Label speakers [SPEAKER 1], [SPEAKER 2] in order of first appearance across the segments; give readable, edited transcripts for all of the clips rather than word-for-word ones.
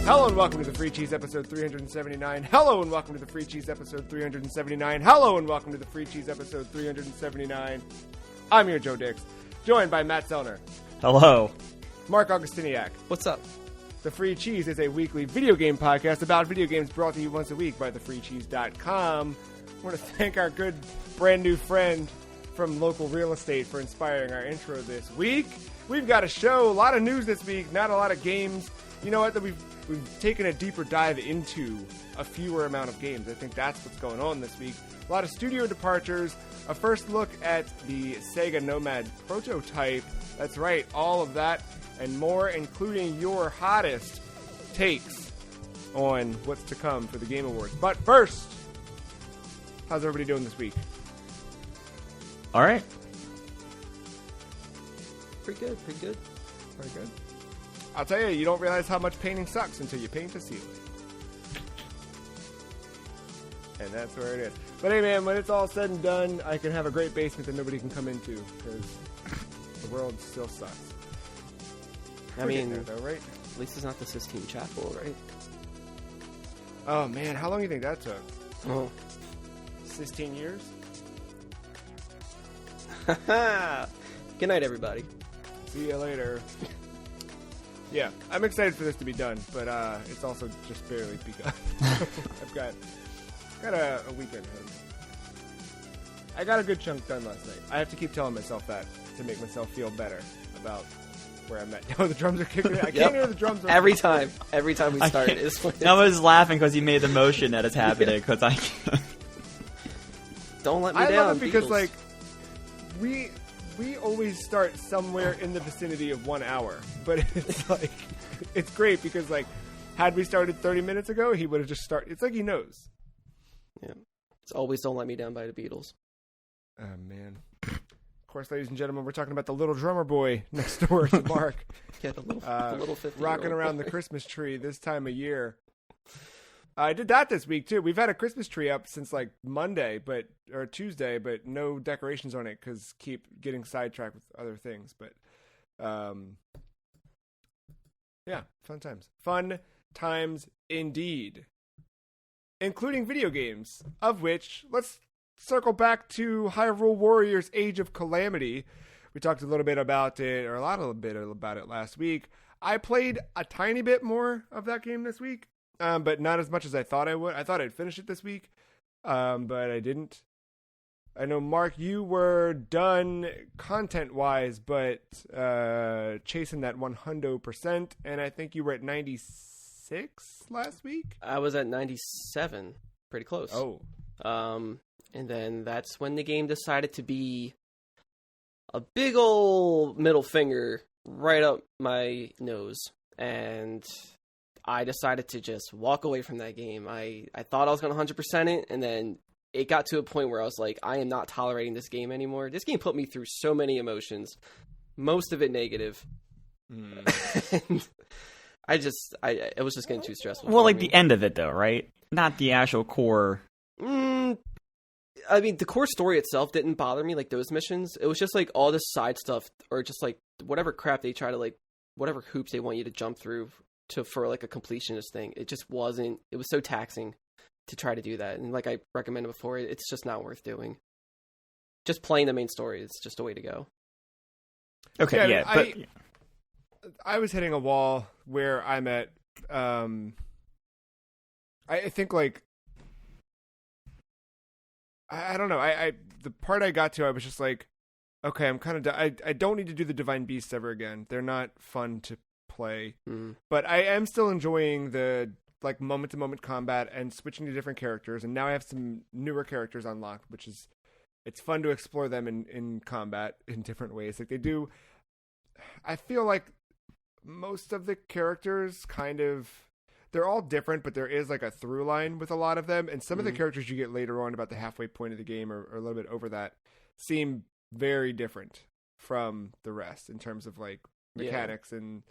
[SPEAKER 1] Hello and welcome to the Free Cheese episode 379. Hello and welcome to the Free Cheese episode 379. Hello and welcome to the Free Cheese episode 379. I'm your Joe Dix, joined by Matt Zellner.
[SPEAKER 2] Hello.
[SPEAKER 1] Mark Augustiniak.
[SPEAKER 3] What's up?
[SPEAKER 1] The Free Cheese is a weekly video game podcast about video games brought to you once a week by thefreecheese.com. I want to thank our good brand new friend from local real estate for inspiring our intro this week. We've got a show, a lot of news this week, not a lot of games. You know what? We've taken a deeper dive into a fewer amount of games. I think that's what's going on this week. A lot of studio departures, a first look at the Sega Nomad prototype. That's right, all of that and more, including your hottest takes on what's to come for the Game Awards. But first, how's everybody doing this week?
[SPEAKER 2] All right.
[SPEAKER 3] Pretty good.
[SPEAKER 1] Very good. I'll tell you, you don't realize how much painting sucks until you paint a ceiling. And that's where it is. But hey, man, when it's all said and done, I can have a great basement that nobody can come into because the world still sucks.
[SPEAKER 3] I mean,
[SPEAKER 1] there, though, right?
[SPEAKER 3] At least it's not the Sistine Chapel, right?
[SPEAKER 1] Oh, man, how long do you think that took?
[SPEAKER 3] Oh.
[SPEAKER 1] 16 years?
[SPEAKER 3] Good night, everybody.
[SPEAKER 1] See you later. Yeah, I'm excited for this to be done, but it's also just barely begun. I've got a weekend ahead. I got a good chunk done last night. I have to keep telling myself that to make myself feel better about where I'm at. Oh, the drums are kicking in. I can't hear the drums.
[SPEAKER 3] Every time we start.
[SPEAKER 2] I was laughing because you made the motion that it's happening because I can't.
[SPEAKER 3] Don't let me down.
[SPEAKER 1] I love it because,
[SPEAKER 3] Beatles.
[SPEAKER 1] like, we always start somewhere in the vicinity of 1 hour, but it's like, it's great because, like, had we started 30 minutes ago, he would have just started. It's like he knows.
[SPEAKER 3] Yeah. It's always Don't Let Me Down by the Beatles.
[SPEAKER 1] Oh, man. Of course, ladies and gentlemen, we're talking about the little drummer boy next door to Mark.
[SPEAKER 3] Yeah, the little 50-year-old
[SPEAKER 1] rocking around the Christmas tree this time of year. I did that this week, too. We've had a Christmas tree up since, like, Monday, or Tuesday, but no decorations on it because keep getting sidetracked with other things. But, yeah, fun times. Fun times indeed. Including video games, of which, let's circle back to Hyrule Warriors Age of Calamity. We talked a little bit about it, or a little bit about it last week. I played a tiny bit more of that game this week. But not as much as I thought I would. I thought I'd finish it this week, but I didn't. I know, Mark, you were done content-wise, but chasing that 100%, and I think you were at 96 last week?
[SPEAKER 3] I was at 97. Pretty close.
[SPEAKER 1] Oh.
[SPEAKER 3] And then that's when the game decided to be a big ol' middle finger right up my nose, and I decided to just walk away from that game. I thought I was going to 100% it, and then it got to a point where I was like, I am not tolerating this game anymore. This game put me through so many emotions, most of it negative. And it was just getting too stressful.
[SPEAKER 2] Well, like the end of it, though, right? Not the actual core.
[SPEAKER 3] I mean, the core story itself didn't bother me, like those missions. It was just like all this side stuff, or just like whatever crap they try to, like, whatever hoops they want you to jump through for like a completionist thing. It just wasn't. It was so taxing to try to do that, and like I recommended before, it's just not worth doing. Just playing the main story is just a way to go.
[SPEAKER 2] Okay, yeah, but
[SPEAKER 1] I was hitting a wall where I'm at. I think, like, I don't know. I the part I got to, I was just like, okay, I'm kind of. I don't need to do the Divine Beasts ever again. They're not fun to play, but I am still enjoying the, like, moment to moment combat and switching to different characters, and now I have some newer characters unlocked, which is, it's fun to explore them in combat in different ways. Like, they do, I feel like most of the characters they're all different, but there is, like, a through line with a lot of them, and some of the characters you get later on, about the halfway point of the game or a little bit over that, seem very different from the rest in terms of, like, mechanics and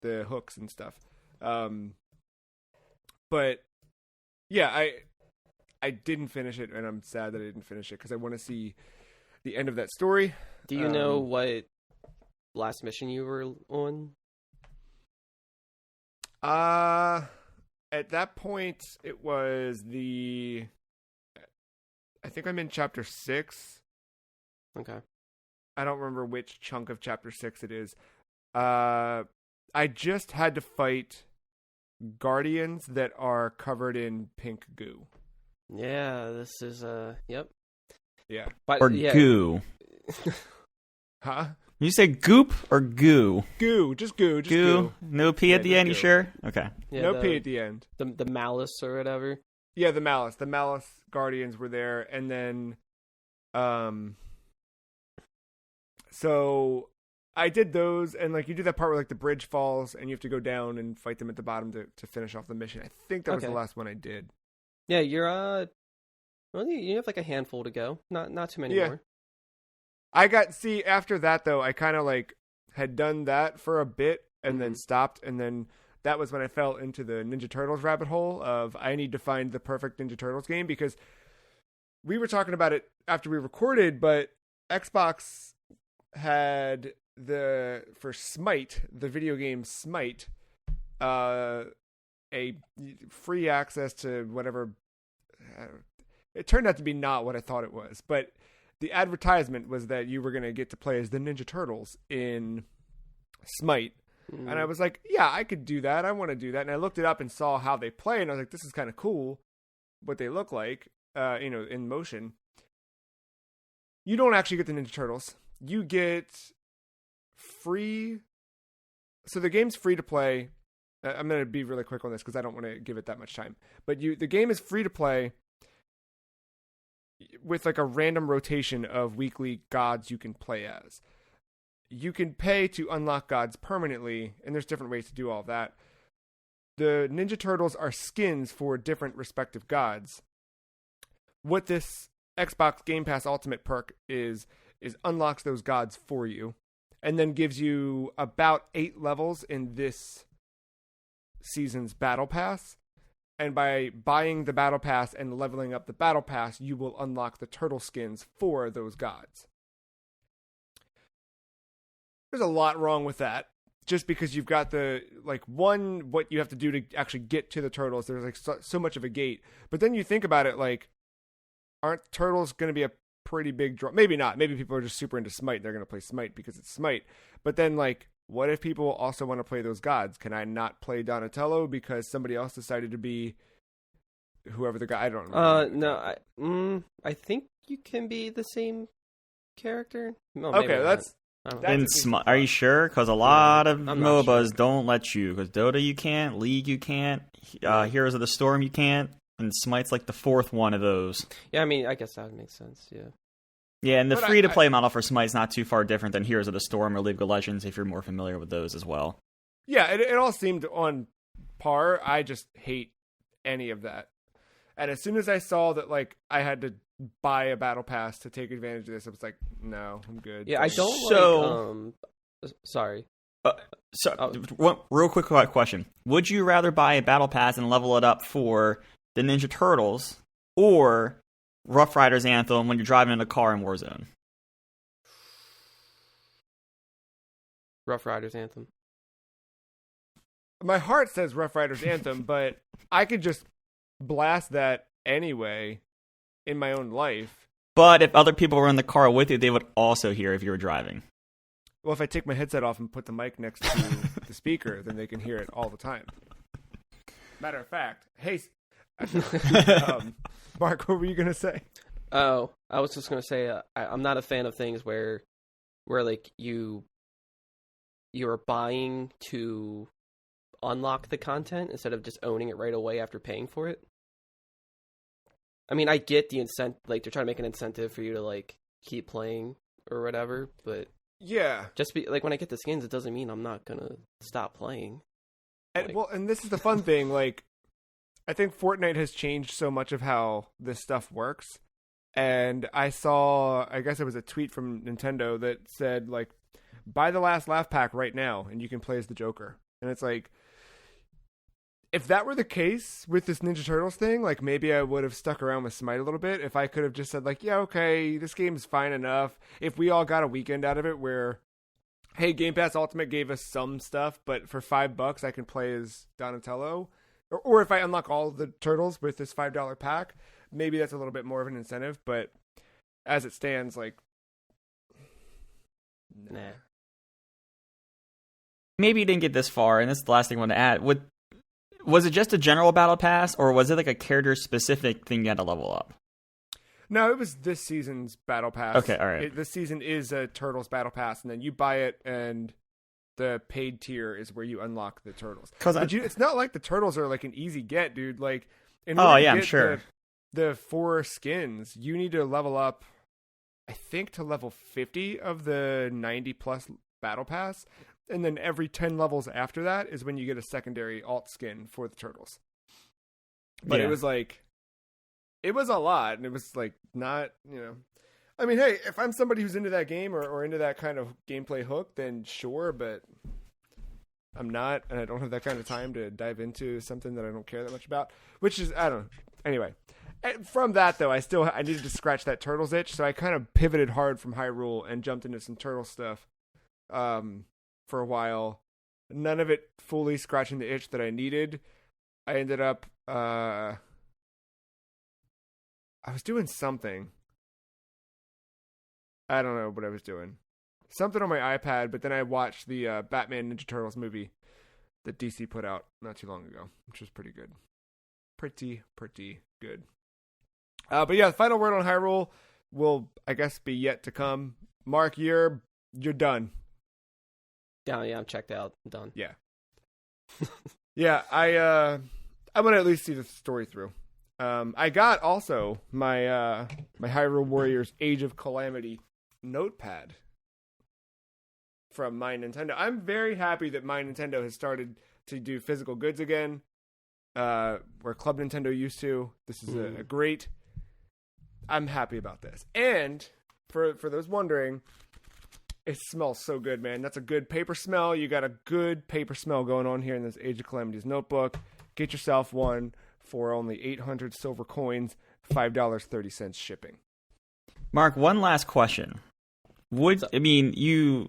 [SPEAKER 1] the hooks and stuff. But yeah, I didn't finish it, and I'm sad that I didn't finish it because I want to see the end of that story.
[SPEAKER 3] Do you know what last mission you were on?
[SPEAKER 1] At that point, it was I think I'm in chapter 6.
[SPEAKER 3] Okay.
[SPEAKER 1] I don't remember which chunk of chapter 6 it is. I just had to fight guardians that are covered in pink goo.
[SPEAKER 3] Yeah, this is yep.
[SPEAKER 1] Yeah.
[SPEAKER 3] But,
[SPEAKER 2] Or
[SPEAKER 3] yeah.
[SPEAKER 2] goo.
[SPEAKER 1] Huh?
[SPEAKER 2] You say goop or goo?
[SPEAKER 1] Goo. Just goo.
[SPEAKER 2] No P at the
[SPEAKER 1] just
[SPEAKER 2] end, you
[SPEAKER 1] goo.
[SPEAKER 2] sure? Okay.
[SPEAKER 3] Yeah,
[SPEAKER 1] No P at the end.
[SPEAKER 3] The malice or whatever.
[SPEAKER 1] Yeah, the malice. The malice guardians were there, and then, so I did those, and like you do that part where like the bridge falls, and you have to go down and fight them at the bottom to finish off the mission. I think that was the last one I did.
[SPEAKER 3] Yeah, you're well, you have like a handful to go. Not too many
[SPEAKER 1] Yeah.
[SPEAKER 3] more.
[SPEAKER 1] After that though, I kind of like had done that for a bit and then stopped, and then that was when I fell into the Ninja Turtles rabbit hole of I need to find the perfect Ninja Turtles game, because we were talking about it after we recorded, but Xbox had for Smite, the video game Smite, a free access to whatever. It turned out to be not what I thought it was, but the advertisement was that you were going to get to play as the Ninja Turtles in Smite. And I was like, yeah, I could do that. I want to do that. And I looked it up and saw how they play, and I was like, this is kind of cool what they look like, in motion. You don't actually get the Ninja Turtles. You get free. So the game's free to play. I'm going to be really quick on this because I don't want to give it that much time. But the game is free to play with like a random rotation of weekly gods you can play as. You can pay to unlock gods permanently, and there's different ways to do all of that. The Ninja Turtles are skins for different respective gods. What this Xbox Game Pass Ultimate perk is unlocks those gods for you, and then gives you about 8 levels in this season's Battle Pass. And by buying the Battle Pass and leveling up the Battle Pass, you will unlock the turtle skins for those gods. There's a lot wrong with that. Just because you've got what you have to do to actually get to the turtles. There's like so much of a gate. But then you think about it, like, aren't turtles going to be a pretty big draw? Maybe not. Maybe people are just super into Smite. They're going to play Smite because it's Smite. But then, like, what if people also want to play those gods? Can I not play Donatello because somebody else decided to be whoever the guy? I don't know.
[SPEAKER 3] No, I think you can be the same character. No,
[SPEAKER 1] okay, that's
[SPEAKER 2] are you sure? Because a lot of
[SPEAKER 3] I'm not
[SPEAKER 2] MOBAs
[SPEAKER 3] sure.
[SPEAKER 2] don't let you. Because Dota you can't, League you can't, Heroes of the Storm you can't, and Smite's like the 4th one of those.
[SPEAKER 3] Yeah, I mean, I guess that would make sense. Yeah.
[SPEAKER 2] Yeah, and the
[SPEAKER 1] But
[SPEAKER 2] free-to-play model for Smite's not too far different than Heroes of the Storm or League of Legends, if you're more familiar with those as well.
[SPEAKER 1] Yeah, it all seemed on par. I just hate any of that. And as soon as I saw that, like, I had to buy a battle pass to take advantage of this, I was like, no, I'm good.
[SPEAKER 3] Yeah, I don't sorry.
[SPEAKER 2] One real quick question. Would you rather buy a battle pass and level it up for the Ninja Turtles or Rough Riders Anthem when you're driving in a car in Warzone?
[SPEAKER 3] Rough Riders Anthem.
[SPEAKER 1] My heart says Rough Riders Anthem, but I could just blast that anyway in my own life.
[SPEAKER 2] But if other people were in the car with you, they would also hear if you were driving.
[SPEAKER 1] Well, if I take my headset off and put the mic next to the speaker, then they can hear it all the time. Matter of fact, hey, Mark, what were you going to say?
[SPEAKER 3] Oh, I was just going to say I'm not a fan of things where like you're buying to unlock the content instead of just owning it right away after paying for it. I mean, I get the incentive, like they're trying to make an incentive for you to like keep playing or whatever, but
[SPEAKER 1] yeah,
[SPEAKER 3] just when I get the skins, it doesn't mean I'm not gonna stop playing.
[SPEAKER 1] And this is the fun thing. Like, I think Fortnite has changed so much of how this stuff works. And I saw, I guess it was a tweet from Nintendo that said, like, buy the last laugh pack right now and you can play as the Joker. And it's like, if that were the case with this Ninja Turtles thing, like, maybe I would have stuck around with Smite a little bit. If I could have just said, like, yeah, okay, this game's fine enough. If we all got a weekend out of it where hey, Game Pass Ultimate gave us some stuff, but for $5 I can play as Donatello. Or if I unlock all the turtles with this $5 pack, maybe that's a little bit more of an incentive, but as it stands, like,
[SPEAKER 3] Nah.
[SPEAKER 2] Maybe you didn't get this far, and this is the last thing I want to add. Was it just a general battle pass, or was it like a character-specific thing you had to level up?
[SPEAKER 1] No, it was this season's battle pass.
[SPEAKER 2] Okay, all right.
[SPEAKER 1] This season is a Turtles battle pass, and then you buy it, and the paid tier is where you unlock the Turtles. It's not like the Turtles are like an easy get, dude. Like, in order to
[SPEAKER 2] I'm
[SPEAKER 1] get
[SPEAKER 2] sure.
[SPEAKER 1] the 4 skins, you need to level up, I think, to level 50 of the 90+ battle pass. And then every 10 levels after that is when you get a secondary alt skin for the Turtles. But it was like, it was a lot, and it was like not, I mean, hey, if I'm somebody who's into that game or into that kind of gameplay hook, then sure, but I'm not, and I don't have that kind of time to dive into something that I don't care that much about, which is, I don't know. Anyway, from that, though, I needed to scratch that Turtles itch, so I kind of pivoted hard from Hyrule and jumped into some Turtle stuff for a while. None of it fully scratching the itch that I needed. I ended up, I was doing something. I don't know what I was doing. Something on my iPad, but then I watched the Batman Ninja Turtles movie that DC put out not too long ago, which was pretty good. Pretty good. But yeah, the final word on Hyrule will, I guess, be yet to come. Mark, you're done.
[SPEAKER 3] Yeah, I'm checked out. I'm done.
[SPEAKER 1] Yeah. Yeah, I'm gonna at least see the story through. I got also my my Hyrule Warriors Age of Calamity notepad from My Nintendo. I'm very happy that My Nintendo has started to do physical goods again, where Club Nintendo used to. This is a great. I'm happy about this. And for those wondering, it smells so good, man. That's a good paper smell. You got a good paper smell going on here in this Age of Calamities notebook. Get yourself one for only 800 silver coins, $5.30 shipping.
[SPEAKER 2] Mark, one last question. You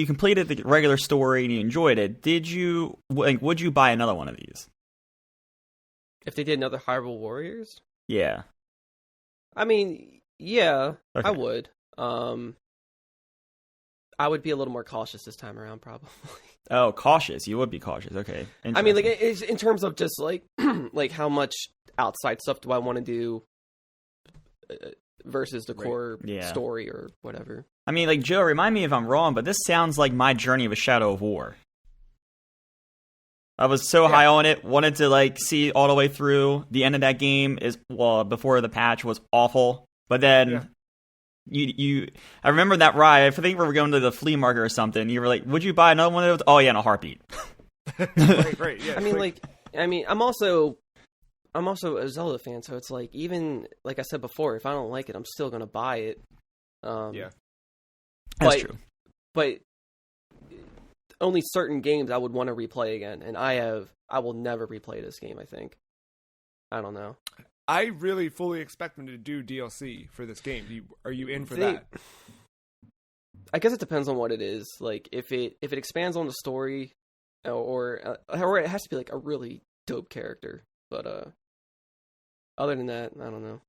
[SPEAKER 2] completed the regular story and you enjoyed it. Would you buy another one of these?
[SPEAKER 3] If they did another Hyrule Warriors?
[SPEAKER 2] Yeah.
[SPEAKER 3] I mean, yeah,
[SPEAKER 2] Okay.
[SPEAKER 3] I would. I would be a little more cautious this time around, probably.
[SPEAKER 2] Oh, cautious. You would be cautious. Okay.
[SPEAKER 3] I mean, like, it's in terms of just like, like how much outside stuff do I want to do versus the core story or whatever.
[SPEAKER 2] I mean, like, Joe, remind me if I'm wrong, but this sounds like my journey of a Shadow of War. I was so high on it, wanted to like see all the way through. The end of that game before the patch was awful, but then I remember that ride. I think we were going to the flea market or something. You were like, "Would you buy another one of those?" Oh yeah, in a heartbeat.
[SPEAKER 1] Right. Yeah.
[SPEAKER 3] I'm also a Zelda fan, so it's like, even like I said before, if I don't like it, I'm still gonna buy it.
[SPEAKER 2] That's true.
[SPEAKER 3] But only certain games I would want to replay again, and I will never replay this game, I think. I don't know.
[SPEAKER 1] I really fully expect them to do DLC for this game. Are you in for that?
[SPEAKER 3] I guess it depends on what it is. Like, if it expands on the story, or it has to be like a really dope character. But other than that, I don't know.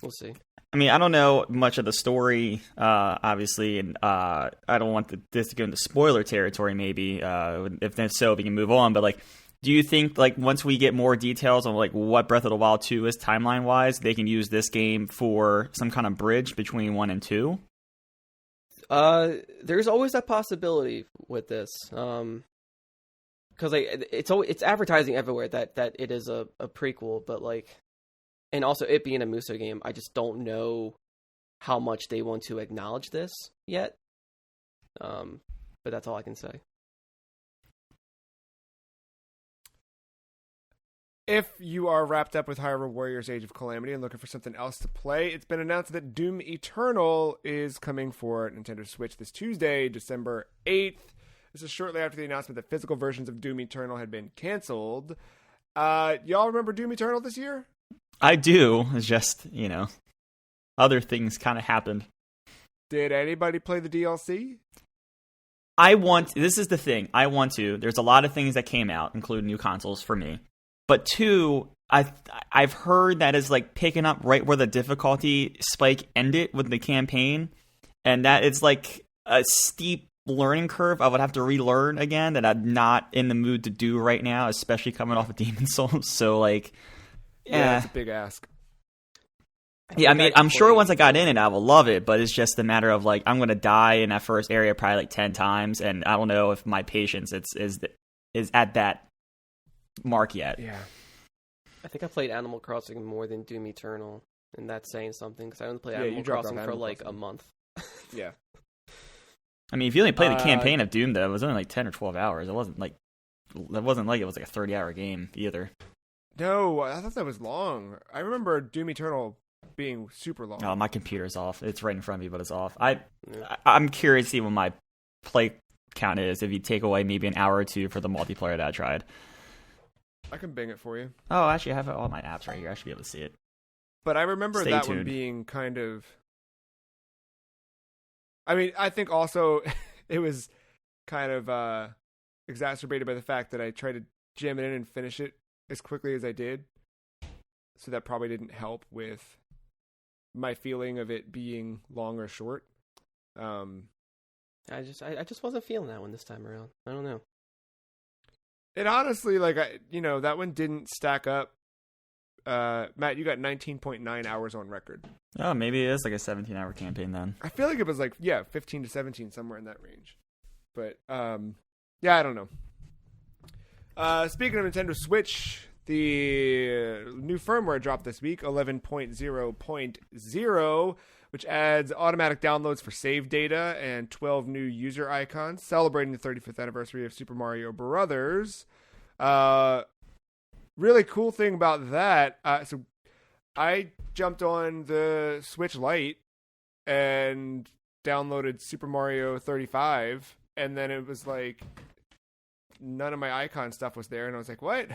[SPEAKER 3] We'll see.
[SPEAKER 2] I mean, I don't know much of the story, obviously, and I don't want this to go into spoiler territory, maybe. If that's so, we can move on. But, like, do you think, like, once we get more details on, like, what Breath of the Wild 2 is timeline-wise, they can use this game for some kind of bridge between 1 and 2?
[SPEAKER 3] There's always that possibility with this. Because it's advertising everywhere that it is a prequel, but, like... And also, it being a Muso game, I just don't know how much they want to acknowledge this yet. But that's all I can say.
[SPEAKER 1] If you are wrapped up with Hyrule Warriors Age of Calamity and looking for something else to play, it's been announced that Doom Eternal is coming for Nintendo Switch this Tuesday, December 8th. This is shortly after the announcement that physical versions of Doom Eternal had been canceled. Y'all remember Doom Eternal this year?
[SPEAKER 2] I do. It's just, other things kind of happened.
[SPEAKER 1] Did anybody play the DLC?
[SPEAKER 2] This is the thing. There's a lot of things that came out, including new consoles for me. But 2, I've heard that is like picking up right where the difficulty spike ended with the campaign, and that it's like a steep learning curve I would have to relearn again that I'm not in the mood to do right now, especially coming off of Demon Souls. So like,
[SPEAKER 1] yeah, it's a big ask.
[SPEAKER 2] Yeah, I mean, I'm sure once I got in it, I will love it, but it's just a matter of like, I'm going to die in that first area probably like 10 times, and I don't know if my patience is at that mark yet.
[SPEAKER 1] Yeah.
[SPEAKER 3] I think I played Animal Crossing more than Doom Eternal, and that's saying something, because I only played
[SPEAKER 1] Yeah,
[SPEAKER 3] Animal
[SPEAKER 1] you dropped
[SPEAKER 3] Crossing
[SPEAKER 1] off
[SPEAKER 3] for
[SPEAKER 1] Animal
[SPEAKER 3] like
[SPEAKER 1] Crossing.
[SPEAKER 3] a month.
[SPEAKER 1] Yeah.
[SPEAKER 2] I mean, if you only played the campaign of Doom, though, it was only like 10 or 12 hours. It wasn't like it was like a 30-hour game either.
[SPEAKER 1] No, I thought that was long. I remember Doom Eternal being super long.
[SPEAKER 2] Oh, my computer's off. It's right in front of me, but it's off. I'm curious to see what my play count is if you take away maybe an hour or 2 for the multiplayer that I tried.
[SPEAKER 1] I can bang it for you.
[SPEAKER 2] Oh, actually, I have all my apps right here. I should be able to see it.
[SPEAKER 1] But I remember
[SPEAKER 2] Stay
[SPEAKER 1] that
[SPEAKER 2] tuned.
[SPEAKER 1] one being kind of... I mean, I think also it was kind of exacerbated by the fact that I tried to jam it in and finish it as quickly as I did. So that probably didn't help with my feeling of it being long or short.
[SPEAKER 3] I just wasn't feeling that one this time around. I don't know.
[SPEAKER 1] It honestly, like, that one didn't stack up. Matt, you got 19.9 hours on record.
[SPEAKER 2] Oh, maybe it is like a 17-hour campaign then.
[SPEAKER 1] I feel like it was like, 15 to 17, somewhere in that range. But, yeah, I don't know. Speaking of Nintendo Switch, the new firmware dropped this week, 11.0.0, which adds automatic downloads for save data and 12 new user icons, celebrating the 35th anniversary of Super Mario Brothers. Really cool thing about that, so I jumped on the Switch Lite and downloaded Super Mario 35, and then it was like none of my icon stuff was there, and I was like, what?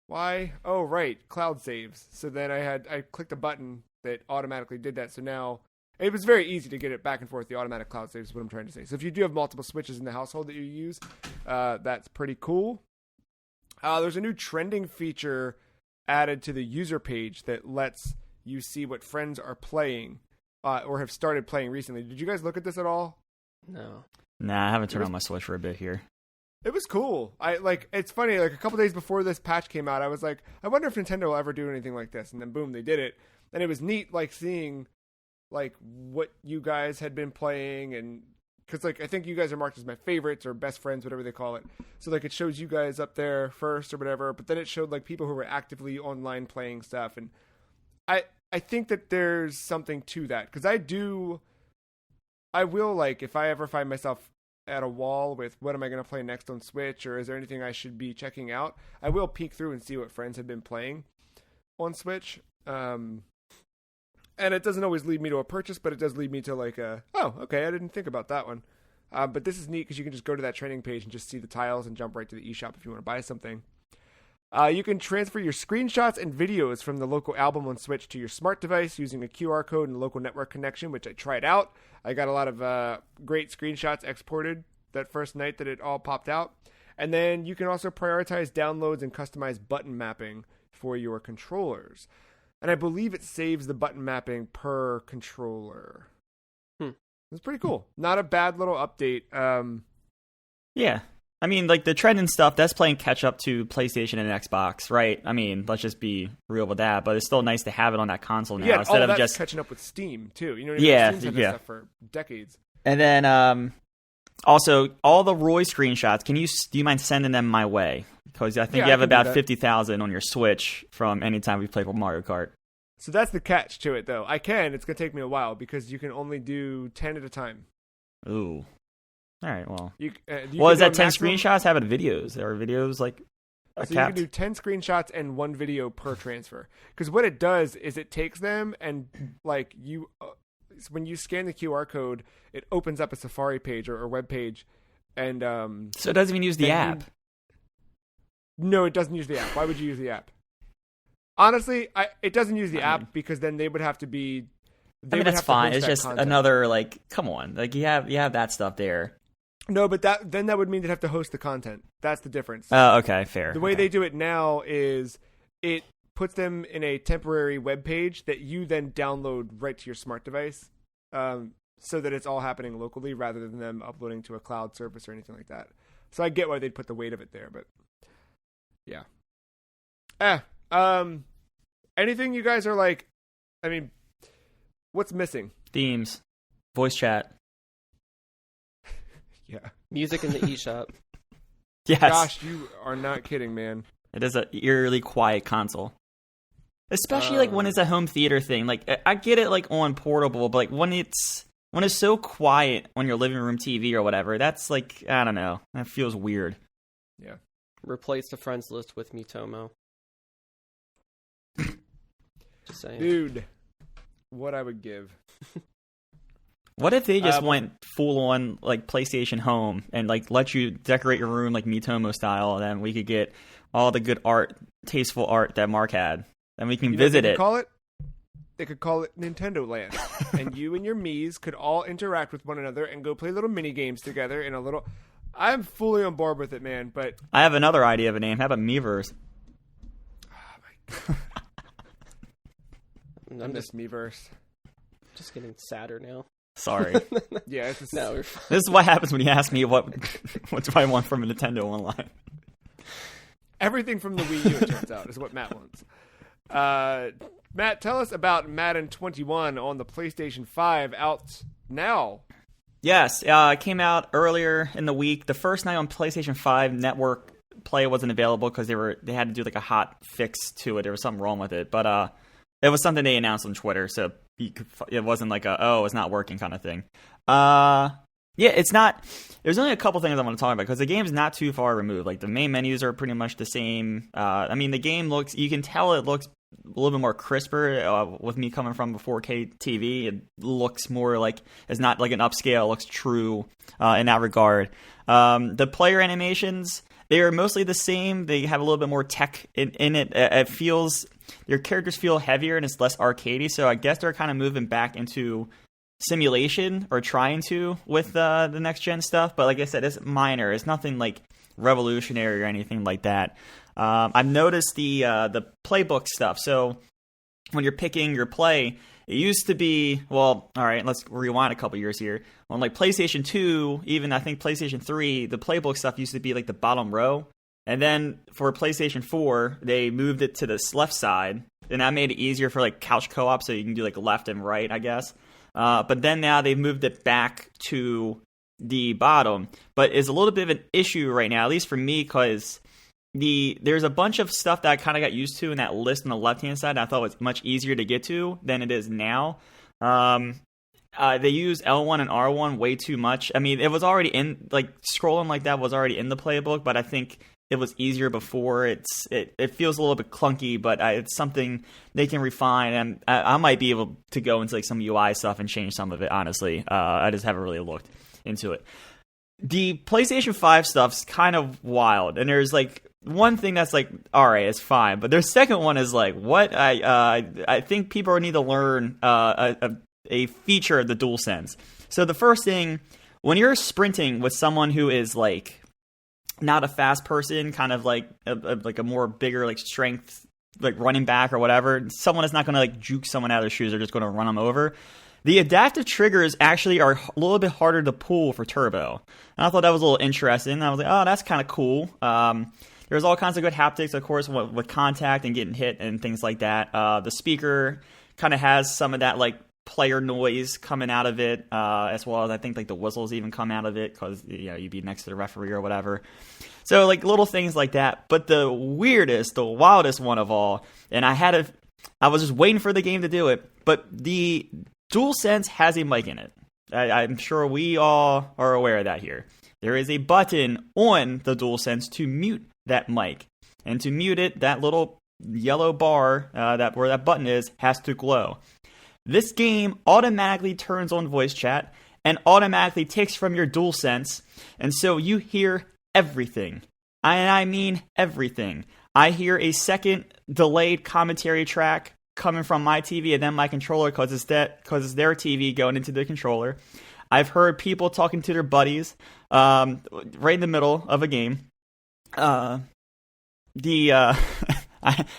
[SPEAKER 1] Why? Oh, right, cloud saves. So then I clicked a button that automatically did that, so now it was very easy to get it back and forth. The automatic cloud saves is what I'm trying to say. So if you do have multiple Switches in the household that you use, that's pretty cool. There's a new trending feature added to the user page that lets you see what friends are playing or have started playing recently. Did you guys look at this at all?
[SPEAKER 3] No.
[SPEAKER 2] Nah, I haven't turned on my Switch for a bit here.
[SPEAKER 1] It was cool. It's funny, like a couple days before this patch came out, I was like, I wonder if Nintendo will ever do anything like this. And then boom, they did it. And it was neat, like seeing like what you guys had been playing, and because like I think you guys are marked as my favorites or best friends, whatever they call it. So like it shows you guys up there first or whatever, but then it showed like people who were actively online playing stuff, and I think that there's something to that, because I will, like, if I ever find myself at a wall with what am I going to play next on Switch, or is there anything I should be checking out, I will peek through and see what friends have been playing on Switch. And it doesn't always lead me to a purchase, but it does lead me to like oh, okay, I didn't think about that one. But this is neat because you can just go to that training page and just see the tiles and jump right to the eShop if you want to buy something. You can transfer your screenshots and videos from the local album on Switch to your smart device using a QR code and local network connection, which I tried out. I got a lot of great screenshots exported that first night that it all popped out. And then you can also prioritize downloads and customize button mapping for your controllers. And I believe it saves the button mapping per controller. It's pretty cool. Not a bad little update.
[SPEAKER 2] Yeah. I mean, like, the trend and stuff, that's playing catch-up to PlayStation and Xbox, right? I mean, let's just be real with that, but it's still nice to have it on that console now.
[SPEAKER 1] Yeah,
[SPEAKER 2] instead
[SPEAKER 1] all
[SPEAKER 2] of
[SPEAKER 1] that's
[SPEAKER 2] just
[SPEAKER 1] catching up with Steam, too. You know what I mean?
[SPEAKER 2] Yeah,
[SPEAKER 1] Steam's had this stuff for decades.
[SPEAKER 2] And then, also, all the Roy screenshots, do you mind sending them my way? Because I think you have about 50,000 on your Switch from any time we played Mario Kart.
[SPEAKER 1] So that's the catch to it, though. It's going to take me a while because you can only do 10 at a time.
[SPEAKER 2] Ooh. All right, well.
[SPEAKER 1] You
[SPEAKER 2] is that 10 screenshots? How about videos? Are videos like
[SPEAKER 1] so you can do 10 screenshots and 1 video per transfer. Because what it does is it takes them and, like, when you scan the QR code, it opens up a Safari page or web page. And
[SPEAKER 2] so it doesn't even use the app?
[SPEAKER 1] No, it doesn't use the app. Why would you use the app? Honestly, it doesn't use the app because then they would have to be...
[SPEAKER 2] I mean, that's fine. It's just another, like, come on. Like, you have that stuff there.
[SPEAKER 1] No, but that would mean they'd have to host the content. That's the difference.
[SPEAKER 2] Okay, fair.
[SPEAKER 1] The way they do it now is it puts them in a temporary web page that you then download right to your smart device, so that it's all happening locally rather than them uploading to a cloud service or anything like that. So I get why they'd put the weight of it there, but yeah. Anything you guys are like, I mean, what's missing?
[SPEAKER 2] Themes, voice chat.
[SPEAKER 1] Yeah.
[SPEAKER 3] Music in the eShop.
[SPEAKER 2] Yes.
[SPEAKER 1] Gosh, you are not kidding, man.
[SPEAKER 2] It is an eerily quiet console. Especially like when it's a home theater thing. Like I get it like on portable, but like when it's so quiet on your living room TV or whatever, that's like, I don't know. That feels weird.
[SPEAKER 1] Yeah.
[SPEAKER 3] Replace the friends list with Mitomo. Just saying.
[SPEAKER 1] Dude, what I would give.
[SPEAKER 2] What if they just went full on like PlayStation Home and like let you decorate your room like Mitomo style, and then we could get all the good art, tasteful art that Mark had, and we can visit it.
[SPEAKER 1] They could call it Nintendo Land, and you and your Miis could all interact with one another and go play little mini games together in a little. I'm fully on board with it, man. But
[SPEAKER 2] I have another idea of a name. How about Miiverse?
[SPEAKER 1] Oh my God. I'm just Miiverse.
[SPEAKER 3] Just getting sadder now.
[SPEAKER 2] Sorry.
[SPEAKER 1] Yeah, it's just...
[SPEAKER 3] No, we're fine.
[SPEAKER 2] This is what happens when you ask me what do I want from a Nintendo Online.
[SPEAKER 1] Everything from the Wii U, it turns out, is what Matt wants. Matt, tell us about Madden 21 on the PlayStation 5 out now.
[SPEAKER 2] Yes, it came out earlier in the week. The first night on PlayStation 5, network play wasn't available because they had to do like a hot fix to it. There was something wrong with it, but it was something they announced on Twitter, so it wasn't like it's not working kind of thing. Yeah, it's not. There's only a couple things I want to talk about because the game's not too far removed. Like the main menus are pretty much the same. I mean, the game looks. You can tell it looks a little bit more crisper. With me coming from a 4K TV, it looks more like it's not like an upscale. It looks true in that regard. The player animations, they are mostly the same. They have a little bit more tech in it. It feels your characters feel heavier and it's less arcadey. So I guess they're kind of moving back into simulation or trying to with the next gen stuff, but like I said, it's minor. It's nothing like revolutionary or anything like that. I've noticed the playbook stuff. So when you're picking your play, it used to be, well, all right, let's rewind a couple years here. On like PlayStation 2, even I think PlayStation 3, the playbook stuff used to be like the bottom row. And then for PlayStation 4, they moved it to this left side, and that made it easier for like couch co-op, so you can do like left and right, I guess. But then now they've moved it back to the bottom. But it's a little bit of an issue right now, at least for me, because there's a bunch of stuff that I kind of got used to in that list on the left-hand side that I thought was much easier to get to than it is now. They use L1 and R1 way too much. I mean, it was already in, like, scrolling like that was already in the playbook, but I think it was easier before. It feels a little bit clunky, but it's something they can refine, and I might be able to go into like some UI stuff and change some of it, honestly. I just haven't really looked into it. The PlayStation 5 stuff's kind of wild, and there's like one thing that's like, all right, it's fine, but their second one is like, what? I think people need to learn a feature of the DualSense. So the first thing, when you're sprinting with someone who is like not a fast person, kind of like a more bigger like strength, like running back or whatever, someone is not going to like juke someone out of their shoes. They're just going to run them over. The adaptive triggers actually are a little bit harder to pull for Turbo. And I thought that was a little interesting. I was like, oh, that's kind of cool. There's all kinds of good haptics, of course, with contact and getting hit and things like that. The speaker kind of has some of that like player noise coming out of it, as well as I think like the whistles even come out of it because you'd be next to the referee or whatever. So like little things like that. But the wildest one of all, and I was just waiting for the game to do it, but the DualSense has a mic in it. I'm sure we all are aware of that here. There is a button on the DualSense to mute that mic, and to mute it, that little yellow bar where that button is has to glow. This game automatically turns on voice chat and automatically takes from your DualSense, and so you hear everything. I mean everything. I hear a second delayed commentary track coming from my TV and then my controller because it's their TV going into the controller. I've heard people talking to their buddies right in the middle of a game. I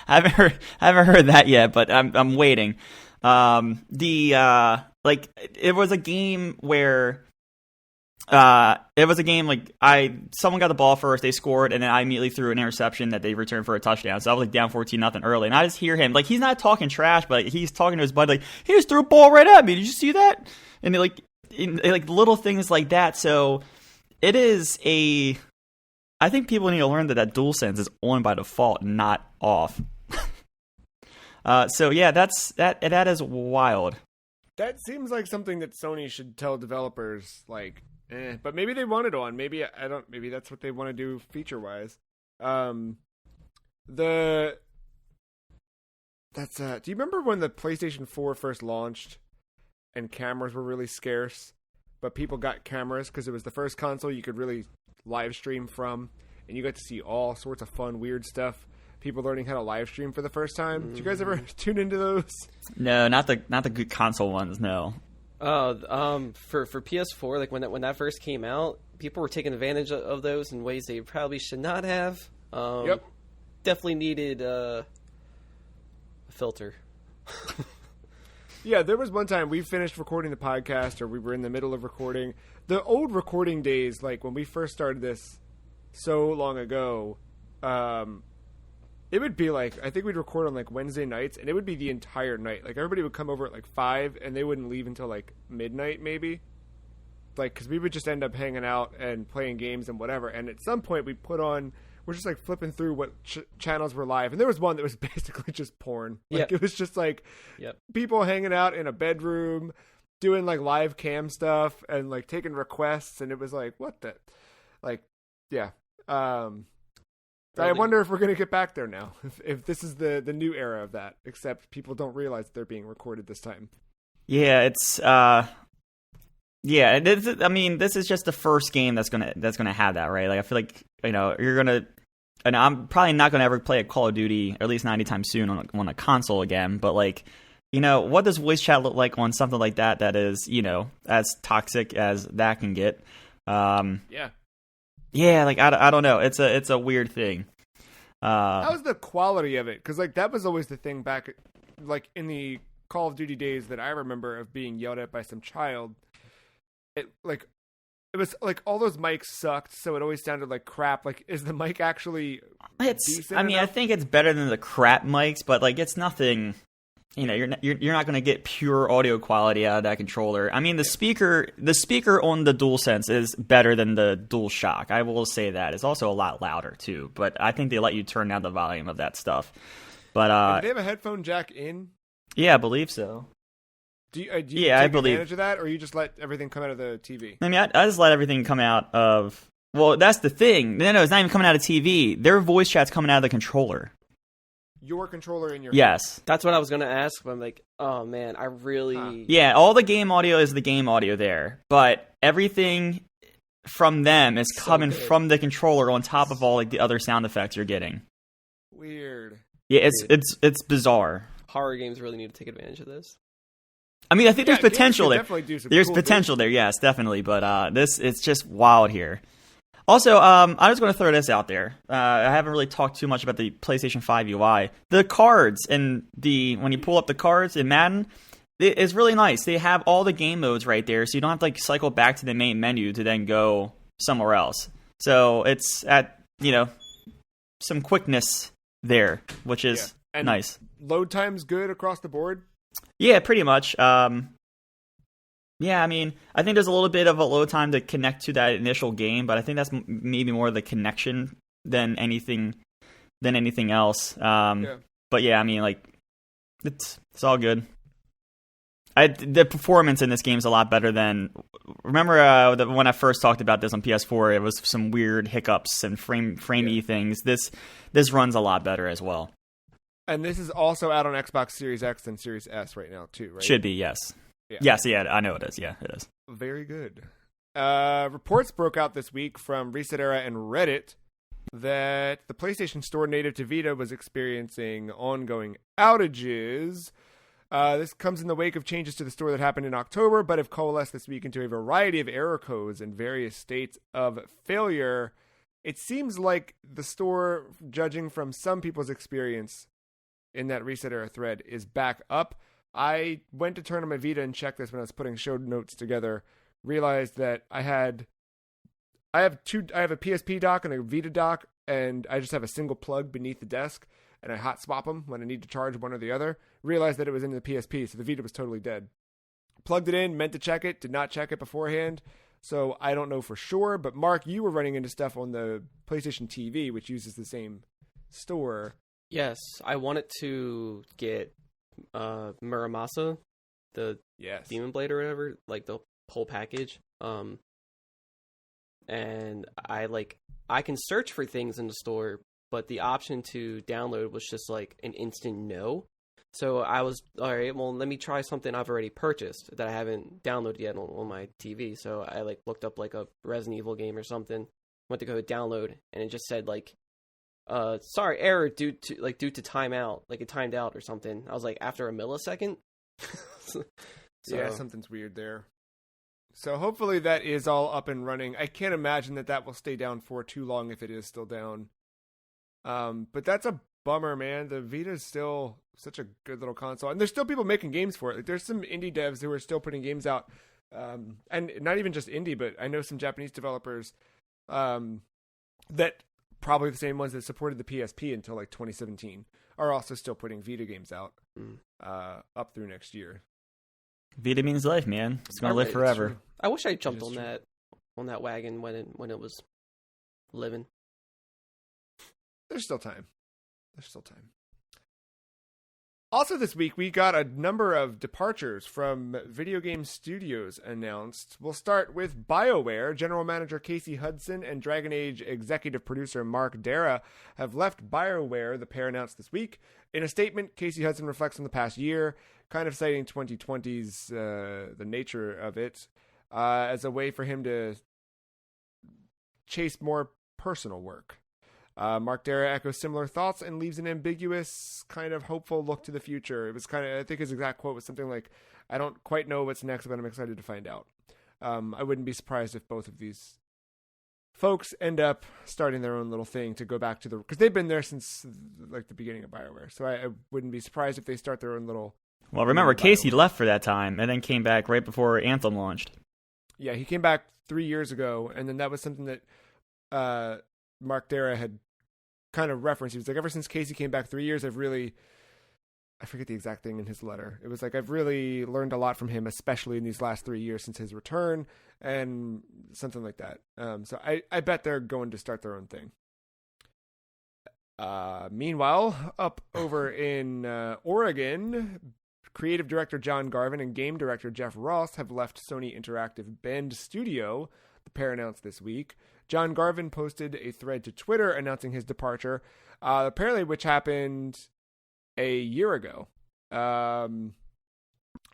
[SPEAKER 2] haven't heard that yet, but I'm waiting. Like it was a game where someone got the ball first, they scored, and then I immediately threw an interception that they returned for a touchdown. So I was like down 14-0 early, and I just hear him like he's not talking trash, but like, he's talking to his buddy like he just threw a ball right at me. Did you see that? And like little things like that. So it is I think people need to learn that DualSense is on by default, not off. So yeah, that is wild.
[SPEAKER 1] That seems like something that Sony should tell developers, like, but maybe they want it on. Maybe maybe that's what they want to do feature wise. Do you remember when the PlayStation 4 first launched and cameras were really scarce, but people got cameras because it was the first console you could really live stream from, and you got to see all sorts of fun, weird stuff. People learning how to live stream for the first time. Did you guys ever tune into those?
[SPEAKER 2] No, not the good console ones. No.
[SPEAKER 3] For PS4, like when that first came out, people were taking advantage of those in ways they probably should not have.
[SPEAKER 1] Yep.
[SPEAKER 3] Definitely needed a filter.
[SPEAKER 1] Yeah, there was one time we finished recording the podcast, or we were in the middle of recording. The old recording days, like when we first started this so long ago, it would be like, I think we'd record on like Wednesday nights, and it would be the entire night. Like everybody would come over at like 5, and they wouldn't leave until like midnight maybe. Like, because we would just end up hanging out and playing games and whatever. And at some point we're just like flipping through what channels were live. And there was one that was basically just porn. Like It was just like people hanging out in a bedroom, doing like live cam stuff and like taking requests. And it was like, what the, like, yeah. I wonder if we're going to get back there now, if this is the new era of that, except people don't realize they're being recorded this time.
[SPEAKER 2] Yeah, it's this is just the first game that's gonna have that, right? Like I feel like, you're gonna, and I'm probably not gonna ever play a Call of Duty, or at least not anytime soon, on a console again. But like, what does voice chat look like on something like that is, as toxic as that can get? Yeah, like I don't know. It's a weird thing.
[SPEAKER 1] How's the quality of it? Because like that was always the thing back, like in the Call of Duty days that I remember of being yelled at by some child. It was like all those mics sucked, so it always sounded like crap. Like, is the mic actually decent enough?
[SPEAKER 2] I think it's better than the crap mics, but like it's nothing. You're not going to get pure audio quality out of that controller. I mean, the speaker on the DualSense is better than the DualShock. I will say that. It's also a lot louder too, but I think they let you turn down the volume of that stuff. But
[SPEAKER 1] do they have a headphone jack in?
[SPEAKER 2] Yeah, I believe so.
[SPEAKER 1] Do you take advantage of that, or you just let everything come out of the TV?
[SPEAKER 2] I mean, I just let everything come out of. Well, that's the thing. No, it's not even coming out of TV. Their voice chat's coming out of the controller.
[SPEAKER 1] Your controller in your
[SPEAKER 2] yes
[SPEAKER 1] hand.
[SPEAKER 3] That's what I was gonna ask, but I'm like, oh man, I really
[SPEAKER 2] yeah, all the game audio is the game audio there, but everything from them is coming from the controller on top of all like the other sound effects you're getting.
[SPEAKER 1] Weird.
[SPEAKER 2] Yeah, it's bizarre.
[SPEAKER 3] Horror games really need to take advantage of this.
[SPEAKER 2] I mean, I think there's potential there. There's
[SPEAKER 1] cool
[SPEAKER 2] potential there, yes, definitely, but it's just wild here. Also, I'm just going to throw this out there. I haven't really talked too much about the PlayStation 5 UI. The cards and when you pull up the cards in Madden, it's really nice. They have all the game modes right there, so you don't have to like cycle back to the main menu to then go somewhere else. So it's at some quickness there, which is nice.
[SPEAKER 1] Load time's good across the board.
[SPEAKER 2] Yeah, pretty much. Yeah, I mean, I think there's a little bit of a load time to connect to that initial game, but I think that's maybe more the connection than anything else. But yeah, I mean, like, it's all good. The performance in this game is a lot better than. Remember when I first talked about this on PS4, it was some weird hiccups and framey things. This runs a lot better as well.
[SPEAKER 1] And this is also out on Xbox Series X and Series S right now too, right?
[SPEAKER 2] Should be, yes. Yeah. Yes, yeah, I know it is. Yeah, it is.
[SPEAKER 1] Very good. Reports broke out this week from Reset Era and Reddit that the PlayStation Store native to Vita was experiencing ongoing outages. This comes in the wake of changes to the store that happened in October, but have coalesced this week into a variety of error codes and various states of failure. It seems like the store, judging from some people's experience in that Reset Era thread, is back up. I went to turn on my Vita and check this when I was putting show notes together. Realized that I have a PSP dock and a Vita dock, and I just have a single plug beneath the desk, and I hot swap them when I need to charge one or the other. Realized that it was in the PSP, so the Vita was totally dead. Plugged it in, meant to check it, did not check it beforehand, so I don't know for sure. But Mark, you were running into stuff on the PlayStation TV, which uses the same store.
[SPEAKER 3] Yes, I wanted to get Muramasa, the Demon Blade or whatever, like the whole package. And I can search for things in the store, but the option to download was just like an instant no. So I was, all right, well, let me try something I've already purchased that I haven't downloaded yet on my TV. So I looked up like a Resident Evil game or something, went to go download, and it just said sorry, error due to timeout, like it timed out or something. I was like, after a millisecond?
[SPEAKER 1] Yeah, something's weird there. So hopefully that is all up and running. I can't imagine that will stay down for too long if it is still down. But that's a bummer, man. The Vita is still such a good little console, and there's still people making games for it. Like, there's some indie devs who are still putting games out, and not even just indie, but I know some Japanese developers that probably the same ones that supported the PSP until like 2017 are also still putting Vita games out up through next year.
[SPEAKER 2] Vita means life, man. It's gonna live forever.
[SPEAKER 3] I wish I jumped on that wagon when it was living.
[SPEAKER 1] There's still time. Also this week, we got a number of departures from video game studios announced. We'll start with BioWare. General Manager Casey Hudson and Dragon Age executive producer Mark Dara have left BioWare, the pair announced this week. In a statement, Casey Hudson reflects on the past year, kind of citing 2020's the nature of it, as a way for him to chase more personal work. Mark Dara echoes similar thoughts and leaves an ambiguous, kind of hopeful look to the future. It was I think his exact quote was something like, I don't quite know what's next, but I'm excited to find out. I wouldn't be surprised if both of these folks end up starting their own little thing to go back to because they've been there since like the beginning of BioWare. So I wouldn't be surprised if they start their own little.
[SPEAKER 2] Well, remember, Casey left for that time and then came back right before Anthem launched.
[SPEAKER 1] Yeah, he came back 3 years ago, and then that was something that Mark Dara had kind of referenced. He was like, ever since Casey came back 3 years, I forget the exact thing in his letter. It was like, I've really learned a lot from him, especially in these last 3 years since his return, and something like that. So I bet they're going to start their own thing. Meanwhile, up over in Oregon, creative director John Garvin and game director Jeff Ross have left Sony Interactive Bend Studio, the pair announced this week. John Garvin posted a thread to Twitter announcing his departure, apparently which happened a year ago.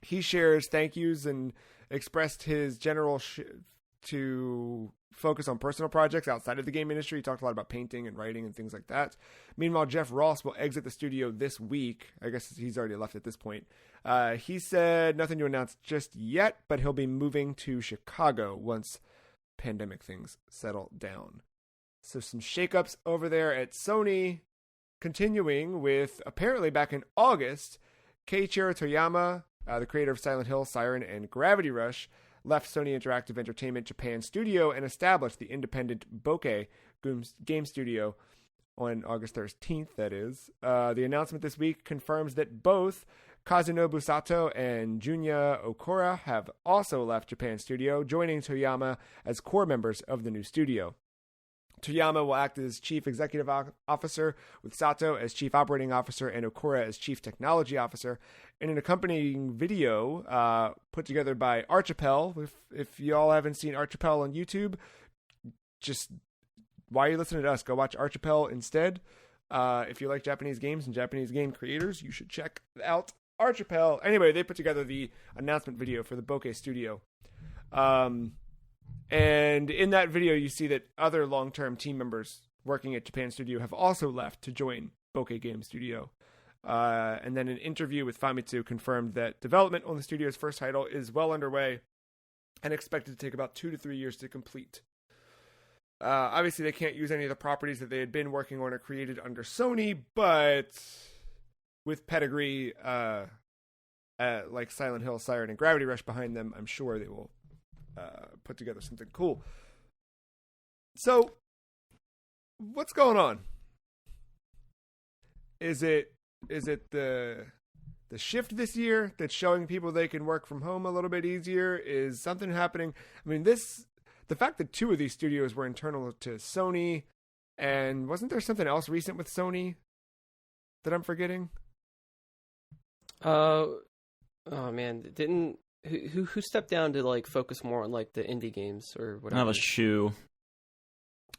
[SPEAKER 1] He shares thank yous and expressed his general to focus on personal projects outside of the game industry. He talked a lot about painting and writing and things like that. Meanwhile, Jeff Ross will exit the studio this week. I guess he's already left at this point. He said nothing to announce just yet, but he'll be moving to Chicago once pandemic things settle down. So some shakeups over there at Sony, continuing with apparently back in August, Keiichiro Toyama, the creator of Silent Hill, Siren, and Gravity Rush, left Sony Interactive Entertainment Japan Studio and established the independent Bokeh game studio on August 13th, that is. The announcement this week confirms that both Kazunobu Sato and Junya Okura have also left Japan Studio, joining Toyama as core members of the new studio. Toyama will act as Chief Executive Officer, with Sato as Chief Operating Officer and Okura as Chief Technology Officer. In an accompanying video put together by Archipel, if y'all haven't seen Archipel on YouTube, just while you're listening to us, go watch Archipel instead. If you like Japanese games and Japanese game creators, you should check out Archipel. Anyway, they put together the announcement video for the Bokeh Studio. And in that video, you see that other long-term team members working at Japan Studio have also left to join Bokeh Game Studio. And then an interview with Famitsu confirmed that development on the studio's first title is well underway and expected to take about 2 to 3 years to complete. Obviously, they can't use any of the properties that they had been working on or created under Sony, but with pedigree like Silent Hill, Siren, and Gravity Rush behind them, I'm sure they will put together something cool. So, what's going on? Is it the shift this year that's showing people they can work from home a little bit easier? Is something happening? I mean, the fact that 2 of these studios were internal to Sony, and wasn't there something else recent with Sony that I'm forgetting?
[SPEAKER 3] Oh man, didn't who stepped down to like focus more on like the indie games or whatever?
[SPEAKER 2] That was Shu.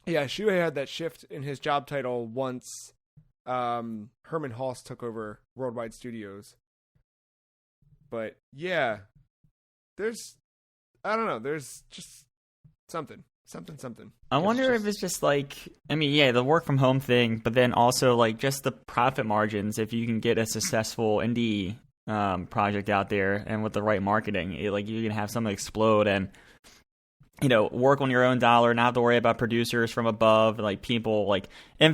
[SPEAKER 1] Yeah, Shuhei had that shift in his job title once Herman Hulse took over Worldwide Studios. But yeah, there's just something.
[SPEAKER 2] I wonder if it's just like, I mean, yeah, the work from home thing, but then also like just the profit margins. If you can get a successful indie project out there and with the right marketing, like you can have something explode and, you know, work on your own dollar, not have to worry about producers from above, like people like I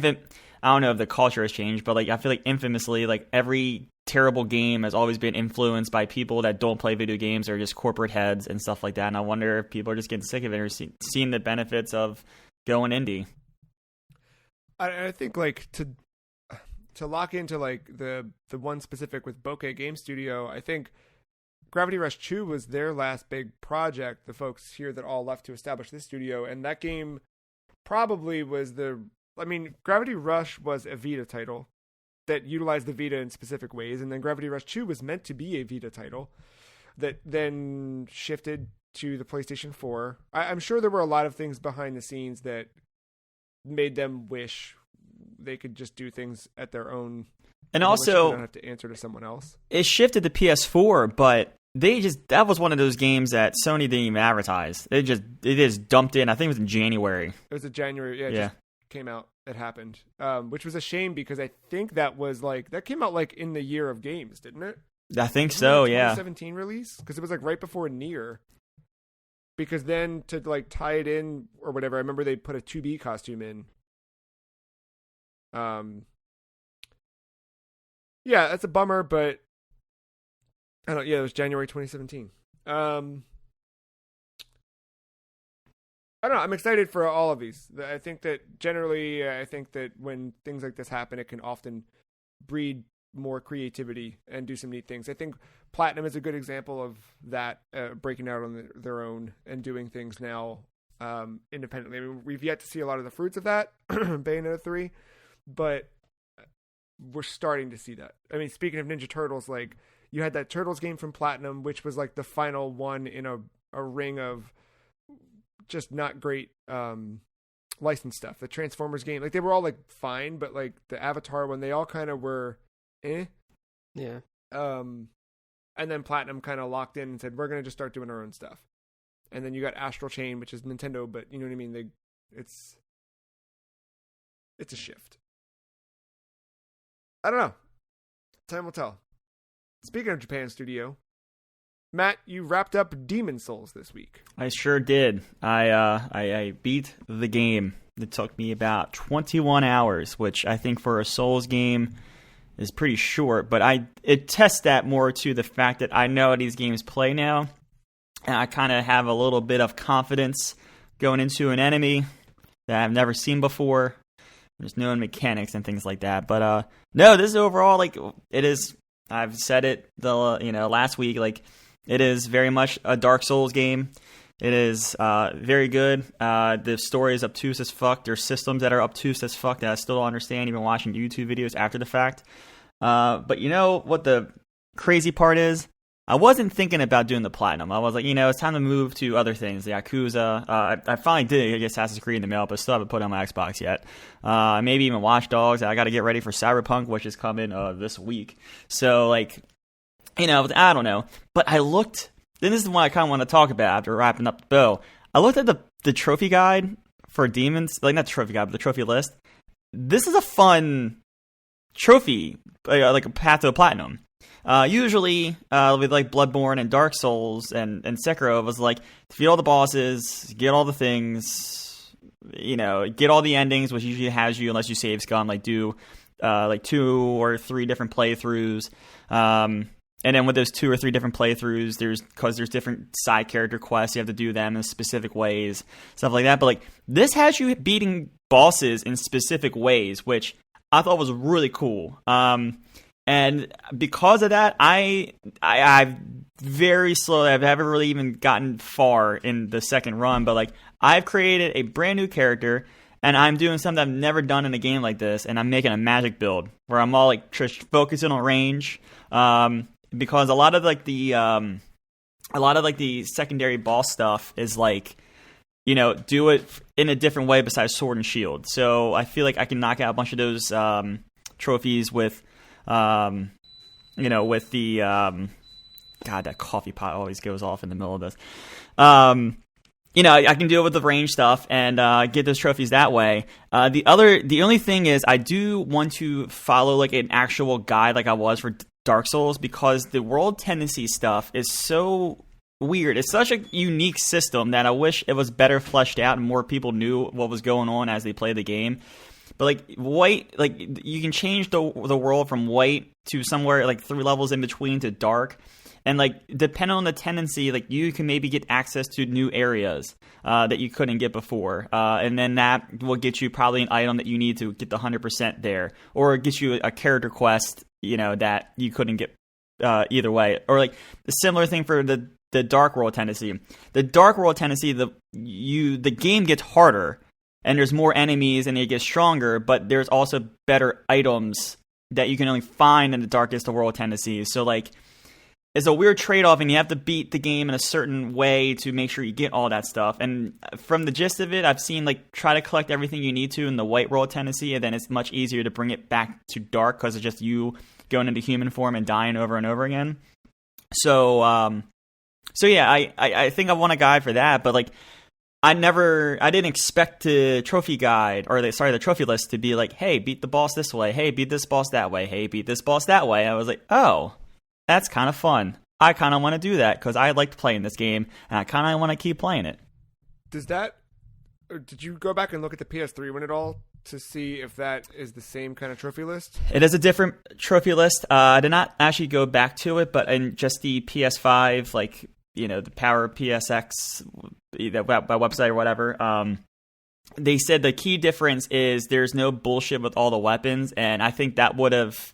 [SPEAKER 2] don't know if the culture has changed, but like I feel like infamously, like every terrible game has always been influenced by people that don't play video games or just corporate heads and stuff like that. And I wonder if people are just getting sick of it or seeing the benefits of going indie.
[SPEAKER 1] I think like to lock into like the one specific with Bokeh Game Studio, I think Gravity Rush 2 was their last big project, the folks here that all left to establish this studio, and that game probably was Gravity Rush was a Vita title that utilized the Vita in specific ways, and then Gravity Rush 2 was meant to be a Vita title that then shifted to the PlayStation 4. I'm sure there were a lot of things behind the scenes that made them wish they could just do things at their own.
[SPEAKER 2] And also,
[SPEAKER 1] don't have to answer to someone else.
[SPEAKER 2] It shifted to PS4, but that was one of those games that Sony didn't even advertise. It just dumped in. I think it was in January.
[SPEAKER 1] It was in January. Yeah. Just came out. It happened, which was a shame because I think that came out like in the year of games, didn't it?
[SPEAKER 2] I think so. Yeah.
[SPEAKER 1] 2017 release, because it was like right before Nier. Because then to like tie it in or whatever, I remember they put a 2B costume in. Yeah, that's a bummer, but I don't. Yeah, it was January 2017. I don't know. I'm excited for all of these. I think that generally, when things like this happen, it can often breed more creativity and do some neat things. I think Platinum is a good example of that, breaking out on their own and doing things now independently. I mean, we've yet to see a lot of the fruits of that, Bayonetta 3, but we're starting to see that. I mean, speaking of Ninja Turtles, like you had that Turtles game from Platinum, which was like the final one in a ring of just not great licensed stuff. The Transformers game, like they were all like fine, but like the Avatar one, they all kind of were
[SPEAKER 3] Yeah.
[SPEAKER 1] And then Platinum kind of locked in and said, we're going to just start doing our own stuff. And then you got Astral Chain, which is Nintendo, but you know what I mean? It's a shift. I don't know. Time will tell. Speaking of Japan Studio, Matt, you wrapped up Demon Souls this week.
[SPEAKER 2] I sure did. I beat the game. It took me about 21 hours, which I think for a Souls game is pretty short, but it tests that more to the fact that I know how these games play now, and I kind of have a little bit of confidence going into an enemy that I've never seen before. There's known mechanics and things like that, but no, this is overall like it is. I've said it last week, like it is very much a Dark Souls game. It is very good. The story is obtuse as fuck. There's systems that are obtuse as fuck that I still don't understand, even watching YouTube videos after the fact. But you know what the crazy part is? I wasn't thinking about doing the platinum. I was like, it's time to move to other things. The Yakuza. I finally did get Assassin's Creed in the mail, but still haven't put it on my Xbox yet. Maybe even Watch Dogs. I got to get ready for Cyberpunk, which is coming this week. So, I don't know. But I looked. Then this is what I kind of want to talk about after wrapping up the bow. I looked at the trophy guide for Demons. Not the trophy guide, but the trophy list. This is a fun trophy, like a path to a platinum. Usually, with like Bloodborne and Dark Souls and Sekiro, it was like defeat all the bosses, get all the things, get all the endings, which usually has you, unless you save scum, like do like 2 or 3 different playthroughs. And then with those 2 or 3 different playthroughs, there's different side character quests, you have to do them in specific ways, stuff like that. But like this has you beating bosses in specific ways, which I thought was really cool. And because of that, I've very slowly, I haven't really even gotten far in the second run, but like I've created a brand new character, and I'm doing something I've never done in a game like this, and I'm making a magic build where I'm all like just focusing on range. Because a lot of the secondary boss stuff is like, do it in a different way besides sword and shield. So I feel like I can knock out a bunch of those trophies with, with the God, that coffee pot always goes off in the middle of this. I can do it with the range stuff and get those trophies that way. The only thing is I do want to follow like an actual guide like I was for Dark Souls, because the world tendency stuff is so weird. It's such a unique system that I wish it was better fleshed out and more people knew what was going on as they play the game. But like white, like you can change the world from white to somewhere like 3 levels in between to dark. And like depending on the tendency, like you can maybe get access to new areas that you couldn't get before, and then that will get you probably an item that you need to get the 100% there, or get you a character quest, that you couldn't get either way. Or like the similar thing for the dark world tendency. The dark world tendency, the game gets harder, and there's more enemies, and it gets stronger, but there's also better items that you can only find in the darkest of world tendencies. So like, it's a weird trade-off, and you have to beat the game in a certain way to make sure you get all that stuff. And from the gist of it, I've seen like try to collect everything you need to in the white world tendency, and then it's much easier to bring it back to dark because it's just you going into human form and dying over and over again. So yeah, I think I want a guide for that, but like I didn't expect the trophy guide, or the trophy list to be like, hey, beat the boss this way, hey, beat this boss that way, hey, beat this boss that way. I was like, oh, that's kind of fun. I kind of want to do that because I liked playing this game, and I kind of want to keep playing it.
[SPEAKER 1] Did you go back and look at the PS3 one at all to see if that is the same kind of trophy list?
[SPEAKER 2] It is a different trophy list. I did not actually go back to it, but in just the PS5, like, the Power PSX, that website or whatever, they said the key difference is there's no bullshit with all the weapons, and I think that would have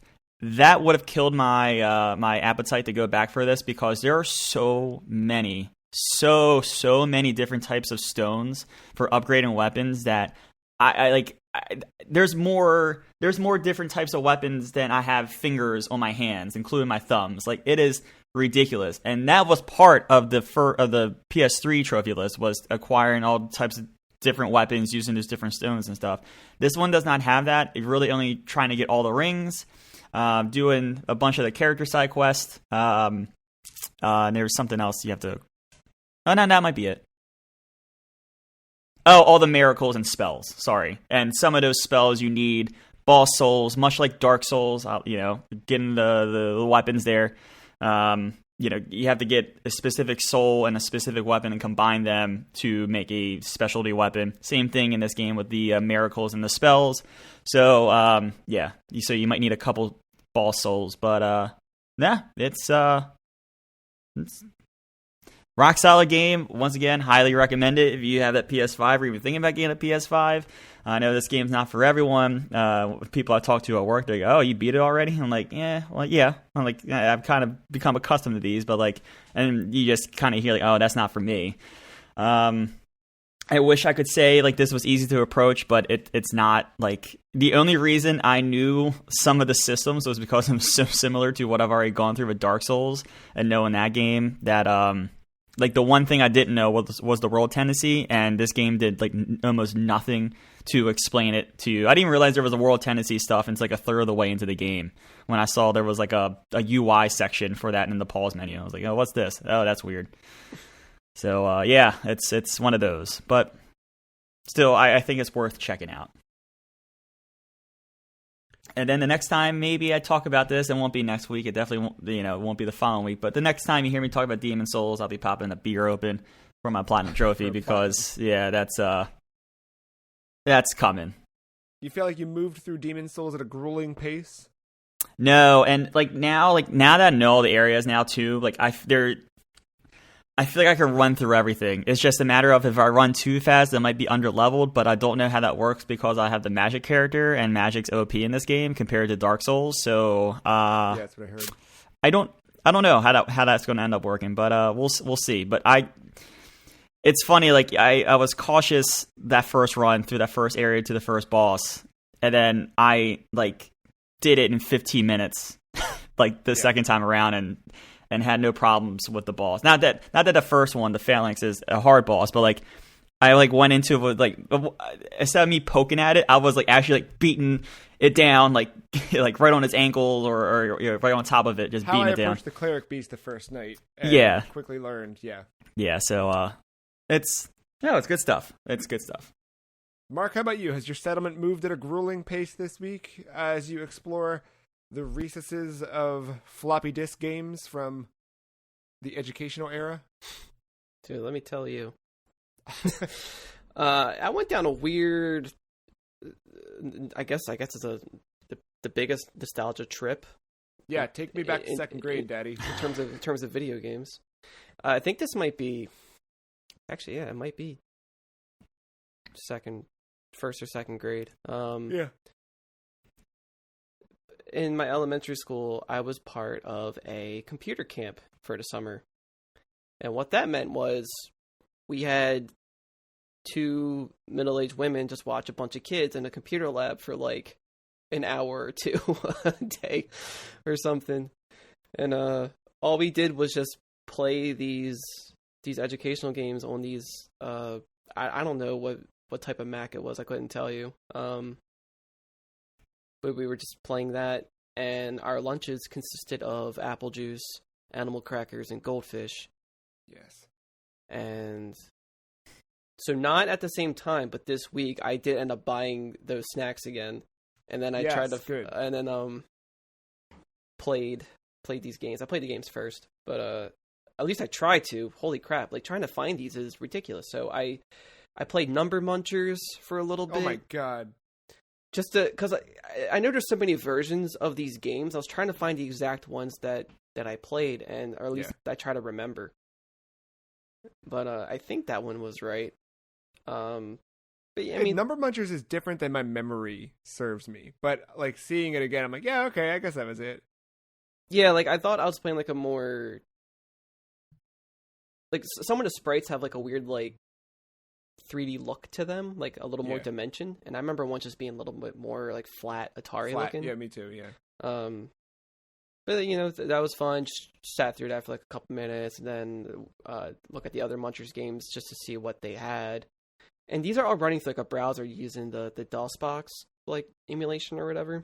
[SPEAKER 2] killed my my appetite to go back for this, because there are so many different types of stones for upgrading weapons that there's more different types of weapons than I have fingers on my hands, including my thumbs. Like, it is ridiculous, and that was part of the PS3 trophy list, was acquiring all types of different weapons using those different stones and stuff. This one does not have that. It's really only trying to get all the rings. Doing a bunch of the character side quests. And there's something else you have to... Oh, no, that might be it. Oh, all the miracles and spells. Sorry. And some of those spells you need boss souls, much like Dark Souls, getting the weapons there. You have to get a specific soul and a specific weapon and combine them to make a specialty weapon. Same thing in this game with the miracles and the spells. So, so you might need a couple boss souls, but it's rock solid game. Once again, highly recommend it if you have that PS5 or even thinking about getting a PS5. I know this game's not for everyone. People I talk to at work, they go, "Oh, you beat it already?" I'm like, "Yeah, well, yeah." I'm like, I've kind of become accustomed to these, but like, and you just kind of hear like, "Oh, that's not for me." I wish I could say like this was easy to approach, but it's not. Like, the only reason I knew some of the systems was because I'm so similar to what I've already gone through with Dark Souls, and knowing that game that like the one thing I didn't know was the world tendency, and this game did like almost nothing to explain it to you. I didn't even realize there was a world tendency stuff until like a third of the way into the game when I saw there was like a UI section for that in the pause menu. I was like, oh, what's this? Oh, that's weird. So yeah, it's one of those, but still, I think it's worth checking out. And then the next time maybe I talk about this, it won't be next week. It definitely won't, it won't be the following week. But the next time you hear me talk about Demon Souls, I'll be popping a beer open for my platinum trophy because that's coming.
[SPEAKER 1] You feel like you moved through Demon Souls at a grueling pace?
[SPEAKER 2] No, and now that I know all the areas now too, I feel like I can run through everything. It's just a matter of if I run too fast, I might be underleveled, but I don't know how that works because I have the magic character, and magic's OP in this game compared to Dark Souls. So
[SPEAKER 1] yeah, that's what I heard.
[SPEAKER 2] I don't know how that's going to end up working, but we'll see. But it's funny, I was cautious that first run through that first area to the first boss, and then I did it in 15 minutes, second time around, and had no problems with the boss. Not that the first one, the Phalanx, is a hard boss, but I went into it with instead of me poking at it, I was actually beating it down right on its ankle or right on top of it, just beating it down.
[SPEAKER 1] How I approached the cleric beast the first night. And quickly learned. Yeah. So it's good stuff. It's good stuff. Mark, how about you? Has your settlement moved at a grueling pace this week as you explore the recesses of floppy disk games from the educational era?
[SPEAKER 3] Dude, let me tell you. I went down a weird, I guess it's the biggest nostalgia trip.
[SPEAKER 1] Yeah, take me back to second grade, Daddy.
[SPEAKER 3] In terms of video games. I think this might be, actually, yeah, it might be first or second grade.
[SPEAKER 1] Yeah.
[SPEAKER 3] In my elementary school, I was part of a computer camp for the summer. And what that meant was we had 2 middle-aged women just watch a bunch of kids in a computer lab for an hour or 2 a day or something. And all we did was just play these educational games on these, I don't know what type of Mac it was. I couldn't tell you. But we were just playing that, and our lunches consisted of apple juice, animal crackers, and goldfish.
[SPEAKER 1] Yes.
[SPEAKER 3] And so not at the same time, but this week I did end up buying those snacks again, and then I tried to,
[SPEAKER 1] good.
[SPEAKER 3] And then played these games. I played the games first, but at least I tried to. Holy crap! Trying to find these is ridiculous. So I played Number Munchers for a little bit.
[SPEAKER 1] Oh my god.
[SPEAKER 3] Just because I know there's so many versions of these games, I was trying to find the exact ones that I played, or at least I try to remember. But I think that one was right. But yeah, I mean,
[SPEAKER 1] Number Munchers is different than my memory serves me. But seeing it again, I'm yeah, okay, I guess that was it.
[SPEAKER 3] Yeah, I thought I was playing a more some of the sprites have a weird 3D look to them, a little more dimension. And I remember one just being a little bit more flat Atari looking.
[SPEAKER 1] Yeah, me too. Yeah.
[SPEAKER 3] But that was fun. Just sat through that for a couple minutes, and then look at the other Munchers games just to see what they had. And these are all running through a browser using the DOSBox emulation or whatever.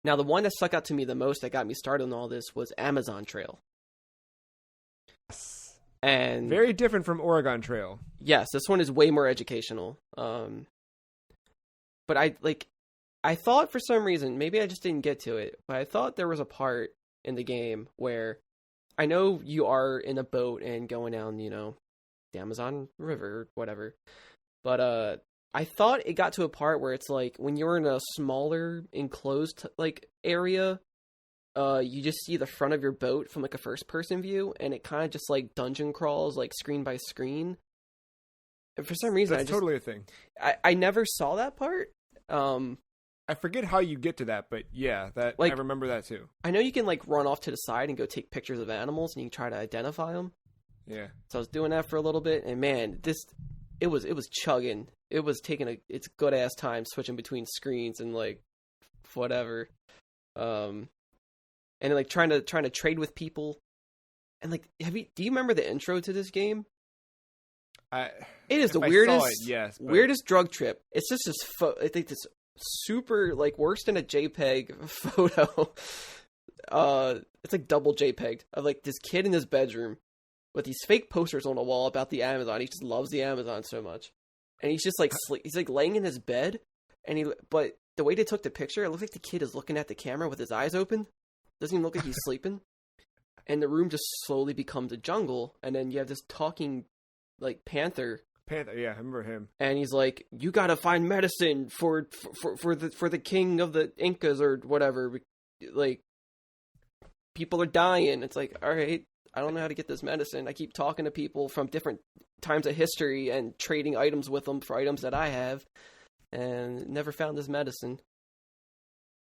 [SPEAKER 3] Now, the one that stuck out to me the most that got me started on all this was Amazon Trail. And
[SPEAKER 1] very different from Oregon Trail.
[SPEAKER 3] Yes, this one is way more educational. But I thought for some reason, maybe I just didn't get to it, but I thought there was a part in the game where I know you are in a boat and going down, the Amazon River or whatever. But I thought it got to a part where it's when you're in a smaller enclosed area, you just see the front of your boat from a first person view, and it kind of just dungeon crawls screen by screen. And for some reason,
[SPEAKER 1] that's totally a thing.
[SPEAKER 3] I never saw that part.
[SPEAKER 1] I forget how you get to that, but yeah, that I remember that too.
[SPEAKER 3] I know you can run off to the side and go take pictures of animals, and you can try to identify them.
[SPEAKER 1] Yeah. So
[SPEAKER 3] I was doing that for a little bit, and man, it was chugging. It was taking its good ass time switching between screens and whatever. And trying to trade with people, and do you remember the intro to this game?
[SPEAKER 1] It
[SPEAKER 3] is the weirdest drug trip. It's just this I think this super worse than a JPEG photo. It's double JPEG of this kid in his bedroom with these fake posters on the wall about the Amazon. He just loves the Amazon so much, and he's just he's laying in his bed, but the way they took the picture, it looks like the kid is looking at the camera with his eyes open. Doesn't even look like he's sleeping. And the room just slowly becomes a jungle, and then you have this talking, like, panther.
[SPEAKER 1] Panther, yeah, I remember him.
[SPEAKER 3] And he's like, "You gotta find medicine for the king of the Incas or whatever. Like, people are dying." It's like, all right, I don't know how to get this medicine. I keep talking to people from different times of history and trading items with them for items that I have, and never found this medicine.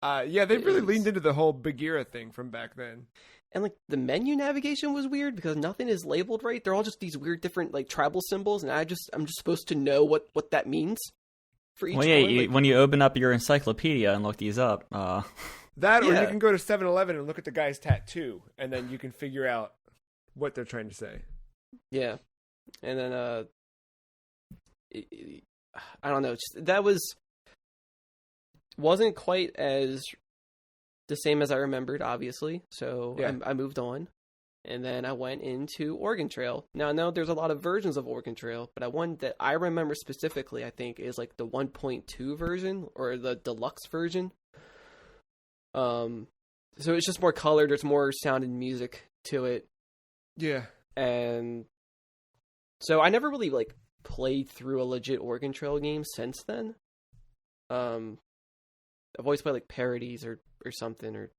[SPEAKER 1] Yeah, they really leaned into the whole Bagheera thing from back then.
[SPEAKER 3] And, like, the menu navigation was weird because nothing is labeled right. They're all just these weird different, like, tribal symbols, and I'm just supposed to know what that means for each one.
[SPEAKER 2] Like, when you open up your encyclopedia and look these up,
[SPEAKER 1] that, or you can go to 7-Eleven and look at the guy's tattoo, and then you can figure out what they're trying to say.
[SPEAKER 3] Yeah. And then, I don't know. That wasn't quite as the same as I remembered, obviously. So yeah. I moved on. And then I went into Oregon Trail. Now, I know there's a lot of versions of Oregon Trail, but one that I remember specifically, I think, is like the 1.2 version or the deluxe version. So it's just more colored. There's more sound and music to it.
[SPEAKER 1] Yeah.
[SPEAKER 3] And so I never really, like, played through a legit Oregon Trail game since then. I've always played, like, parodies or something or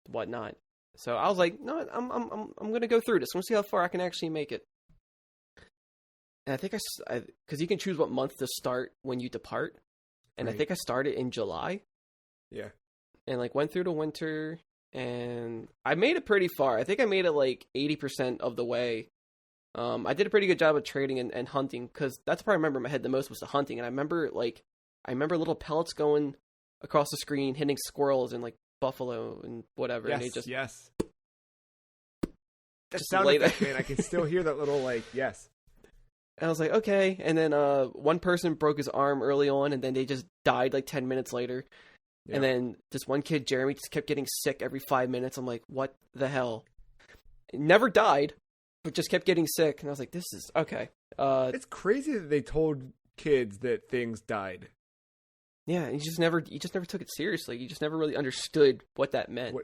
[SPEAKER 3] whatnot. So I was like, no, I'm gonna go through this. I'm gonna see how far I can actually make it. And I think because you can choose what month to start when you depart, and right. I think I started in July.
[SPEAKER 1] Yeah. And,
[SPEAKER 3] like, went through the winter, and I made it pretty far. I think I made it like 80% of the way. I did a pretty good job of trading and hunting, because that's the part I remember in my head the most was the hunting. And I remember little pellets going across the screen, hitting squirrels and, like, buffalo and whatever.
[SPEAKER 1] Yes,
[SPEAKER 3] and they just
[SPEAKER 1] yes. That sound effect, man. I can still hear that little, like, yes.
[SPEAKER 3] And I was like, okay. And then one person broke his arm early on, and then they just died like 10 minutes later. Yeah. And then this one kid, Jeremy, just kept getting sick every 5 minutes. I'm like, what the hell? Never died, but just kept getting sick. And I was like, this is okay.
[SPEAKER 1] It's crazy that they told kids that things died.
[SPEAKER 3] Yeah, and you just never took it seriously. You just never really understood what that meant.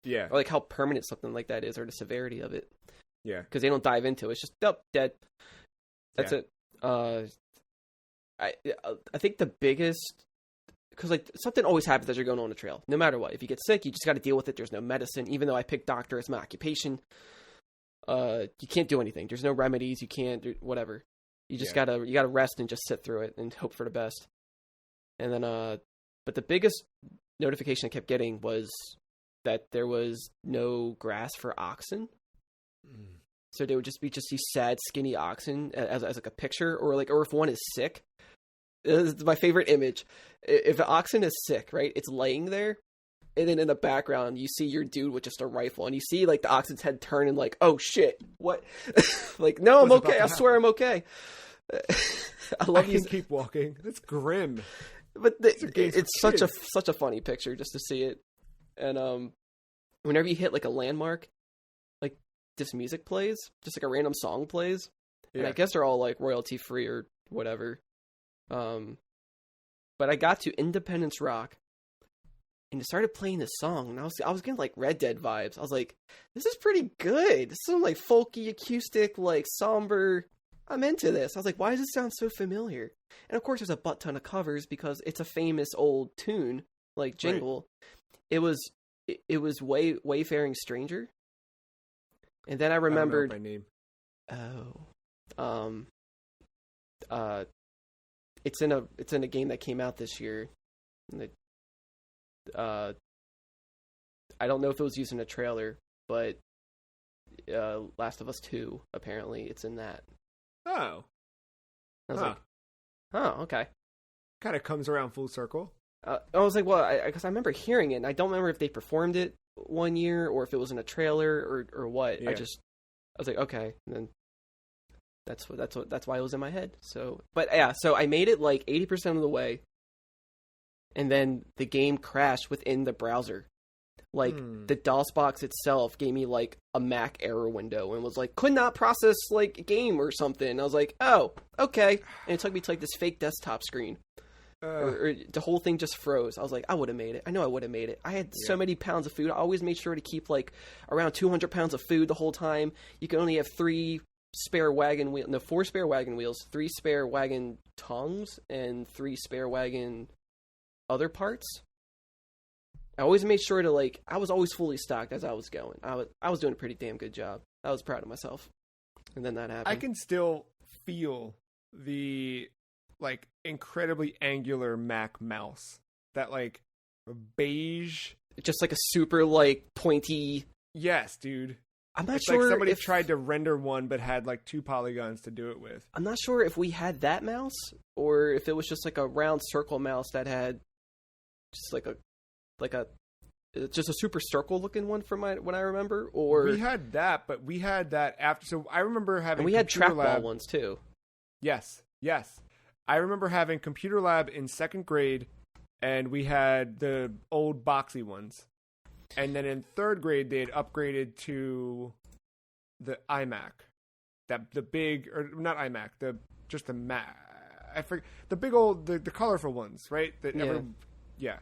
[SPEAKER 1] Yeah.
[SPEAKER 3] Or, like, how permanent something like that is, or the severity of it.
[SPEAKER 1] Yeah.
[SPEAKER 3] Because they don't dive into it. It's just, dead. That's it. I think the biggest... Because, like, something always happens as you're going on a trail. No matter what. If you get sick, you just got to deal with it. There's no medicine. Even though I picked doctor as my occupation, you can't do anything. There's no remedies. You can't do whatever. You just gotta rest and just sit through it and hope for the best. And then, but the biggest notification I kept getting was that there was no grass for oxen. Mm. So there would just be these sad, skinny oxen as like a picture, or if one is sick. This is my favorite image. If an oxen is sick, right, it's laying there, and then in the background you see your dude with just a rifle, and you see, like, the oxen's head turn and, like, oh shit, what? Like, no, I'm okay. I swear I'm okay. I love these.
[SPEAKER 1] Keep walking. That's grim.
[SPEAKER 3] But it's such a funny picture just to see it. And whenever you hit, like, a landmark, like, this music plays, just like a random song plays. Yeah. And I guess they're all, like, royalty free or whatever. But I got to Independence Rock, and it started playing this song, and I was getting, like, Red Dead vibes. I was like, this is pretty good. This is some, like, folky, acoustic, like, somber. I'm into this. I was like, why does it sound so familiar? And of course there's a butt ton of covers because it's a famous old tune, like, jingle. Right. It was Wayfaring Stranger. And then I remembered
[SPEAKER 1] I don't know my name.
[SPEAKER 3] It's in a game that came out this year. And I don't know if it was used in a trailer, but Last of Us 2, apparently it's in that.
[SPEAKER 1] Oh.
[SPEAKER 3] I was like, oh, okay.
[SPEAKER 1] Kind of comes around full circle.
[SPEAKER 3] I was like, well, because I remember hearing it, and I don't remember if they performed it one year or if it was in a trailer or what. Yeah. I was like, okay, and then that's why it was in my head. So, but yeah, so I made it like 80% of the way, and then the game crashed within the browser. Like, the DOS box itself gave me, like, a Mac error window and was like, could not process, like, a game or something. And I was like, oh, okay. And it took me to, like, this fake desktop screen. or the whole thing just froze. I was like, I would have made it. I know I would have made it. I had so many pounds of food. I always made sure to keep like around 200 pounds of food the whole time. You can only have 4 spare wagon wheels, 3 spare wagon tongues, and 3 spare wagon other parts. I always made sure to like, I was always fully stocked as I was going. I was doing a pretty damn good job. I was proud of myself. And then that happened.
[SPEAKER 1] I can still feel the like incredibly angular Mac mouse. That like beige,
[SPEAKER 3] just like a super like pointy.
[SPEAKER 1] Yes, dude.
[SPEAKER 3] I'm not
[SPEAKER 1] it's
[SPEAKER 3] sure
[SPEAKER 1] like somebody
[SPEAKER 3] if
[SPEAKER 1] tried to render one but had like 2 polygons to do it with.
[SPEAKER 3] I'm not sure if we had that mouse or if it was just like a round circle mouse that had just like a just a super circle looking one from what I remember. Or
[SPEAKER 1] we had that, but we had that after. So I remember having.
[SPEAKER 3] And we had trackball ones too.
[SPEAKER 1] Yes. I remember having computer lab in 2nd grade, and we had the old boxy ones. And then in 3rd grade, they had upgraded to the iMac, the big, or not iMac, just the Mac. I forget the big old, the colorful ones, right? That never, yeah.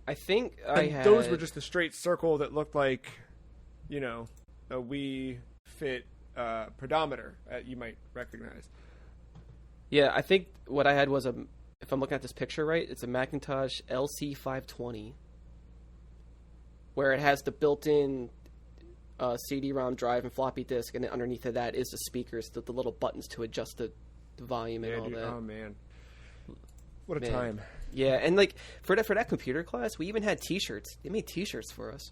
[SPEAKER 3] I think
[SPEAKER 1] those were just the straight circle that looked like, a Wii Fit pedometer you might recognize.
[SPEAKER 3] Yeah, I think what I had was if I'm looking at this picture right, it's a Macintosh LC520, where it has the built-in CD-ROM drive and floppy disk, and then underneath of that is the speakers, the little buttons to adjust the volume and all that.
[SPEAKER 1] Oh man, what a time!
[SPEAKER 3] Yeah, and like for that computer class, we even had T-shirts. They made T-shirts for us.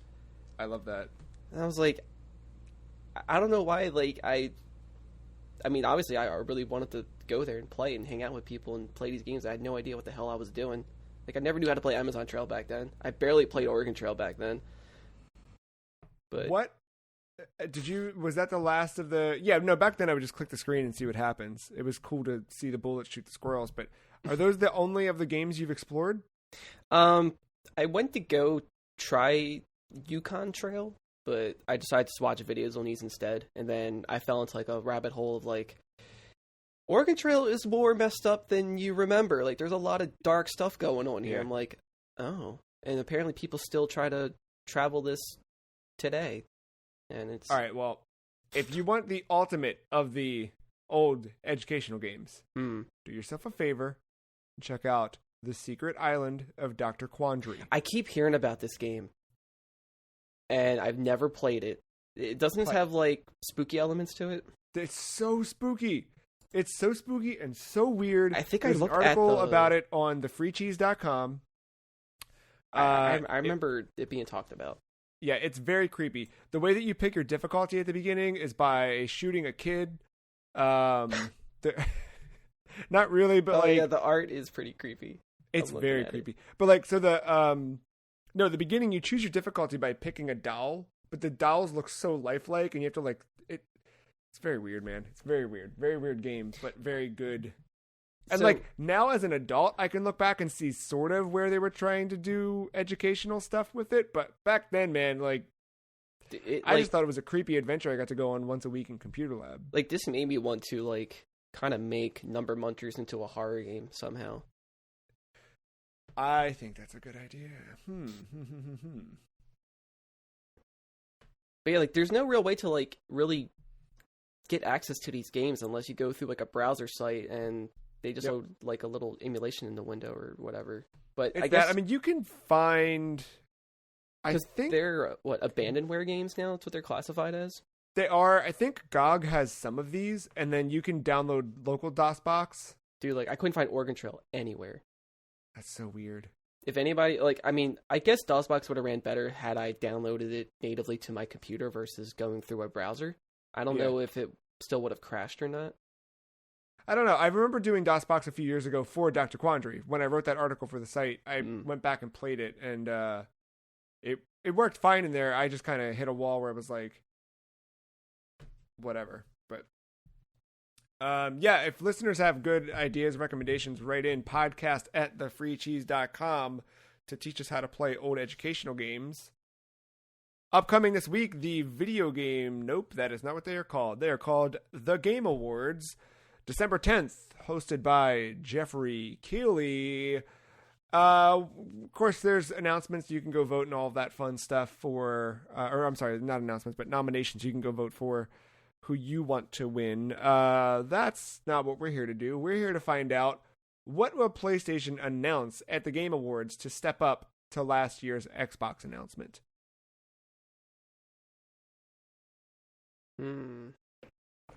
[SPEAKER 1] I love that.
[SPEAKER 3] And I was like, I don't know why. Like I mean, obviously, I really wanted to go there and play and hang out with people and play these games. I had no idea what the hell I was doing. Like, I never knew how to play Amazon Trail back then. I barely played Oregon Trail back then. But
[SPEAKER 1] what was that the last of the? Yeah, no. Back then, I would just click the screen and see what happens. It was cool to see the bullets shoot the squirrels. But are those the only of the games you've explored?
[SPEAKER 3] I went to go try Yukon Trail, but I decided to watch videos on these instead, and then I fell into like a rabbit hole of like, Oregon Trail is more messed up than you remember. Like, there's a lot of dark stuff going on here. I'm like, oh, and apparently people still try to travel this today, and it's
[SPEAKER 1] all right. Well, if you want the ultimate of the old educational games, do yourself a favor and check out The Secret Island of Dr. Quandary.
[SPEAKER 3] I keep hearing about this game, and I've never played it. It doesn't have like spooky elements to it.
[SPEAKER 1] It's so spooky. It's so spooky and so weird.
[SPEAKER 3] I think
[SPEAKER 1] There's
[SPEAKER 3] I looked
[SPEAKER 1] an article
[SPEAKER 3] at
[SPEAKER 1] about it on thefreecheese.com.
[SPEAKER 3] I remember it being talked about.
[SPEAKER 1] Yeah, it's very creepy. The way that you pick your difficulty at the beginning is by shooting a kid. Not really, but
[SPEAKER 3] the art is pretty creepy.
[SPEAKER 1] It's very creepy. But like, so the beginning you choose your difficulty by picking a doll, but the dolls look so lifelike, and you have to like it. It's very weird, man. It's very weird game, but very good. And so, like, now as an adult, I can look back and see sort of where they were trying to do educational stuff with it. But back then, man, like, I just thought it was a creepy adventure I got to go on once a week in computer lab.
[SPEAKER 3] Like, this made me want to, like, kind of make Number Munters into a horror game somehow.
[SPEAKER 1] I think that's a good idea.
[SPEAKER 3] But yeah, like, there's no real way to, like, really get access to these games unless you go through, like, a browser site and they just load, like, a little emulation in the window or whatever. But I guess...
[SPEAKER 1] I mean, you can find... I think
[SPEAKER 3] they're, abandonware games now? That's what they're classified as?
[SPEAKER 1] They are. I think GOG has some of these, and then you can download local DOSBox.
[SPEAKER 3] Dude, like, I couldn't find Oregon Trail anywhere.
[SPEAKER 1] That's so weird.
[SPEAKER 3] If anybody, like, I mean, I guess DOSBox would have ran better had I downloaded it natively to my computer versus going through a browser. I don't know if it still would have crashed or not.
[SPEAKER 1] I don't know. I remember doing DOSBox a few years ago for Dr. Quandary. When I wrote that article for the site, I went back and played it, and it worked fine in there. I just kind of hit a wall where it was like, whatever. But if listeners have good ideas, recommendations, write in podcast@thefreecheese.com to teach us how to play old educational games. Upcoming this week, the video game... Nope, that is not what they are called. They are called The Game Awards. December 10th, hosted by Jeffrey Keighley. Of course, there's announcements. You can go vote and all of that fun stuff for, or I'm sorry, not announcements, but nominations. You can go vote for who you want to win. That's not what we're here to do. We're here to find out what will PlayStation announce at the Game Awards to step up to last year's Xbox announcement.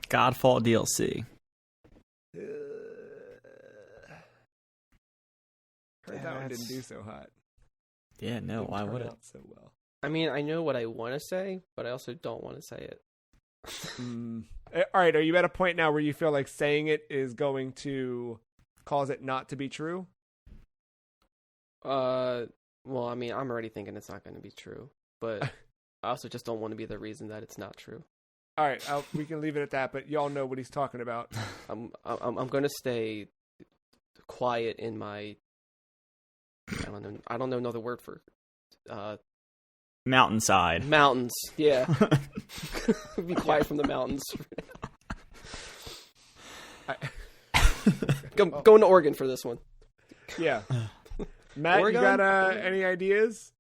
[SPEAKER 2] Godfall DLC.
[SPEAKER 1] Heard that one didn't do so hot.
[SPEAKER 2] Yeah, no, why would it?
[SPEAKER 1] So well.
[SPEAKER 3] I mean, I know what I want to say, but I also don't want to say it.
[SPEAKER 1] All right, are you at a point now where you feel like saying it is going to cause it not to be true?
[SPEAKER 3] Well, I mean, I'm already thinking it's not going to be true, but I also just don't want to be the reason that it's not true.
[SPEAKER 1] All right, we can leave it at that, but y'all know what he's talking about.
[SPEAKER 3] I'm going to stay quiet in my. I don't know another word for.
[SPEAKER 2] Mountainside.
[SPEAKER 3] Mountains, yeah. Be quiet from the mountains. Going to Oregon for this one.
[SPEAKER 1] Yeah. Matt, Oregon? You got any ideas?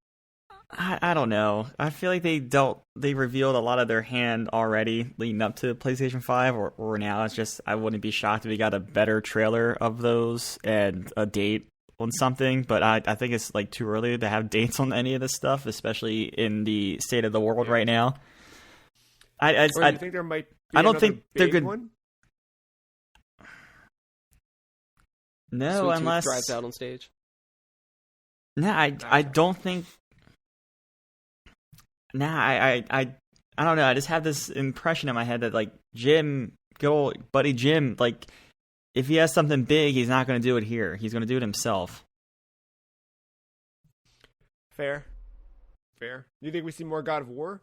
[SPEAKER 2] I don't know. I feel like they revealed a lot of their hand already leading up to PlayStation 5 or now. It's just, I wouldn't be shocked if we got a better trailer of those and a date on something, but I think it's like too early to have dates on any of this stuff, especially in the state of the world right now. I
[SPEAKER 1] think there might be
[SPEAKER 2] I don't think they're good.
[SPEAKER 1] One?
[SPEAKER 2] No,
[SPEAKER 3] Sweet
[SPEAKER 2] unless
[SPEAKER 3] Tooth drives out on stage.
[SPEAKER 2] No, I don't think. Nah, I don't know. I just have this impression in my head that like good old buddy Jim, like if he has something big, he's not going to do it here. He's going to do it himself.
[SPEAKER 1] Fair. You think we see more God of War?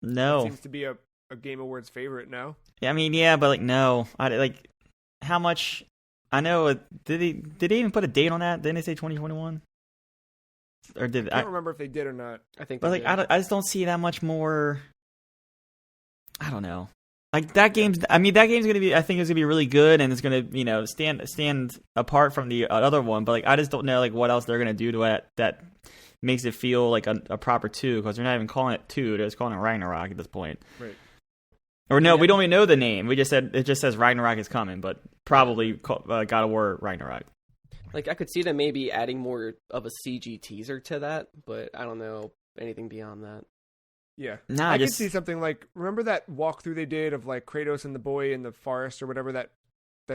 [SPEAKER 2] No.
[SPEAKER 1] That seems to be a Game Awards favorite now.
[SPEAKER 2] Yeah, I mean, yeah, but like no. How much? I know. Did they even put a date on that? Didn't they say 2021? Or did
[SPEAKER 1] I don't remember if they did or not.
[SPEAKER 3] I think,
[SPEAKER 2] but like I just don't see that much more. I don't know. Like that game's gonna be. I think it's gonna be really good, and it's gonna stand apart from the other one. But like I just don't know like what else they're gonna do to it that makes it feel like a proper 2, because they're not even calling it 2. They're just calling it Ragnarok at this point.
[SPEAKER 1] Right.
[SPEAKER 2] Or no, we don't even know the name. We just said it just says Ragnarok is coming, but probably God of War Ragnarok.
[SPEAKER 3] Like, I could see them maybe adding more of a CG teaser to that, but I don't know anything beyond that.
[SPEAKER 1] Yeah.
[SPEAKER 2] Nah,
[SPEAKER 1] I could see something like, remember that walkthrough they did of, like, Kratos and the boy in the forest or whatever, that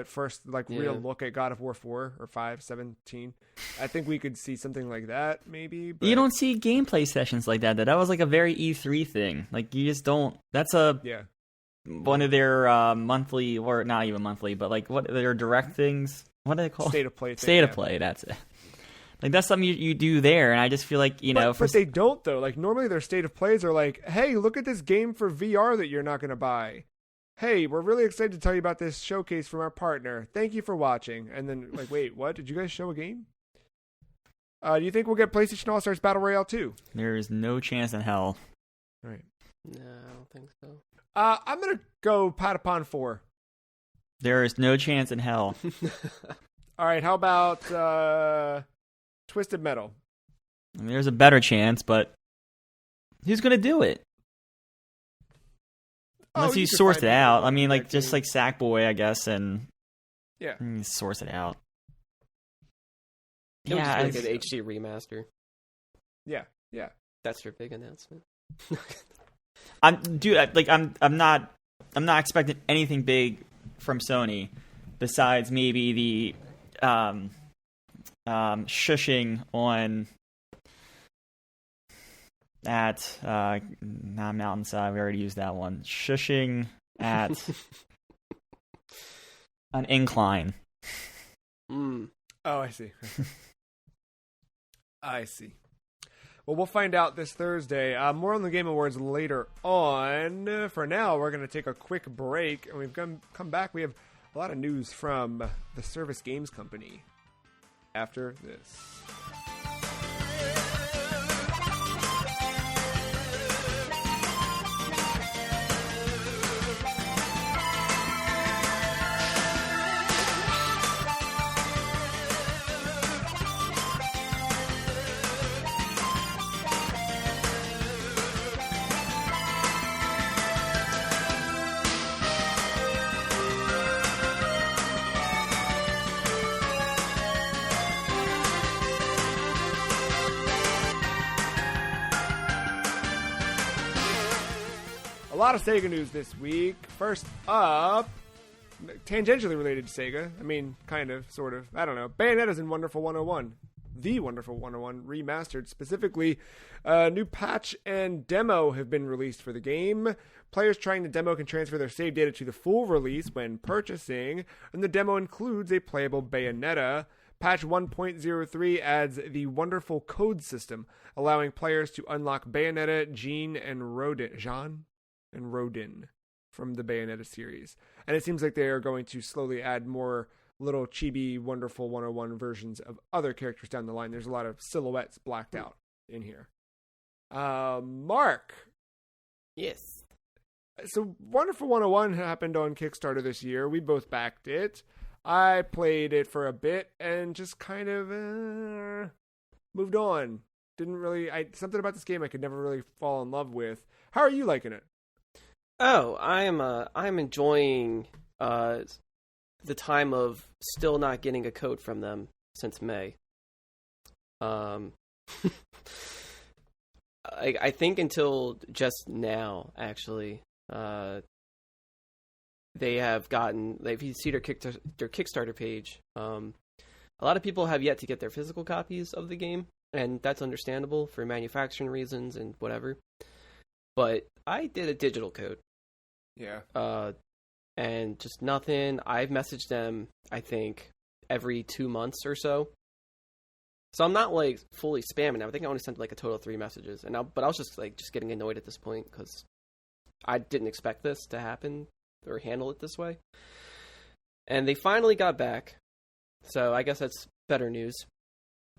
[SPEAKER 1] first, like, real look at God of War 4 or 5, 17? I think we could see something like that, maybe. But...
[SPEAKER 2] You don't see gameplay sessions like that. That was, like, a very E3 thing. Like, you just don't... That's one of their monthly, or not even monthly, but, like, what their direct things... What are they called?
[SPEAKER 1] State of play.
[SPEAKER 2] State of play, that's it. Like, that's something you do there, and I just feel like,
[SPEAKER 1] But they don't, though. Like, normally their state of plays are like, hey, look at this game for VR that you're not going to buy. Hey, we're really excited to tell you about this showcase from our partner. Thank you for watching. And then, like, wait, what? Did you guys show a game? Do you think we'll get PlayStation All-Stars Battle Royale 2?
[SPEAKER 2] There is no chance in hell.
[SPEAKER 1] All right.
[SPEAKER 3] No, I don't think so.
[SPEAKER 1] I'm going to go Patapon 4.
[SPEAKER 2] There is no chance in hell.
[SPEAKER 1] All right, how about Twisted Metal?
[SPEAKER 2] I mean, there's a better chance, but who's going to do it? Unless you source it out. I mean, like, just like Sackboy, I guess, and source it out.
[SPEAKER 3] It was just really good HD remaster.
[SPEAKER 1] Yeah.
[SPEAKER 3] That's your big announcement.
[SPEAKER 2] I'm not expecting anything big from Sony besides maybe the shushing on at not Mountainside. We already used that one. Shushing at an incline.
[SPEAKER 1] Oh, I see. I see. Well, we'll find out this Thursday. More on the Game Awards later on. For now, we're going to take a quick break, and we've come back. We have a lot of news from the Service Games Company after this. lot of Sega news this week. First up, tangentially related to Sega. I mean, kind of, sort of. I don't know. Bayonetta's in Wonderful 101. The Wonderful 101 remastered. Specifically, a new patch and demo have been released for the game. Players trying the demo can transfer their save data to the full release when purchasing, and the demo includes a playable Bayonetta. Patch 1.03 adds the Wonderful Code System, allowing players to unlock Bayonetta, Jean, and Rodin from the Bayonetta series. And it seems like they are going to slowly add more little chibi Wonderful 101 versions of other characters down the line. There's a lot of silhouettes blacked out in here. Mark.
[SPEAKER 3] Yes.
[SPEAKER 1] So Wonderful 101 happened on Kickstarter this year. We both backed it. I played it for a bit and just kind of moved on. Didn't really... something about this game I could never really fall in love with. How are you liking it?
[SPEAKER 3] Oh, I'm enjoying the time of still not getting a code from them since May. I think until just now, actually, they have gotten. If you see their Kickstarter page, a lot of people have yet to get their physical copies of the game, and that's understandable for manufacturing reasons and whatever. But I did a digital code.
[SPEAKER 1] Yeah.
[SPEAKER 3] And just nothing. I've messaged them, I think, every 2 months or so. So I'm not like fully spamming them. I think I only sent like a total of 3 messages, but I was just getting annoyed at this point because I didn't expect this to happen or handle it this way. And they finally got back, so I guess that's better news.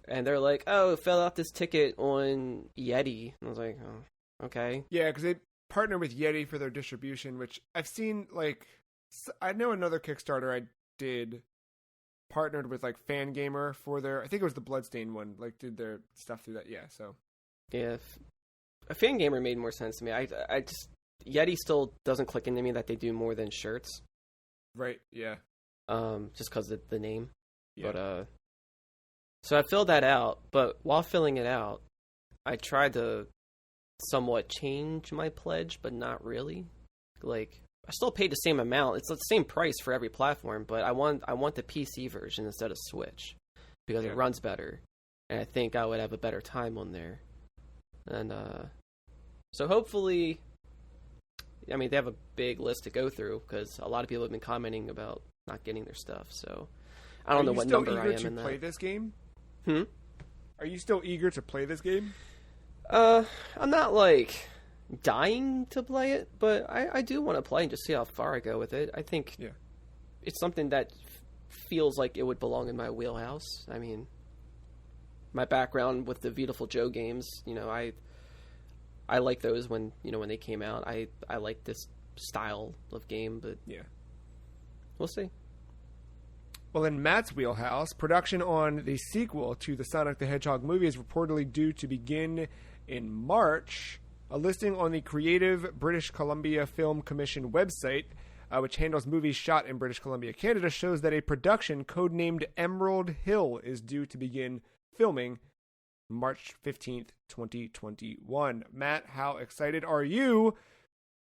[SPEAKER 3] And they're like, "Oh, fill out this ticket on Yeti." And I was like, "Oh, okay."
[SPEAKER 1] Yeah, because they partner with Yeti for their distribution, which I've seen. Like, I know another Kickstarter I did partnered with like Fangamer for their, I think it was the Bloodstained one, like did their stuff through that. Yeah, so
[SPEAKER 3] yeah, a Fangamer made more sense to me. I just Yeti still doesn't click into me that they do more than shirts.
[SPEAKER 1] Right. Yeah.
[SPEAKER 3] Just because of the name.
[SPEAKER 1] Yeah.
[SPEAKER 3] But so I filled that out. But while filling it out, I tried to somewhat change my pledge, but not really. Like, I still paid the same amount. It's the same price for every platform, but I want the PC version instead of Switch because it runs better, and I think I would have a better time on there. And so hopefully, I mean, they have a big list to go through because a lot of people have been commenting about not getting their stuff. So I don't know what number I am in that. Are you still eager to
[SPEAKER 1] play this game?
[SPEAKER 3] Hmm?
[SPEAKER 1] Are you still eager to play this game?
[SPEAKER 3] I'm not like dying to play it, but I do want to play and just see how far I go with it. I think it's something that feels like it would belong in my wheelhouse. I mean, my background with the Beautiful Joe games, I like those when they came out. I like this style of game, but we'll see.
[SPEAKER 1] Well, in Matt's wheelhouse, production on the sequel to the Sonic the Hedgehog movie is reportedly due to begin in March. A listing on the Creative British Columbia Film Commission website, which handles movies shot in British Columbia, Canada, shows that a production codenamed Emerald Hill is due to begin filming March 15th, 2021. Matt, how excited are you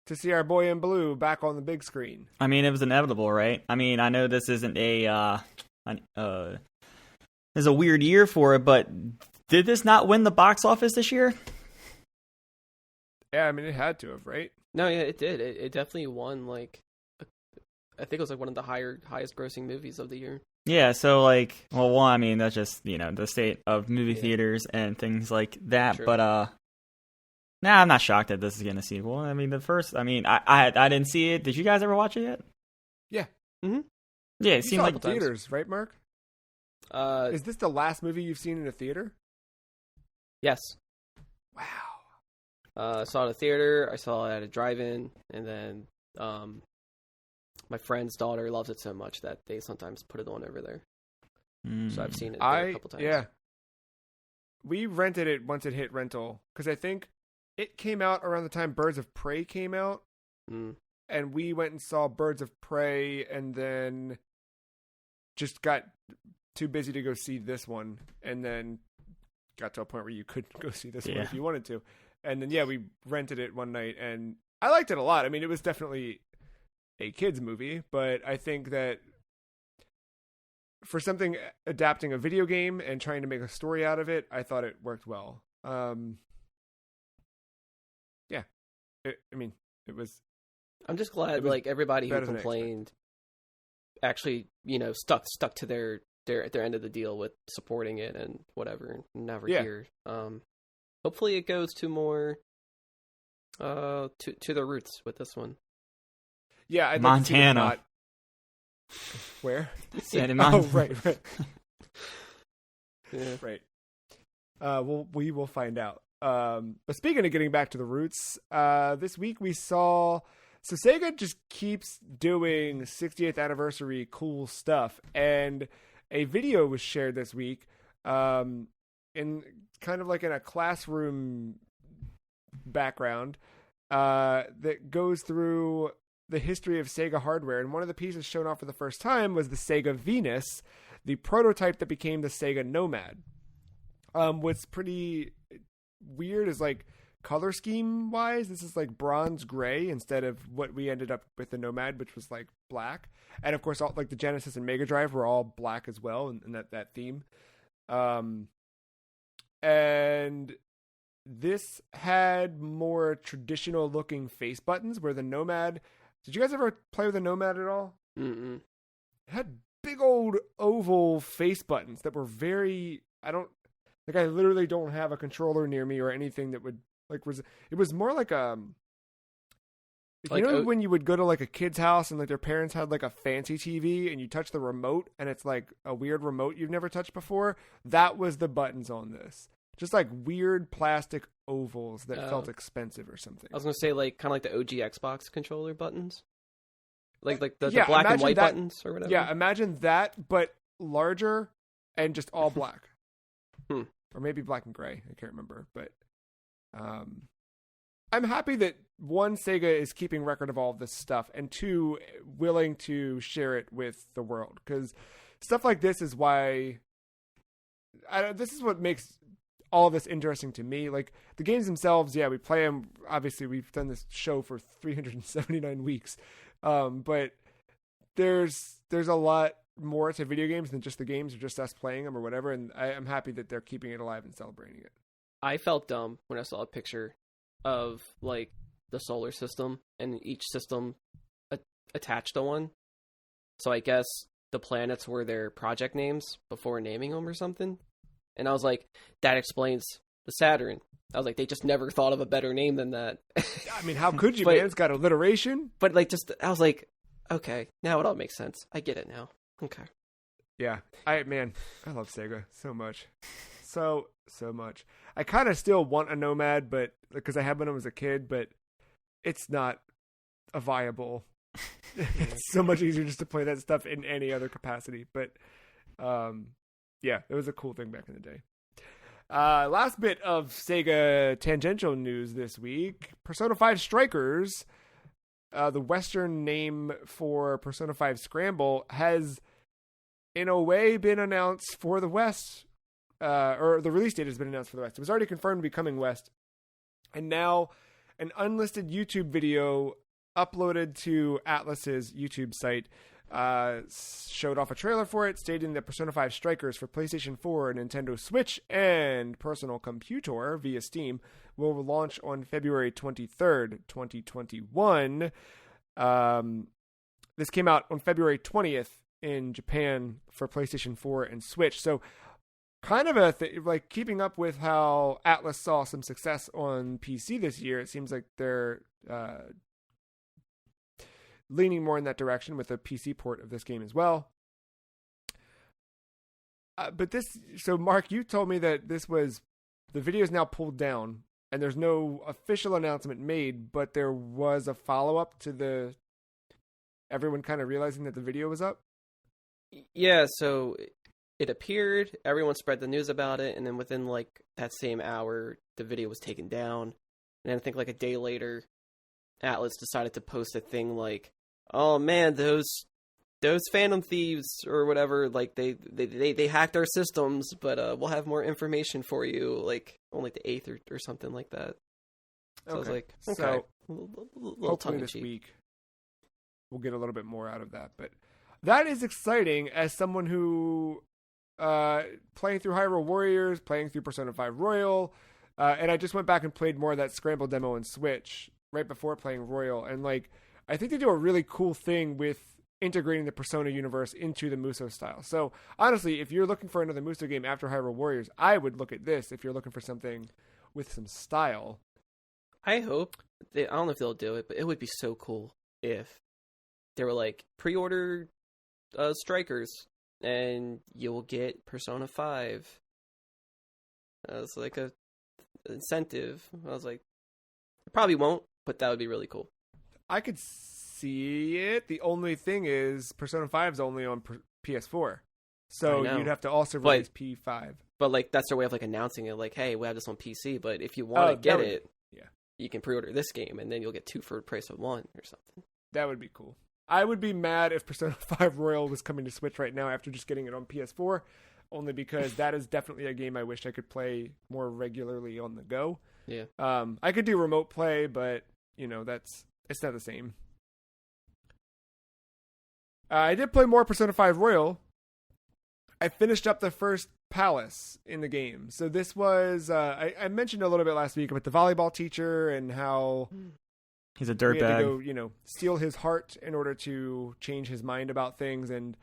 [SPEAKER 1] to see our boy in blue back on the big screen?
[SPEAKER 2] I mean, it was inevitable, right? I mean, I know this isn't there's a weird year for it, but did this not win the box office this year?
[SPEAKER 1] Yeah, I mean, it had to have, right?
[SPEAKER 3] No, yeah, it did. It definitely won, like, I think it was like one of the highest grossing movies of the year.
[SPEAKER 2] Yeah, so like, well, I mean, that's just, the state of movie theaters and things like that. True. But, I'm not shocked that this is getting a sequel. I mean, I didn't see it. Did you guys ever watch it yet?
[SPEAKER 1] Yeah.
[SPEAKER 3] Mm-hmm.
[SPEAKER 2] Yeah, it seemed like
[SPEAKER 1] theaters, right, Mark? Is this the last movie you've seen in a theater?
[SPEAKER 3] Yes.
[SPEAKER 1] Wow.
[SPEAKER 3] I saw it at a theater, I saw it at a drive-in, and then my friend's daughter loves it so much that they sometimes put it on over there. So I've seen it a couple times.
[SPEAKER 1] Yeah. We rented it once it hit rental, because I think it came out around the time Birds of Prey came out, and we went and saw Birds of Prey, and then just got too busy to go see this one, and then got to a point where you could go see this one if you wanted to. And then, we rented it one night, and I liked it a lot. I mean, it was definitely a kids movie, but I think that for something adapting a video game and trying to make a story out of it, I thought it worked well. Yeah, it was.
[SPEAKER 3] I'm just glad like everybody who complained actually, stuck to their end of the deal with supporting it and whatever. Never here. Hopefully it goes to more to the roots with this one.
[SPEAKER 1] Yeah, I'd
[SPEAKER 2] Montana.
[SPEAKER 1] Like where?
[SPEAKER 2] Santa Monica.
[SPEAKER 1] Oh, right. Yeah. Right. We will find out. But speaking of getting back to the roots, this week we saw. So Sega just keeps doing 60th anniversary cool stuff, and a video was shared this week, in kind of like in a classroom background, that goes through the history of Sega hardware. And one of the pieces shown off for the first time was the Sega Venus, the prototype that became the Sega Nomad. What's pretty weird is like, color scheme wise, this is like bronze gray instead of what we ended up with the Nomad, which was like black. And of course, all like the Genesis and Mega Drive were all black as well, and that theme. And this had more traditional looking face buttons, where the Nomad. Did you guys ever play with the Nomad at all?
[SPEAKER 3] Mm-mm.
[SPEAKER 1] It had big old oval face buttons that were very. I literally don't have a controller near me or anything that would. It was more like when you would go to like a kid's house and like their parents had like a fancy TV and you touch the remote and it's like a weird remote you've never touched before. That was the buttons on this, just like weird plastic ovals that felt expensive or something.
[SPEAKER 3] I was gonna say like kind of like the OG Xbox controller buttons, like the black and white buttons or whatever.
[SPEAKER 1] Yeah, imagine that, but larger and just all black, or maybe black and gray. I can't remember, but. I'm happy that one, Sega is keeping record of all of this stuff, and two, willing to share it with the world, because stuff like this is why this is what makes all of this interesting to me. Like the games themselves, yeah, we play them. Obviously, we've done this show for 379 weeks, but there's a lot more to video games than just the games or just us playing them or whatever, and I'm happy that they're keeping it alive and celebrating it.
[SPEAKER 3] I felt dumb when I saw a picture of like the solar system and each system attached to one. So I guess the planets were their project names before naming them or something. And I was like, that explains the Saturn. I was like, they just never thought of a better name than that.
[SPEAKER 1] I mean, how could you, man? It's got alliteration.
[SPEAKER 3] But like, I was like, okay, now it all makes sense. I get it now. Okay.
[SPEAKER 1] Yeah. I love Sega so much. So much. I kind of still want a Nomad, but because I had one when I was a kid, but it's not a viable. It's so much easier just to play that stuff in any other capacity. But yeah, it was a cool thing back in the day. Last bit of Sega tangential news this week: Persona 5 Strikers, the Western name for Persona 5 Scramble, has in a way been announced for the West. Or the release date has been announced for the West. It was already confirmed to be coming West. And now an unlisted YouTube video uploaded to Atlas's YouTube site showed off a trailer for it, stating that Persona 5 Strikers for PlayStation 4, Nintendo Switch, and personal computer via Steam will launch on February 23rd, 2021. This came out on February 20th in Japan for PlayStation 4 and Switch. So kind of like keeping up with how Atlas saw some success on PC this year. It seems like they're leaning more in that direction with a PC port of this game as well. So Mark, you told me that the video is now pulled down and there's no official announcement made, but there was a follow-up to everyone kind of realizing that the video was up.
[SPEAKER 3] Yeah, so it appeared, everyone spread the news about it, and then within like that same hour, the video was taken down. And then I think like a day later, Atlas decided to post a thing like, "Oh man, those Phantom Thieves or whatever, like they hacked our systems, but we'll have more information for you, like on like the 8th or something like that." So I was like,
[SPEAKER 1] So
[SPEAKER 3] okay, a little tongue
[SPEAKER 1] hopefully
[SPEAKER 3] in
[SPEAKER 1] this
[SPEAKER 3] cheek.
[SPEAKER 1] week we'll get a little bit more out of that. But that is exciting as someone who playing through Hyrule Warriors, playing through Persona 5 Royal, and I just went back and played more of that Scramble demo on Switch right before playing Royal, and like I think they do a really cool thing with integrating the Persona universe into the Muso style. So honestly, if you're looking for another Muso game after Hyrule Warriors, I would look at this if you're looking for something with some style.
[SPEAKER 3] I hope I don't know if they'll do it, but it would be so cool if they were like pre-order Strikers and you'll get Persona 5 as like a incentive. I was like, I probably won't, but that would be really cool.
[SPEAKER 1] I could see it. The only thing is Persona 5 is only on PS4. So you'd have to also release P5.
[SPEAKER 3] But like that's their way of like announcing it, like, hey, we have this on PC, but if you want to get it, you can pre-order this game, and then you'll get 2 for the price of 1 or something.
[SPEAKER 1] That would be cool. I would be mad if Persona 5 Royal was coming to Switch right now after just getting it on PS4, only because that is definitely a game I wish I could play more regularly on the go.
[SPEAKER 3] Yeah.
[SPEAKER 1] I could do remote play, but you know it's not the same. I did play more Persona 5 Royal. I finished up the first palace in the game. So this was, I mentioned a little bit last week about the volleyball teacher and how
[SPEAKER 2] he's a
[SPEAKER 1] we had to
[SPEAKER 2] dirtbag.
[SPEAKER 1] go, steal his heart in order to change his mind about things. And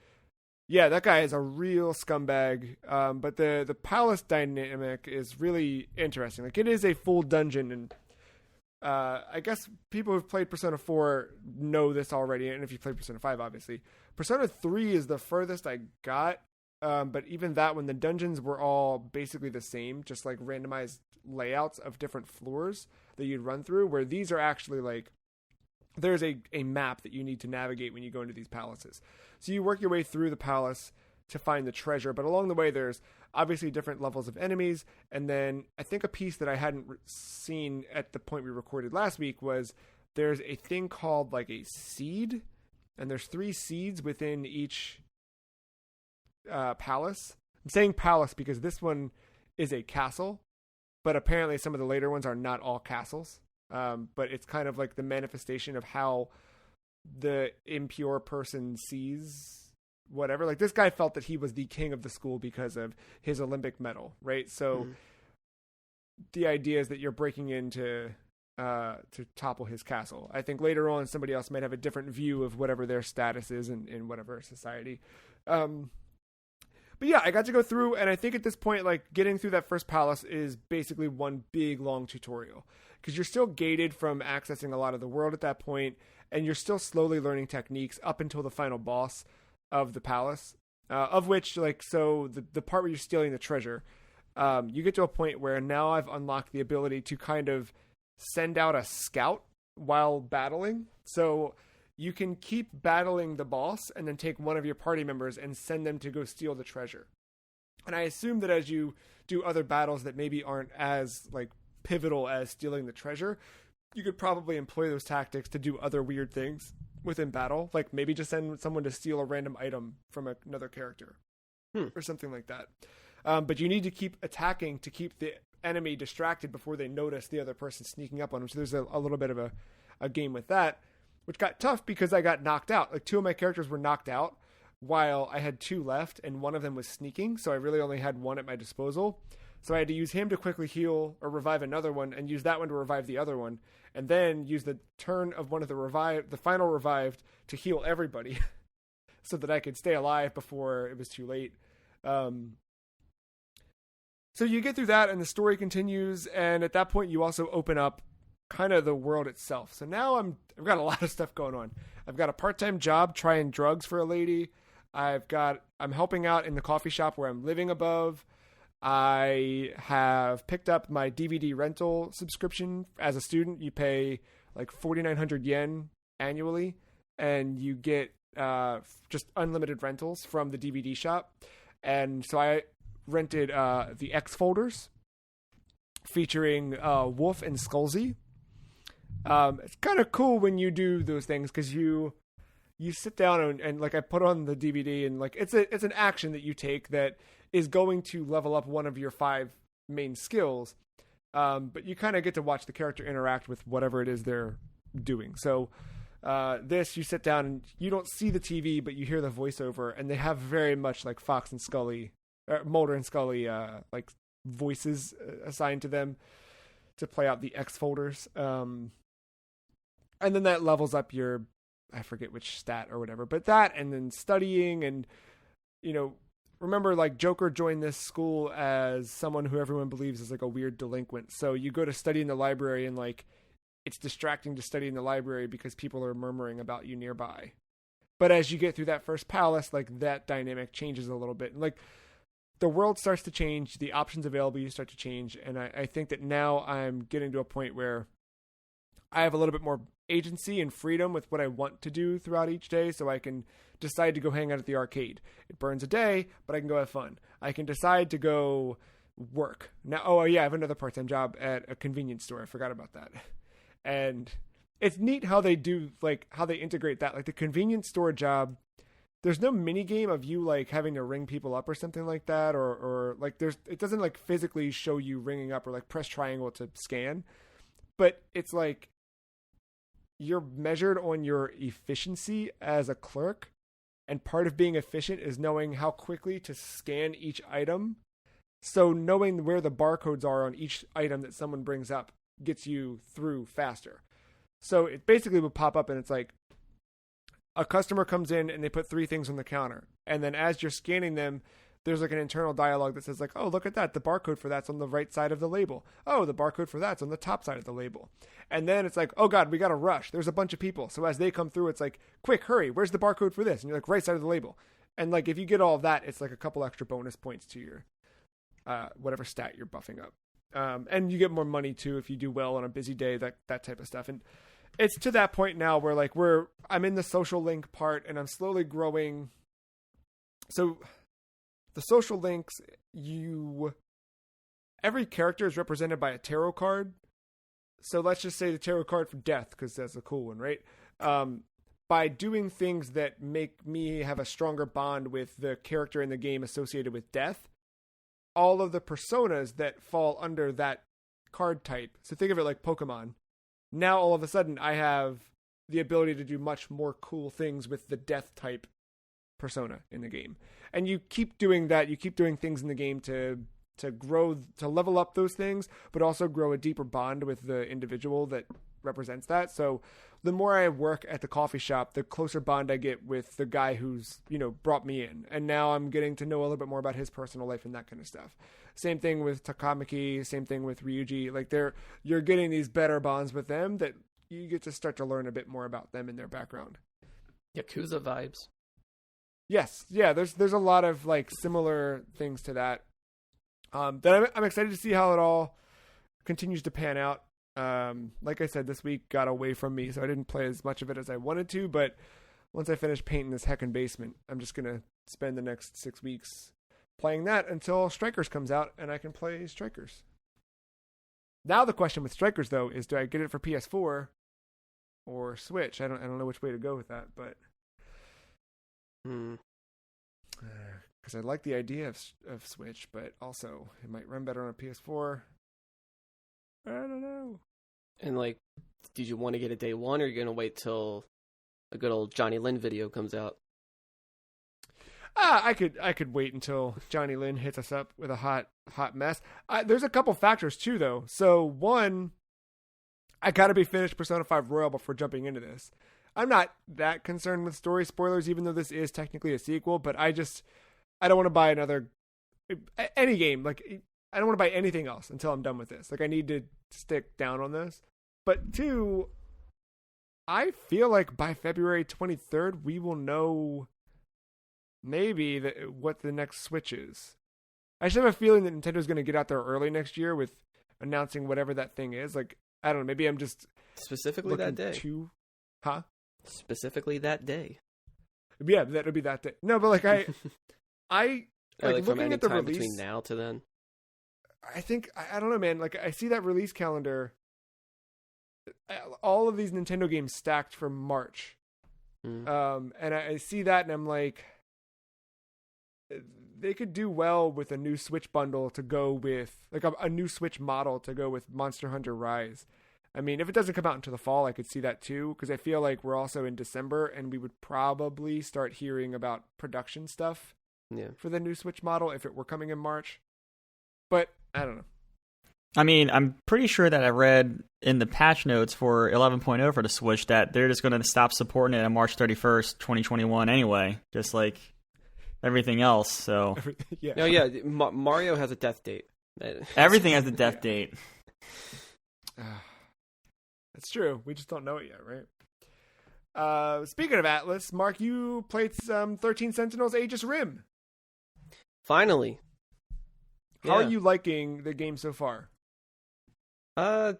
[SPEAKER 1] yeah, that guy is a real scumbag. But the palace dynamic is really interesting. Like it is a full dungeon, and I guess people who've played Persona 4 know this already, and if you played Persona 5, obviously. Persona 3 is the furthest I got, but even that, when the dungeons were all basically the same, just like randomized layouts of different floors that you'd run through, where these are actually like, there's a map that you need to navigate when you go into these palaces. So you work your way through the palace to find the treasure, but along the way there's obviously different levels of enemies, and then I think a piece that I hadn't seen at the point we recorded last week was there's a thing called like a seed, and there's 3 seeds within each palace. I'm saying palace because this one is a castle, but apparently some of the later ones are not all castles. But it's kind of like the manifestation of how the impure person sees whatever. Like this guy felt that he was the king of the school because of his Olympic medal, right? So the idea is that you're breaking in to topple his castle. I think later on somebody else might have a different view of whatever their status is in whatever society. But yeah, I got to go through, and I think at this point, like getting through that first palace is basically one big long tutorial, because you're still gated from accessing a lot of the world at that point, and you're still slowly learning techniques up until the final boss of the palace, of which, like, so the part where you're stealing the treasure, you get to a point where now I've unlocked the ability to kind of send out a scout while battling. So you can keep battling the boss and then take one of your party members and send them to go steal the treasure. And I assume that as you do other battles that maybe aren't as like pivotal as stealing the treasure, you could probably employ those tactics to do other weird things within battle, like maybe just send someone to steal a random item from another character or something like that. But you need to keep attacking to keep the enemy distracted before they notice the other person sneaking up on them. So there's a little bit of a game with that, which got tough because I got knocked out. Like 2 of my characters were knocked out while I had 2 left, and one of them was sneaking. So I really only had 1 at my disposal. So I had to use him to quickly heal or revive another one, and use that one to revive the other one, and then use the turn of one of the final revived to heal everybody so that I could stay alive before it was too late. So you get through that, and the story continues, and at that point you also open up kind of the world itself. So now I've got a lot of stuff going on. I've got a part-time job trying drugs for a lady. I'm helping out in the coffee shop where I'm living above. I have picked up my DVD rental subscription. As a student, you pay like 4,900 yen annually, and you get just unlimited rentals from the DVD shop. And so I rented the X folders featuring Wolf and Skullsy. It's kind of cool when you do those things because you sit down and like I put on the DVD, and like it's an action that you take that is going to level up one of your 5 main skills. But you kind of get to watch the character interact with whatever it is they're doing. So this, you sit down and you don't see the TV, but you hear the voiceover, and they have very much like Fox and Scully, Mulder and Scully, like voices assigned to them to play out the X folders. And then that levels up your, I forget which stat or whatever, but that, and then studying, and, you know, remember, like, Joker joined this school as someone who everyone believes is like a weird delinquent. So you go to study in the library, and like, it's distracting to study in the library because people are murmuring about you nearby. But as you get through that first palace, like, that dynamic changes a little bit. And like, the world starts to change, the options available you start to change. And I think that now I'm getting to a point where I have a little bit more agency and freedom with what I want to do throughout each day, so I can decide to go hang out at the arcade. It burns a day, but I can go have fun. I can decide to go work. Now, oh yeah, I have another part-time job at a convenience store. I forgot about that. And it's neat how they do, like, how they integrate that. Like, the convenience store job, there's no mini game of you like having to ring people up or something like that, or like it doesn't like physically show you ringing up or like press triangle to scan, but it's like you're measured on your efficiency as a clerk, and part of being efficient is knowing how quickly to scan each item. So knowing where the barcodes are on each item that someone brings up gets you through faster. So it basically will pop up and it's like a customer comes in and they put 3 things on the counter. And then as you're scanning them, there's like an internal dialogue that says like, oh, look at that. The barcode for that's on the right side of the label. Oh, the barcode for that's on the top side of the label. And then it's like, oh God, we got to rush. There's a bunch of people. So as they come through, it's like, quick, hurry. Where's the barcode for this? And you're like, right side of the label. And like, if you get all of that, it's like a couple extra bonus points to your, whatever stat you're buffing up. And you get more money too, if you do well on a busy day, that type of stuff. And it's to that point now where like I'm in the social link part and I'm slowly growing. So the social links, every character is represented by a tarot card. So let's just say the tarot card for death, because that's a cool one, right? By doing things that make me have a stronger bond with the character in the game associated with death, all of the personas that fall under that card type, so think of it like Pokemon, now all of a sudden I have the ability to do much more cool things with the death type persona in the game. And you keep doing that, you keep doing things in the game to grow, to level up those things, but also grow a deeper bond with the individual that represents that. So the more I work at the coffee shop, the closer bond I get with the guy who's, brought me in. And now I'm getting to know a little bit more about his personal life and that kind of stuff. Same thing with Takamaki, same thing with Ryuji. Like you're getting these better bonds with them that you get to start to learn a bit more about them and their background.
[SPEAKER 3] Yakuza vibes.
[SPEAKER 1] Yes. Yeah. There's a lot of like similar things to that. That I'm excited to see how it all continues to pan out. Like I said, this week got away from me, so I didn't play as much of it as I wanted to, but once I finish painting this heckin' basement, I'm just going to spend the next 6 weeks playing that until Strikers comes out and I can play Strikers. Now the question with Strikers, though, is do I get it for PS4 or Switch? I don't know which way to go with that, but because I like the idea of Switch, but also it might run better on a PS4. I don't know.
[SPEAKER 3] And like, did you want to get it day one, or are you gonna wait till a good old Johnny Lynn video comes out?
[SPEAKER 1] I could wait until Johnny Lynn hits us up with a hot mess. There's a couple factors too, though. So one, I gotta be finished Persona 5 Royal before jumping into this. I'm not that concerned with story spoilers, even though this is technically a sequel. But I don't want to buy any game. Like, I don't want to buy anything else until I'm done with this. Like, I need to stick down on this. But two, I feel like by February 23rd, we will know maybe what the next Switch is. I just have a feeling that Nintendo's going to get out there early next year with announcing whatever that thing is. Like, I don't know. Maybe I'm just
[SPEAKER 3] specifically that day. Specifically that day.
[SPEAKER 1] Yeah, that would be that day. No, but like I like
[SPEAKER 3] from
[SPEAKER 1] looking
[SPEAKER 3] any
[SPEAKER 1] at the
[SPEAKER 3] time
[SPEAKER 1] release
[SPEAKER 3] between now to then.
[SPEAKER 1] I think I don't know, man. Like I see that release calendar, all of these Nintendo games stacked for March, and I see that, and I'm like, they could do well with a new Switch bundle to go with, like a new Switch model to go with Monster Hunter Rise. I mean, if it doesn't come out until the fall, I could see that too, because I feel like we're also in December, and we would probably start hearing about production stuff for the new Switch model if it were coming in March. But I don't know.
[SPEAKER 2] I mean, I'm pretty sure that I read in the patch notes for 11.0 for the Switch that they're just going to stop supporting it on March 31st, 2021 anyway, just like everything else. So
[SPEAKER 3] Mario has a death date.
[SPEAKER 2] Everything has a death date.
[SPEAKER 1] That's true. We just don't know it yet, right? Speaking of Atlas, Mark, you played some 13 Sentinels Aegis Rim.
[SPEAKER 3] Finally.
[SPEAKER 1] How are you liking the game so far?
[SPEAKER 3] I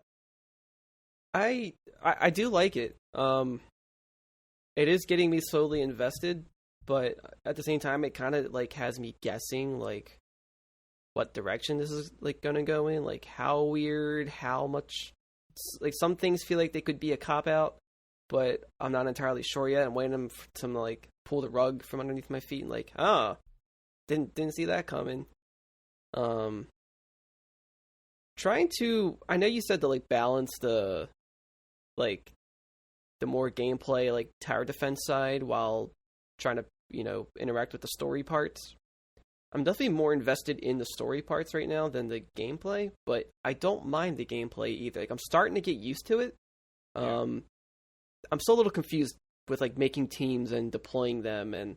[SPEAKER 3] do like it. It is getting me slowly invested, but at the same time, it kind of like has me guessing like what direction this is like gonna go in, like how weird, how much. Like some things feel like they could be a cop out, but I'm not entirely sure yet. I'm waiting to like pull the rug from underneath my feet and like, didn't see that coming. Trying to, I know you said to like balance the more gameplay like tower defense side while trying to interact with the story parts. I'm definitely more invested in the story parts right now than the gameplay, but I don't mind the gameplay either. Like I'm starting to get used to it. I'm still a little confused with like making teams and deploying them and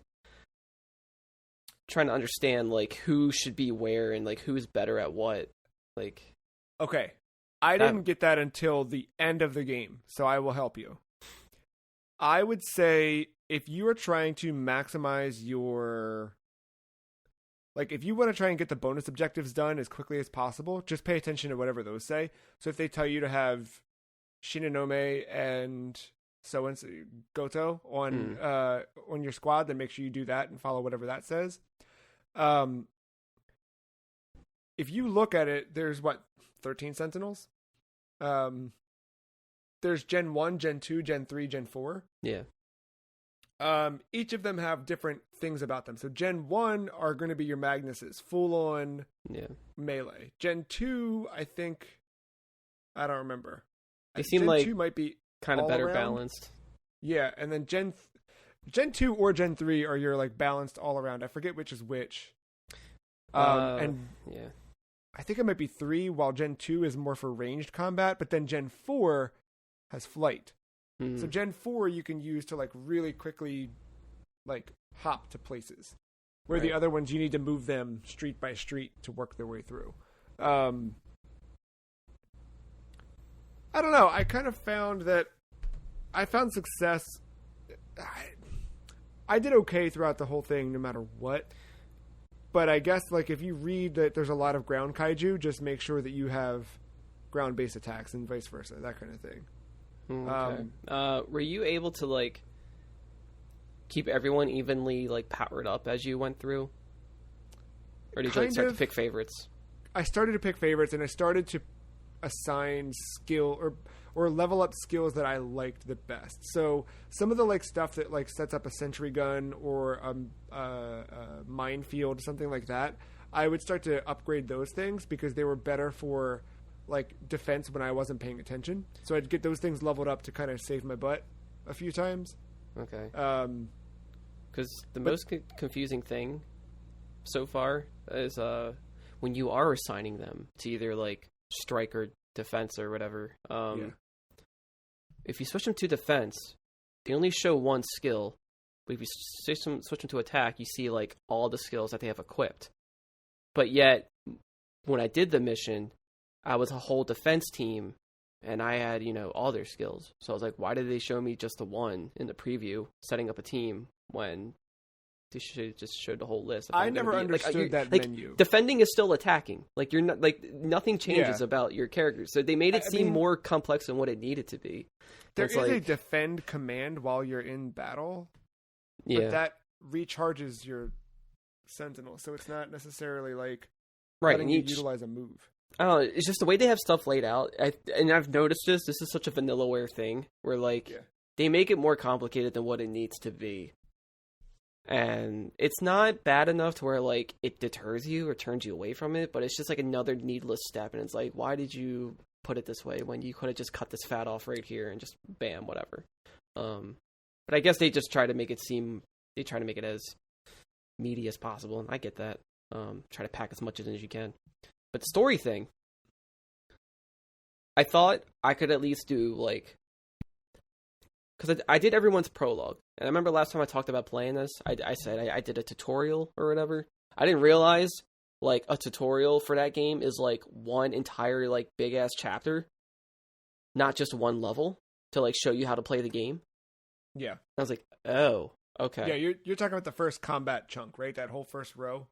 [SPEAKER 3] trying to understand like who should be where and like who's better at what. Like,
[SPEAKER 1] okay, I didn't get that until the end of the game, so I will help you. I would say if you are trying to maximize your, like, if you want to try and get the bonus objectives done as quickly as possible, just pay attention to whatever those say. So if they tell you to have Shinonome and so-and-so Goto on your squad, then make sure you do that and follow whatever that says. If you look at it, there's 13 Sentinels? There's Gen 1, Gen 2, Gen 3, Gen 4.
[SPEAKER 3] Yeah.
[SPEAKER 1] Each of them have different things about them. So Gen 1 are going to be your Magnuses, full-on melee. Gen 2, I think, I don't remember.
[SPEAKER 3] They seem
[SPEAKER 1] Gen
[SPEAKER 3] like
[SPEAKER 1] 2 might be
[SPEAKER 3] kind of better
[SPEAKER 1] around.
[SPEAKER 3] Balanced.
[SPEAKER 1] Yeah, and then Gen 2 or Gen 3 are your like balanced all around. I forget which is which. And
[SPEAKER 3] yeah,
[SPEAKER 1] I think it might be 3, while Gen 2 is more for ranged combat, but then Gen 4 has flight. So Gen 4 you can use to like really quickly like hop to places, where the other ones you need to move them street by street to work their way through. I don't know. I kind of found that I found success. I did okay throughout the whole thing, no matter what. But I guess like if you read that there's a lot of ground kaiju, just make sure that you have ground-based attacks and vice versa, that kind of thing.
[SPEAKER 3] Okay. Were you able to like keep everyone evenly like powered up as you went through, or did you like start to pick favorites?
[SPEAKER 1] I started to pick favorites, and I started to assign skill or level up skills that I liked the best. So some of the like stuff that like sets up a sentry gun or a minefield, something like that, I would start to upgrade those things because they were better for like defense when I wasn't paying attention. So I'd get those things leveled up to kind of save my butt a few times.
[SPEAKER 3] Okay. Because the most confusing thing so far is when you are assigning them to either like strike or defense or whatever. If you switch them to defense, they only show one skill. But if you switch them to attack, you see like all the skills that they have equipped. But yet, when I did the mission, I was a whole defense team, and I had, all their skills. So I was like, why did they show me just the one in the preview, setting up a team, when they should just showed the whole list?
[SPEAKER 1] I never understood that menu.
[SPEAKER 3] Defending is still attacking. Like, you're not, like, nothing changes about your characters. So they made it seem more complex than what it needed to be.
[SPEAKER 1] There is a defend command while you're in battle, but that recharges your sentinel, so it's not necessarily like letting you utilize a move.
[SPEAKER 3] I don't know, it's just the way they have stuff laid out. And I've noticed this is such a vanillaware thing, where like they make it more complicated than what it needs to be. And it's not bad enough to where, like, it deters you or turns you away from it, but it's just, like, another needless step. And it's like, why did you put it this way when you could have just cut this fat off right here and just bam, whatever. But I guess they just try to make it as meaty as possible, and I get that. Try to pack as much in as you can. But the story thing, I thought I could at least do, like, because I did everyone's prologue. And I remember last time I talked about playing this, I said I did a tutorial or whatever. I didn't realize, like, a tutorial for that game is, like, one entire, like, big-ass chapter, not just one level, to, like, show you how to play the game.
[SPEAKER 1] Yeah.
[SPEAKER 3] I was like, oh, okay.
[SPEAKER 1] Yeah, you're talking about the first combat chunk, right? That whole first row?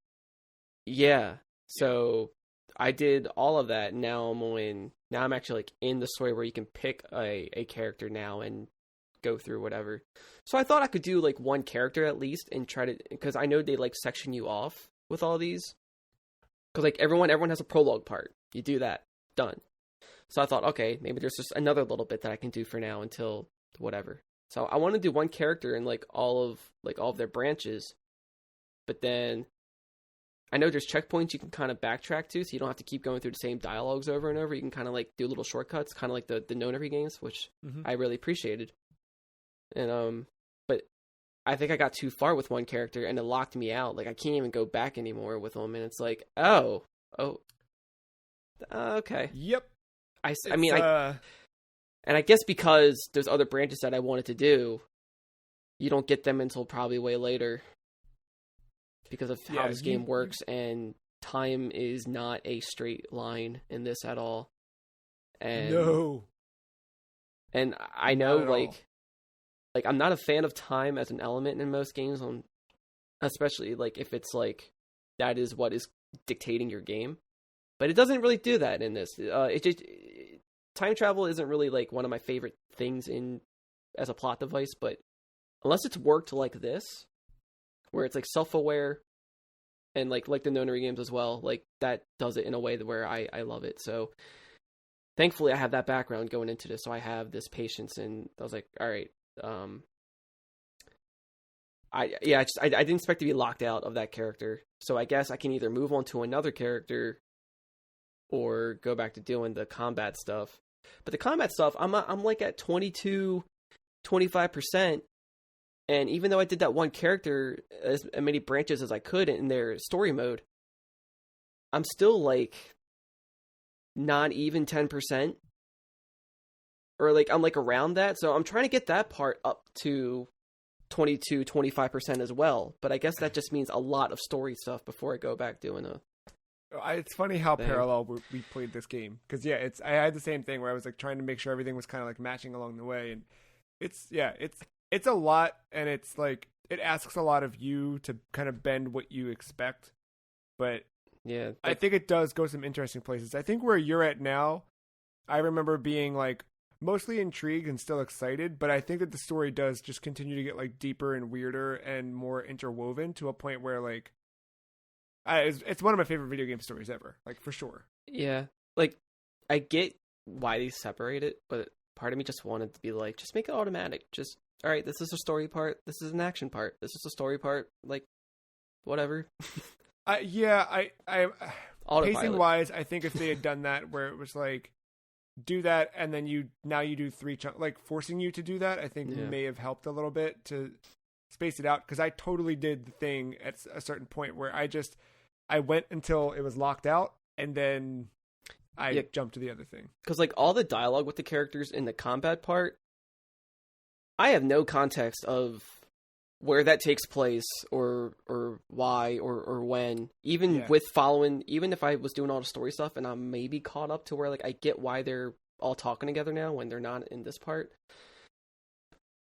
[SPEAKER 3] Yeah. So I did all of that. Now I'm actually, like, in the story where you can pick a character now and go through whatever. So I thought I could do, like, one character at least and try to, because I know they, like, section you off with all these. Because, like, everyone has a prologue part. You do that. Done. So I thought, okay, maybe there's just another little bit that I can do for now until whatever. So I want to do one character in, like, all of their branches. But then I know there's checkpoints you can kind of backtrack to, so you don't have to keep going through the same dialogues over and over. You can kind of, like, do little shortcuts, kind of like the Nonary games, which I really appreciated. And but I think I got too far with one character and it locked me out. Like, I can't even go back anymore with them, and it's like, okay.
[SPEAKER 1] Yep.
[SPEAKER 3] And I guess because there's other branches that I wanted to do, you don't get them until probably way later because of how this game works, and time is not a straight line in this at all. And
[SPEAKER 1] no.
[SPEAKER 3] And I know, like I'm not a fan of time as an element in most games, especially, like, if it's, like, that is what is dictating your game. But it doesn't really do that in this. Time travel isn't really, like, one of my favorite things as a plot device, but unless it's worked like this, where it's, like, self-aware and, like the Nonary games as well, like, that does it in a way where I love it. So thankfully I have that background going into this, so I have this patience, and I was like, all right, I didn't expect to be locked out of that character, so I guess I can either move on to another character or go back to doing the combat stuff. But the combat stuff, I'm like at 25%, and even though I did that one character as many branches as I could in their story mode, I'm still, like, not even 10%. Or, like, I'm, like, around that, so I'm trying to get that part up to 25% as well. But I guess that just means a lot of story stuff before I go back doing
[SPEAKER 1] It's funny how parallel we played this game, because I had the same thing where I was, like, trying to make sure everything was kind of, like, matching along the way, and it's a lot, and it's, like, it asks a lot of you to kind of bend what you expect, but
[SPEAKER 3] yeah,
[SPEAKER 1] I think it does go some interesting places. I think where you're at now, I remember being, like, mostly intrigued and still excited, but I think that the story does just continue to get, like, deeper and weirder and more interwoven to a point where, like, it's one of my favorite video game stories ever, like, for sure.
[SPEAKER 3] Yeah, like, I get why they separate it, but part of me just wanted to be like, just make it automatic. Just, all right, this is a story part, this is an action part, this is a story part, like, whatever.
[SPEAKER 1] Pacing wise, I think if they had done that where it was like, do that, and then you do 3 chunks, like, forcing you to do that, I think may have helped a little bit to space it out, because I totally did the thing at a certain point where I went until it was locked out, and then I jumped to the other thing.
[SPEAKER 3] Because, like, all the dialogue with the characters in the combat part, I have no context of where that takes place or why or when. Even if I was doing all the story stuff and I'm maybe caught up to where, like, I get why they're all talking together now when they're not in this part.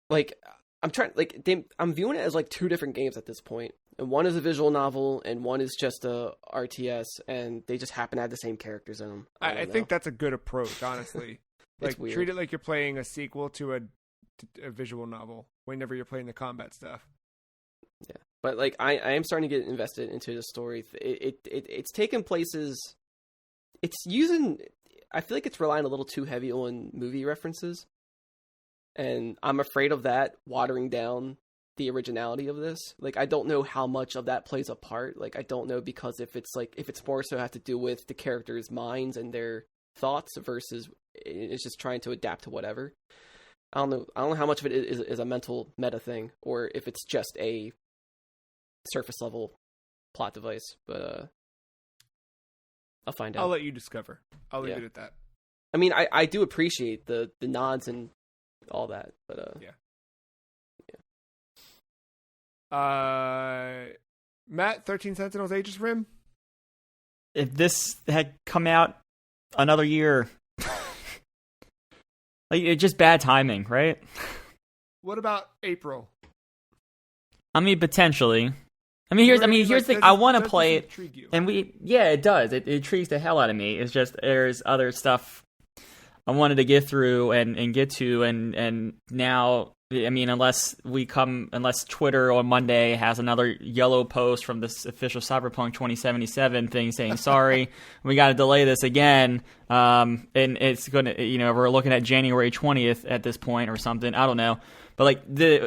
[SPEAKER 3] Like, I'm viewing it as, like, 2 different games at this point. And one is a visual novel, and one is just a RTS, and they just happen to have the same characters in them.
[SPEAKER 1] I think that's a good approach, honestly. Like, treat it like you're playing a sequel to a visual novel whenever you're playing the combat stuff.
[SPEAKER 3] Yeah, but, like, I am starting to get invested into the story. It's taken places. It's using. I feel like it's relying a little too heavy on movie references, and I'm afraid of that watering down the originality of this. Like, I don't know how much of that plays a part. Like, I don't know, because if it's more so have to do with the characters' minds and their thoughts versus it's just trying to adapt to whatever. I don't know how much of it is a mental meta thing, or if it's just a surface level plot device. But I'll find out.
[SPEAKER 1] I'll let you discover. I'll leave it at that.
[SPEAKER 3] I mean, I do appreciate the nods and all that, but
[SPEAKER 1] yeah. Matt, 13 Sentinels Aegis Rim.
[SPEAKER 2] If this had come out another year, like, it's just bad timing, right?
[SPEAKER 1] What about April?
[SPEAKER 2] I mean, potentially. I mean, here's the thing. I want to play it, and it does. It intrigues the hell out of me. It's just there's other stuff I wanted to get through and get to, and now, I mean, unless Twitter on Monday has another yellow post from this official Cyberpunk 2077 thing saying, sorry, we got to delay this again, and it's going to, we're looking at January 20th at this point or something. I don't know. But like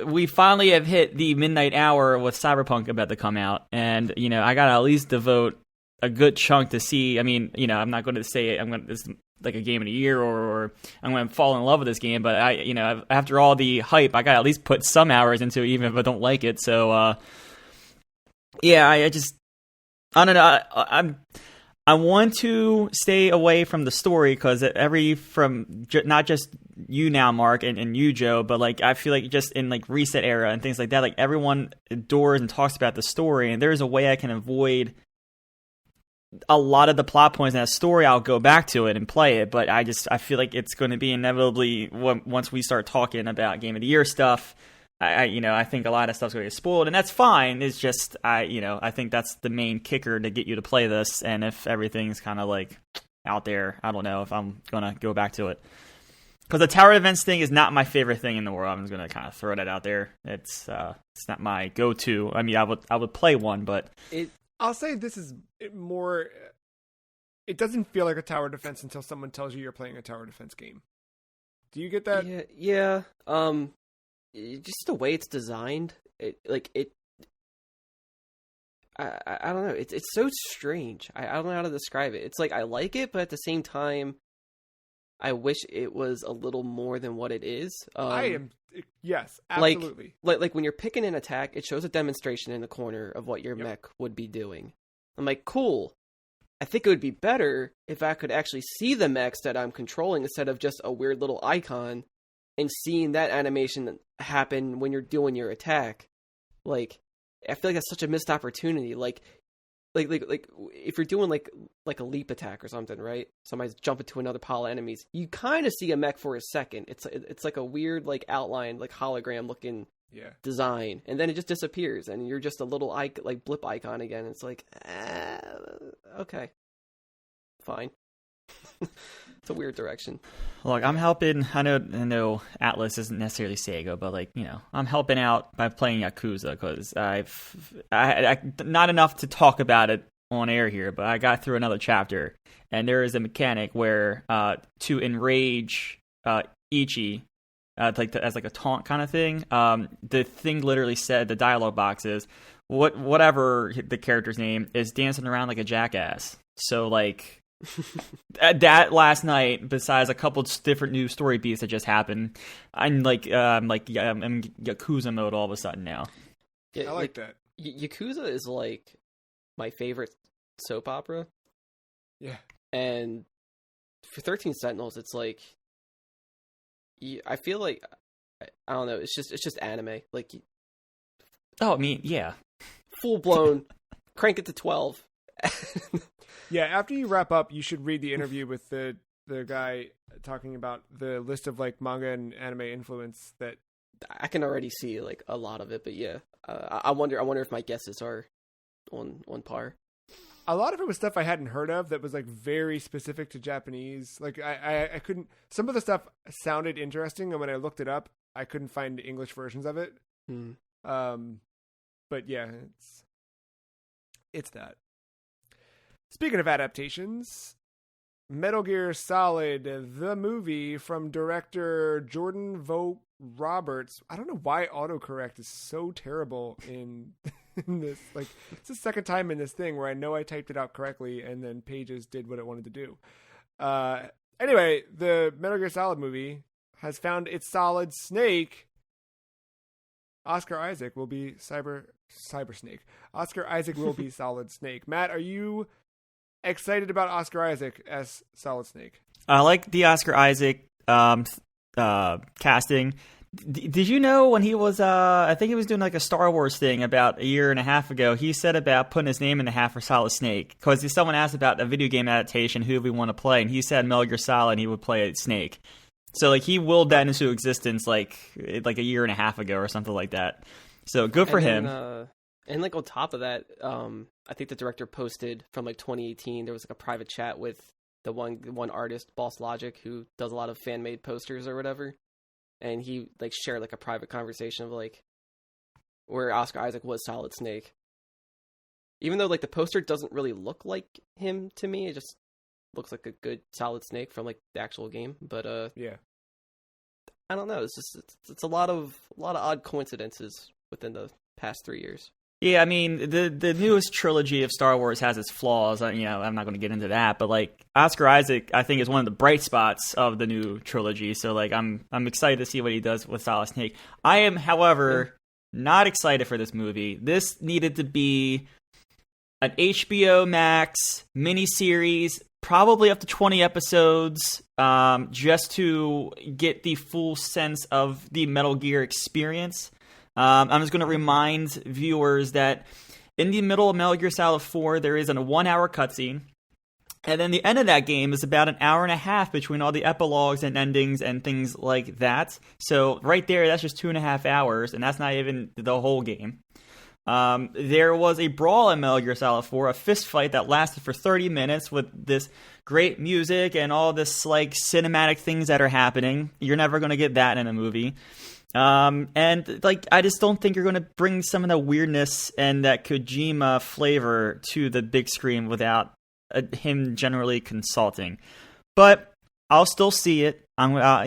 [SPEAKER 2] we finally have hit the midnight hour with Cyberpunk about to come out, and I gotta at least devote a good chunk to see. I mean, I'm not going to say this is like a game of the year or I'm going to fall in love with this game, but after all the hype, I gotta at least put some hours into it, even if I don't like it. So I don't know. I want to stay away from the story because not just you now, Mark, and you, Joe, but like I feel like just in like Reset era and things like that, like everyone adores and talks about the story, and there is a way I can avoid a lot of the plot points in that story. I'll go back to it and play it, but I feel like it's going to be inevitably once we start talking about Game of the Year stuff. I think a lot of stuff's going to get spoiled, and that's fine. It's just I think that's the main kicker to get you to play this. And if everything's kind of like out there, I don't know if I'm gonna go back to it, because the tower defense thing is not my favorite thing in the world. I'm just gonna kind of throw that out there. It's not my go-to. I mean, I would play one, but
[SPEAKER 1] I'll say this is more. It doesn't feel like a tower defense until someone tells you you're playing a tower defense game. Do you get that?
[SPEAKER 3] Yeah. Just the way it's designed, I don't know. It's so strange. I don't know how to describe it. It's like I like it, but at the same time, I wish it was a little more than what it is.
[SPEAKER 1] Yes, absolutely.
[SPEAKER 3] Like when you're picking an attack, it shows a demonstration in the corner of what your mech would be doing. I'm like, cool. I think it would be better if I could actually see the mechs that I'm controlling instead of just a weird little icon. And seeing that animation happen when you're doing your attack, like, I feel like that's such a missed opportunity. Like if you're doing like a leap attack or something, right? Somebody's jumping to another pile of enemies. You kind of see a mech for a second. It's like a weird like outline, like hologram looking design, and then it just disappears, and you're just a little like blip icon again. It's like, okay, fine. It's a weird direction.
[SPEAKER 2] Look, I'm helping. I know Atlas isn't necessarily Sega, but like I'm helping out by playing Yakuza because I not enough to talk about it on air here, but I got through another chapter, and there is a mechanic where to enrage Ichi, as like a taunt kind of thing. The thing literally said, the dialogue box is whatever the character's name is, dancing around like a jackass. So like. That last night, besides a couple different new story beats that just happened, I'm in Yakuza mode all of a sudden now.
[SPEAKER 1] Yeah, I like that.
[SPEAKER 3] Yakuza is like my favorite soap opera.
[SPEAKER 1] Yeah,
[SPEAKER 3] and for 13 Sentinels, it's like I feel like I don't know. It's just anime. Like,
[SPEAKER 2] I mean, yeah,
[SPEAKER 3] full blown. Crank it to 12.
[SPEAKER 1] Yeah, after you wrap up, you should read the interview with the guy talking about the list of like manga and anime influence that
[SPEAKER 3] I can already see like a lot of it, but yeah, I wonder if my guesses are on par.
[SPEAKER 1] A lot of it was stuff I hadn't heard of that was like very specific to Japanese. Like I couldn't. Some of the stuff sounded interesting, and when I looked it up, I couldn't find English versions of it. But yeah, it's that. Speaking of adaptations, Metal Gear Solid, the movie from director Jordan Vogt Roberts. I don't know why autocorrect is so terrible in this. Like, it's the second time in this thing where I know I typed it out correctly and then Pages did what it wanted to do. Anyway, the Metal Gear Solid movie has found its Solid Snake. Oscar Isaac will be Cyber Snake. Oscar Isaac will be Solid Snake. Matt, are you excited about Oscar Isaac as Solid Snake?
[SPEAKER 2] I like the Oscar Isaac casting. Did you know when he was, I think he was doing like a Star Wars thing about a year and a half ago, he said about putting his name in the hat for Solid Snake. Because someone asked about a video game adaptation, who we want to play, and he said Metal Gear Solid, and he would play Snake. So like he willed that into existence like a year and a half ago or something like that. So good for him.
[SPEAKER 3] And like on top of that, I think the director posted from like 2018. There was like a private chat with the one artist, Boss Logic, who does a lot of fan made posters or whatever. And he like shared like a private conversation of like where Oscar Isaac was Solid Snake. Even though like the poster doesn't really look like him to me, it just looks like a good Solid Snake from like the actual game. But
[SPEAKER 1] yeah,
[SPEAKER 3] I don't know. It's a lot of odd coincidences within the past 3 years.
[SPEAKER 2] Yeah, I mean, the newest trilogy of Star Wars has its flaws. I'm not going to get into that, but like Oscar Isaac, I think is one of the bright spots of the new trilogy. So like, I'm excited to see what he does with Solid Snake. I am, however, not excited for this movie. This needed to be an HBO Max miniseries, probably up to 20 episodes, just to get the full sense of the Metal Gear experience. I'm just going to remind viewers that in the middle of Metal Gear Solid 4, there is a 1-hour cutscene. And then the end of that game is about an hour and a half between all the epilogues and endings and things like that. So right there, that's just 2.5 hours, and that's not even the whole game. There was a brawl in Metal Gear Solid 4, a fist fight that lasted for 30 minutes with this great music and all this like cinematic things that are happening. You're never going to get that in a movie. And like, I just don't think you're going to bring some of the weirdness and that Kojima flavor to the big screen without him generally consulting. But I'll still see it. However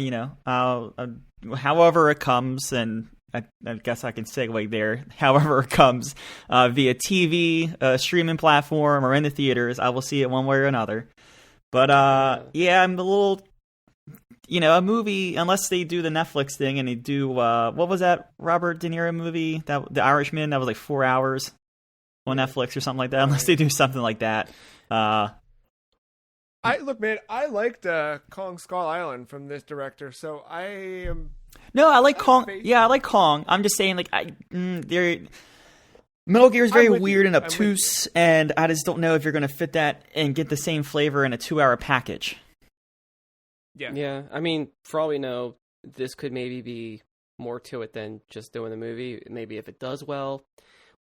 [SPEAKER 2] it comes, and I guess I can segue there. However it comes, via TV, streaming platform, or in the theaters, I will see it one way or another. But yeah, I'm a little. A movie, unless they do the Netflix thing and they do, what was that Robert De Niro movie, that The Irishman, that was like 4 hours on Netflix or something like that, unless they do something like that.
[SPEAKER 1] Look, man, I liked Kong Skull Island from this director, so I am...
[SPEAKER 2] No, I like Kong. Yeah, I like Kong. I'm just saying, like, Metal Gear is very weird and obtuse, and I just don't know if you're going to fit that and get the same flavor in a 2-hour package.
[SPEAKER 3] Yeah, I mean, for all we know, this could maybe be more to it than just doing the movie. Maybe if it does well,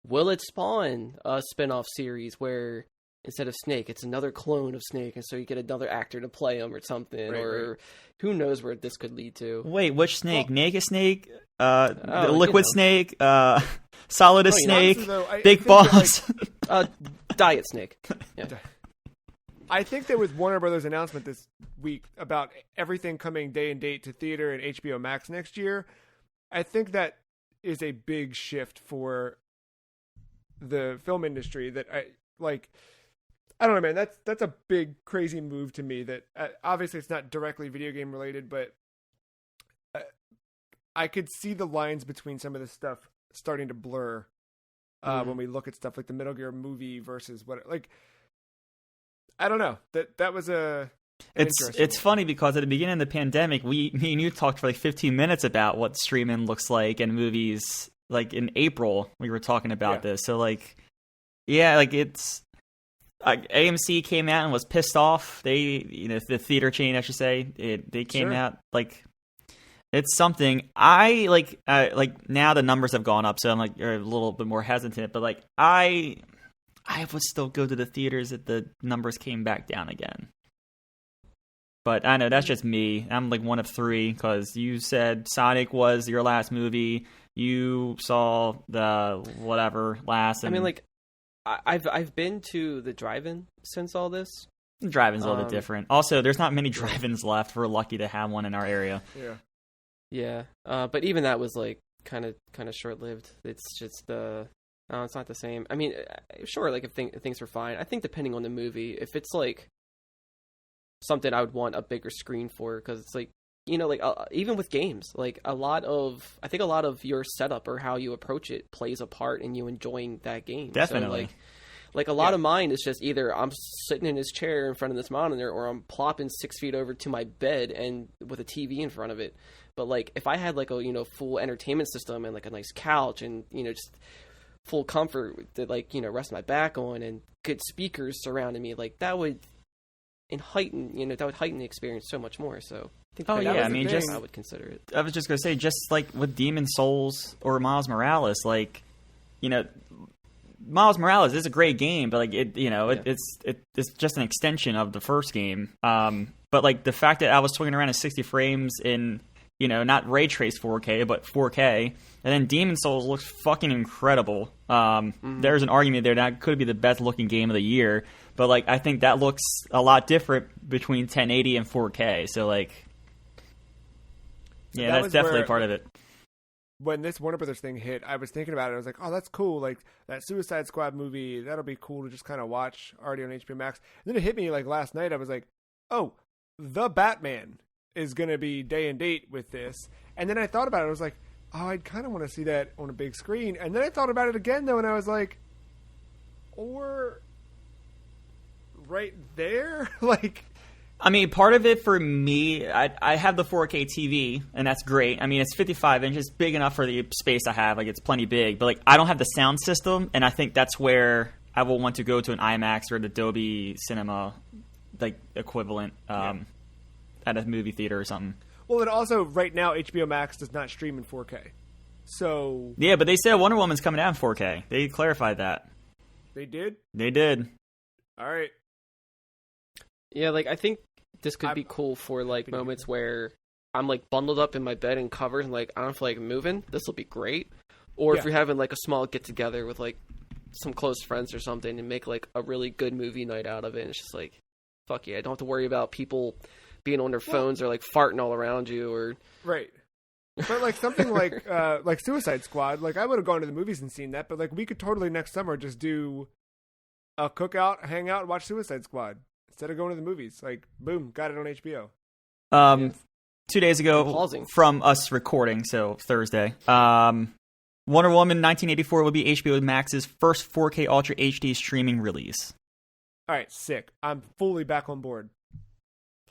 [SPEAKER 3] will it spawn a spin-off series where instead of Snake, it's another clone of Snake, and so you get another actor to play him or something, right. Who knows where this could lead to.
[SPEAKER 2] Wait, which Snake? Naked Snake? The Liquid Snake? Solidus Snake?
[SPEAKER 1] Honestly, though,
[SPEAKER 2] Big Boss?
[SPEAKER 3] Diet Snake. Yeah.
[SPEAKER 1] I think there was Warner Brothers announcement this week about everything coming day and date to theater and HBO Max next year. I think that is a big shift for the film industry that I don't know, man. That's a big, crazy move to me that obviously it's not directly video game related, but I could see the lines between some of this stuff starting to blur when we look at stuff like the Metal Gear movie versus what, like, I don't know. That was
[SPEAKER 2] It's funny because at the beginning of the pandemic, me and you talked for like 15 minutes about what streaming looks like and movies. Like in April, we were talking about this. So like, yeah, like it's AMC came out and was pissed off. They, the theater chain, I should say, they came out like it's something. I like now the numbers have gone up, so I'm like a little bit more hesitant. But like I would still go to the theaters if the numbers came back down again. But I know that's just me. I'm like one of three because you said Sonic was your last movie. You saw the whatever last. And...
[SPEAKER 3] I mean, like I've been to the drive-in since all this,
[SPEAKER 2] Drive-in's a little bit different. Also, there's not many drive-ins left. We're lucky to have one in our area.
[SPEAKER 3] Yeah. But even that was like kind of short-lived. It's just no, it's not the same. I mean, sure, like if things are fine. I think depending on the movie, if it's like something I would want a bigger screen for, because it's like, you know, like even with games, like I think a lot of your setup or how you approach it plays a part in you enjoying that game.
[SPEAKER 2] Definitely.
[SPEAKER 3] So like a lot of mine is just either I'm sitting in this chair in front of this monitor, or I'm plopping 6 feet over to my bed and with a TV in front of it. But like if I had like a, you know, full entertainment system and like a nice couch and, you know, just full comfort that, like, you know, rest my back on and good speakers surrounding me, like that would heighten the experience so much more. So I think
[SPEAKER 2] I mean, just
[SPEAKER 3] I would consider it.
[SPEAKER 2] I was just gonna say, just like with Demon Souls or Miles Morales, like, you know, Miles Morales is a great game, but like it's just an extension of the first game. But like the fact that I was swinging around at 60 frames in, you know, not ray trace 4K, but 4K, and then Demon Souls looks fucking incredible. There's an argument there that could be the best looking game of the year, but like I think that looks a lot different between 1080 and 4K. So like, yeah, that's definitely part of it.
[SPEAKER 1] When this Warner Brothers thing hit, I was thinking about it. I was like, oh, that's cool. Like that Suicide Squad movie, that'll be cool to just kind of watch already on HBO Max. And then it hit me like last night. I was like, oh, The Batman is going to be day and date with this. And then I thought about it. I was like, oh, I'd kind of want to see that on a big screen. And then I thought about it again, though, and I was like, or right there? Like,
[SPEAKER 2] I mean, part of it for me, I have the 4K TV, and that's great. I mean, it's 55 inches, big enough for the space I have. Like, it's plenty big. But, like, I don't have the sound system, and I think that's where I will want to go to an IMAX or the Dolby Cinema, like, equivalent at a movie theater or something.
[SPEAKER 1] Well, and also, right now, HBO Max does not stream in 4K. So...
[SPEAKER 2] Yeah, but they said Wonder Woman's coming out in 4K. They clarified that.
[SPEAKER 1] They did?
[SPEAKER 2] They did.
[SPEAKER 1] All right.
[SPEAKER 3] Yeah, like, I think this could be cool for, like, moments where I'm, like, bundled up in my bed and covered and, like, I don't feel like moving. This will be great. Or if you're having, like, a small get-together with, like, some close friends or something and make, like, a really good movie night out of it. And it's just like, fuck yeah, I don't have to worry about people being on their phones or, like, farting all around you or...
[SPEAKER 1] Right. But, like, something like Suicide Squad, like, I would have gone to the movies and seen that, but, like, we could totally next summer just do a cookout, hang out, and watch Suicide Squad. Instead of going to the movies, like, boom, got it on HBO.
[SPEAKER 2] 2 days ago from us recording, so Thursday, Wonder Woman 1984 will be HBO Max's first 4K Ultra HD streaming release.
[SPEAKER 1] All right, sick. I'm fully back on board.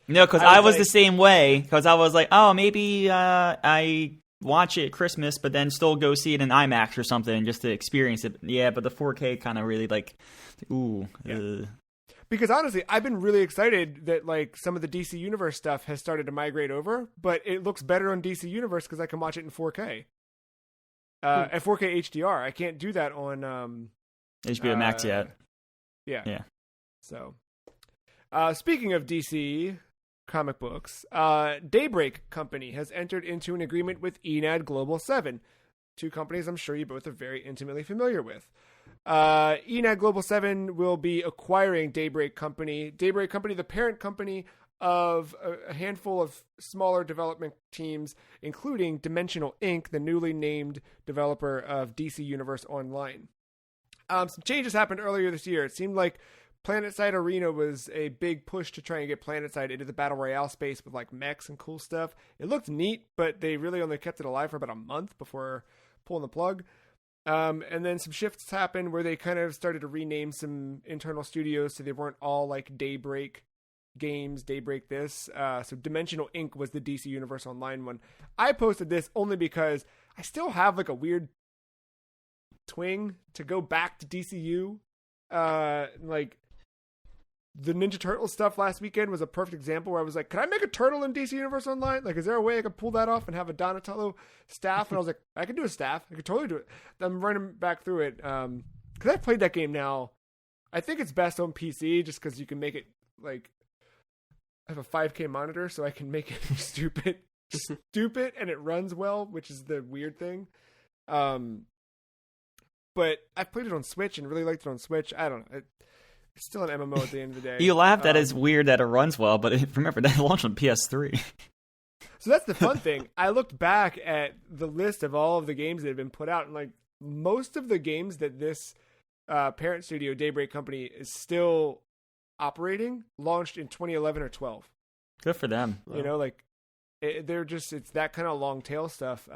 [SPEAKER 2] No, because I was the same way, because I was like, oh, maybe I watch it at Christmas, but then still go see it in IMAX or something just to experience it. Yeah, but the 4K kind of really, like, ooh. Yeah.
[SPEAKER 1] Because honestly, I've been really excited that like some of the DC Universe stuff has started to migrate over, but it looks better on DC Universe because I can watch it in 4K. At 4K HDR. I can't do that on
[SPEAKER 2] HBO Max yet.
[SPEAKER 1] Yeah. So, speaking of DC comic books, Daybreak Company has entered into an agreement with Enad Global 7, two companies I'm sure you both are very intimately familiar with. Enad Global 7 will be acquiring Daybreak Company. Daybreak Company, the parent company of a handful of smaller development teams, including Dimensional Inc., the newly named developer of DC Universe Online. Some changes happened earlier this year. It seemed like PlanetSide Arena was a big push to try and get PlanetSide into the Battle Royale space with like mechs and cool stuff. It looked neat, but they really only kept it alive for about a month before pulling the plug. And then some shifts happened where they kind of started to rename some internal studios so they weren't all like Daybreak Games, Daybreak this. So Dimensional Inc. was the DC Universe Online one. I posted this only because I still have like a weird twing to go back to DCU. Like the Ninja Turtle stuff last weekend was a perfect example where I was like, can I make a turtle in DC Universe Online? Like, is there a way I could pull that off and have a Donatello staff? And I was like, I could do a staff. I could totally do it. I'm running back through it. Because I've played that game now. I think it's best on PC just because you can make it like, I have a 5K monitor, so I can make it stupid, and it runs well, which is the weird thing. But I played it on Switch and really liked it on Switch. I don't know. It's still an MMO at the end of the day.
[SPEAKER 2] You laugh that it's weird that it runs well, but remember, that launched on PS3.
[SPEAKER 1] So that's the fun thing. I looked back at the list of all of the games that have been put out, and like most of the games that this parent studio, Daybreak Company, is still operating, launched in 2011 or 12.
[SPEAKER 2] Good for them.
[SPEAKER 1] You know, like it's that kind of long tail stuff.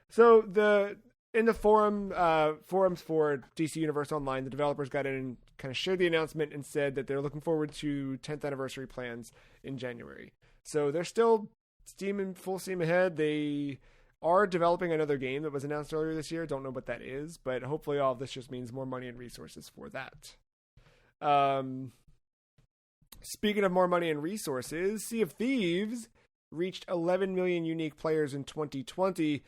[SPEAKER 1] So in the forums for DC Universe Online, the developers got in and kind of shared the announcement and said that they're looking forward to 10th anniversary plans in January. So they're still full steam ahead. They are developing another game that was announced earlier this year. Don't know what that is, but hopefully all of this just means more money and resources for that. Speaking of more money and resources, Sea of Thieves reached 11 million unique players in 2020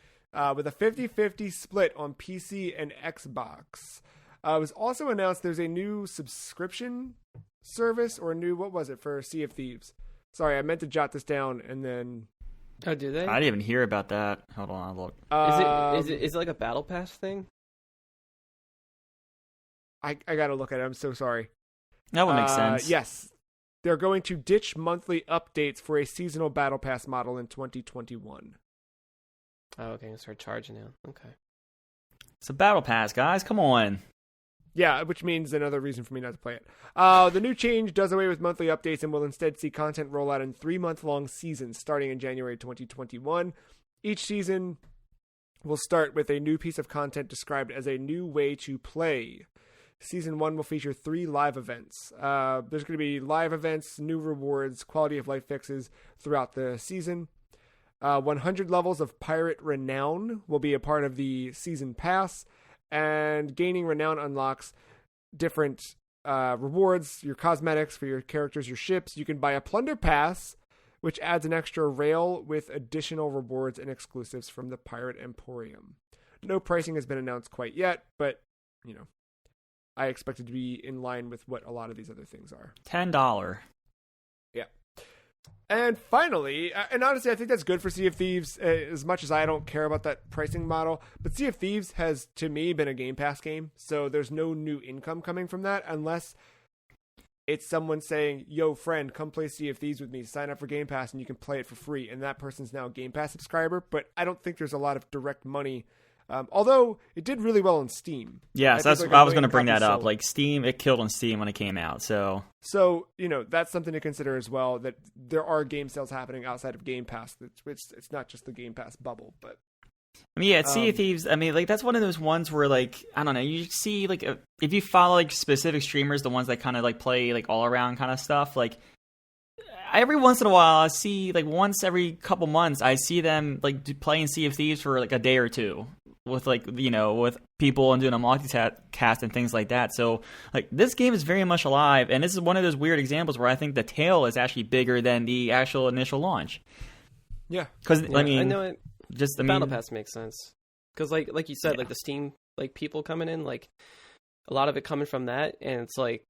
[SPEAKER 1] with a 50-50 split on PC and Xbox. It was also announced there's a new subscription service or a new, what was it, for Sea of Thieves? Sorry, I meant to jot this down and then...
[SPEAKER 3] Oh, do they?
[SPEAKER 2] I didn't even hear about that. Hold on, I'll look.
[SPEAKER 3] Is it like a battle pass thing?
[SPEAKER 1] I gotta look at it. I'm so sorry.
[SPEAKER 2] That would make sense.
[SPEAKER 1] Yes. They're going to ditch monthly updates for a seasonal battle pass model in 2021.
[SPEAKER 3] Oh, okay. I'm gonna start charging now. Okay.
[SPEAKER 2] It's a battle pass, guys. Come on.
[SPEAKER 1] Yeah, which means another reason for me not to play it. The new change does away with monthly updates and will instead see content roll out in 3-month-long seasons starting in January 2021. Each season will start with a new piece of content described as a new way to play. Season 1 will feature 3 live events. There's going to be live events, new rewards, quality of life fixes throughout the season. 100 levels of pirate renown will be a part of the season pass, and gaining renown unlocks different rewards, your cosmetics for your characters, your ships. You can buy a plunder pass, which adds an extra rail with additional rewards and exclusives from the Pirate Emporium. No pricing has been announced quite yet, but, you know, I expect it to be in line with what a lot of these other things are.
[SPEAKER 2] $10.
[SPEAKER 1] Yeah. And finally, and honestly, I think that's good for Sea of Thieves, as much as I don't care about that pricing model. But Sea of Thieves has, to me, been a Game Pass game, so there's no new income coming from that unless it's someone saying, yo, friend, come play Sea of Thieves with me, sign up for Game Pass, and you can play it for free. And that person's now a Game Pass subscriber, but I don't think there's a lot of direct money. Although it did really well on Steam.
[SPEAKER 2] Yeah, so that's I was going to bring that up. Like Steam, it killed on Steam when it came out. So
[SPEAKER 1] you know, that's something to consider as well. That there are game sales happening outside of Game Pass. It's not just the Game Pass bubble. But
[SPEAKER 2] I mean, yeah, Sea of Thieves. I mean, like that's one of those ones where like I don't know. You see like if you follow like specific streamers, the ones that kind of like play like all around kind of stuff, like. Every once in a while, I see like once every couple months, I see them like playing Sea of Thieves for like a day or two with like you know with people and doing a multicast and things like that. So like this game is very much alive, and this is one of those weird examples where I think the tail is actually bigger than the actual initial launch.
[SPEAKER 1] Yeah,
[SPEAKER 2] because
[SPEAKER 3] I mean, I know it.
[SPEAKER 2] Just
[SPEAKER 3] the battle pass makes sense because like you said, like the Steam like people coming in, like a lot of it coming from that, and it's like,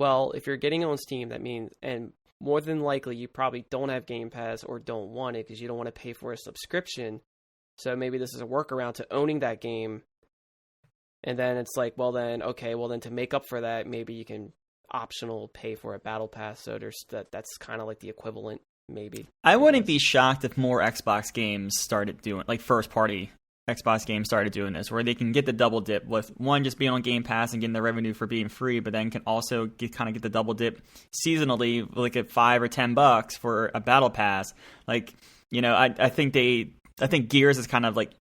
[SPEAKER 3] well, if you're getting on Steam, that means and more than likely, you probably don't have Game Pass or don't want it because you don't want to pay for a subscription. So maybe this is a workaround to owning that game. And then it's like, well then to make up for that, maybe you can optional pay for a battle pass. So that's kind of like the equivalent, maybe.
[SPEAKER 2] I wouldn't be shocked if more Xbox games started doing, like first party Xbox games started doing this, where they can get the double dip with one just being on Game Pass and getting the revenue for being free, but then can also get the double dip seasonally, like at $5 or $10 for a battle pass. Like, you know, I think Gears is kind of like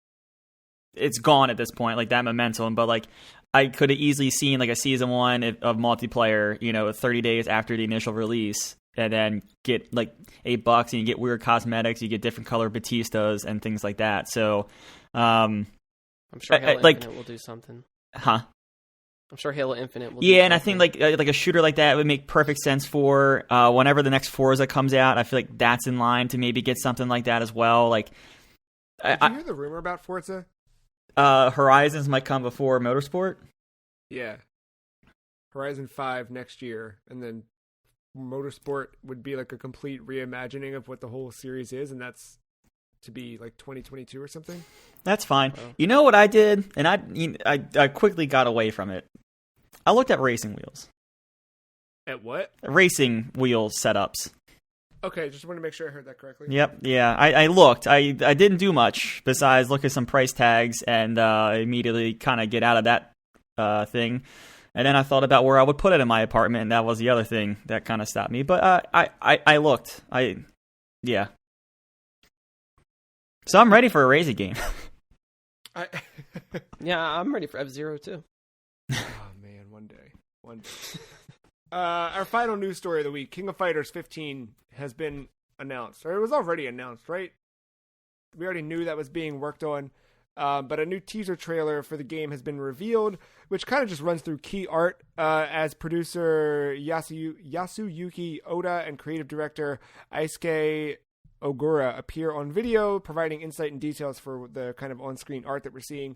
[SPEAKER 2] it's gone at this point, like that momentum. But like I could have easily seen like a season 1 of multiplayer, you know, 30 days after the initial release. And then get like $8 and you get weird cosmetics, you get different color Batistas and things like that. So,
[SPEAKER 3] I'm sure Halo Infinite will do something.
[SPEAKER 2] Huh?
[SPEAKER 3] I'm sure Halo Infinite will.
[SPEAKER 2] Yeah, and I think like a shooter like that would make perfect sense for whenever the next Forza comes out. I feel like that's in line to maybe get something like that as well. Like,
[SPEAKER 1] did you hear the rumor about Forza?
[SPEAKER 2] Horizons might come before Motorsport.
[SPEAKER 1] Yeah, Horizon 5 next year, and then Motorsport would be like a complete reimagining of what the whole series is, and that's to be like 2022 or something.
[SPEAKER 2] That's fine. You know what I did, and I quickly got away from it. I looked at racing wheels.
[SPEAKER 1] At what?
[SPEAKER 2] Racing wheel setups.
[SPEAKER 1] Okay, just want to make sure I heard that correctly.
[SPEAKER 2] Yep, yeah. I looked. I didn't do much besides look at some price tags and immediately kind of get out of that thing. And then I thought about where I would put it in my apartment, and that was the other thing that kind of stopped me. But I looked. Yeah. So I'm ready for a racing game.
[SPEAKER 3] Yeah, I'm ready for F-Zero too.
[SPEAKER 1] Oh man, one day. Our final news story of the week: King of Fighters 15 has been announced, or it was already announced, right? We already knew that was being worked on, but a new teaser trailer for the game has been revealed, which kind of just runs through key art as producer Yasuyuki Oda and creative director Eisuke Ogura appear on video, providing insight and details for the kind of on-screen art that we're seeing.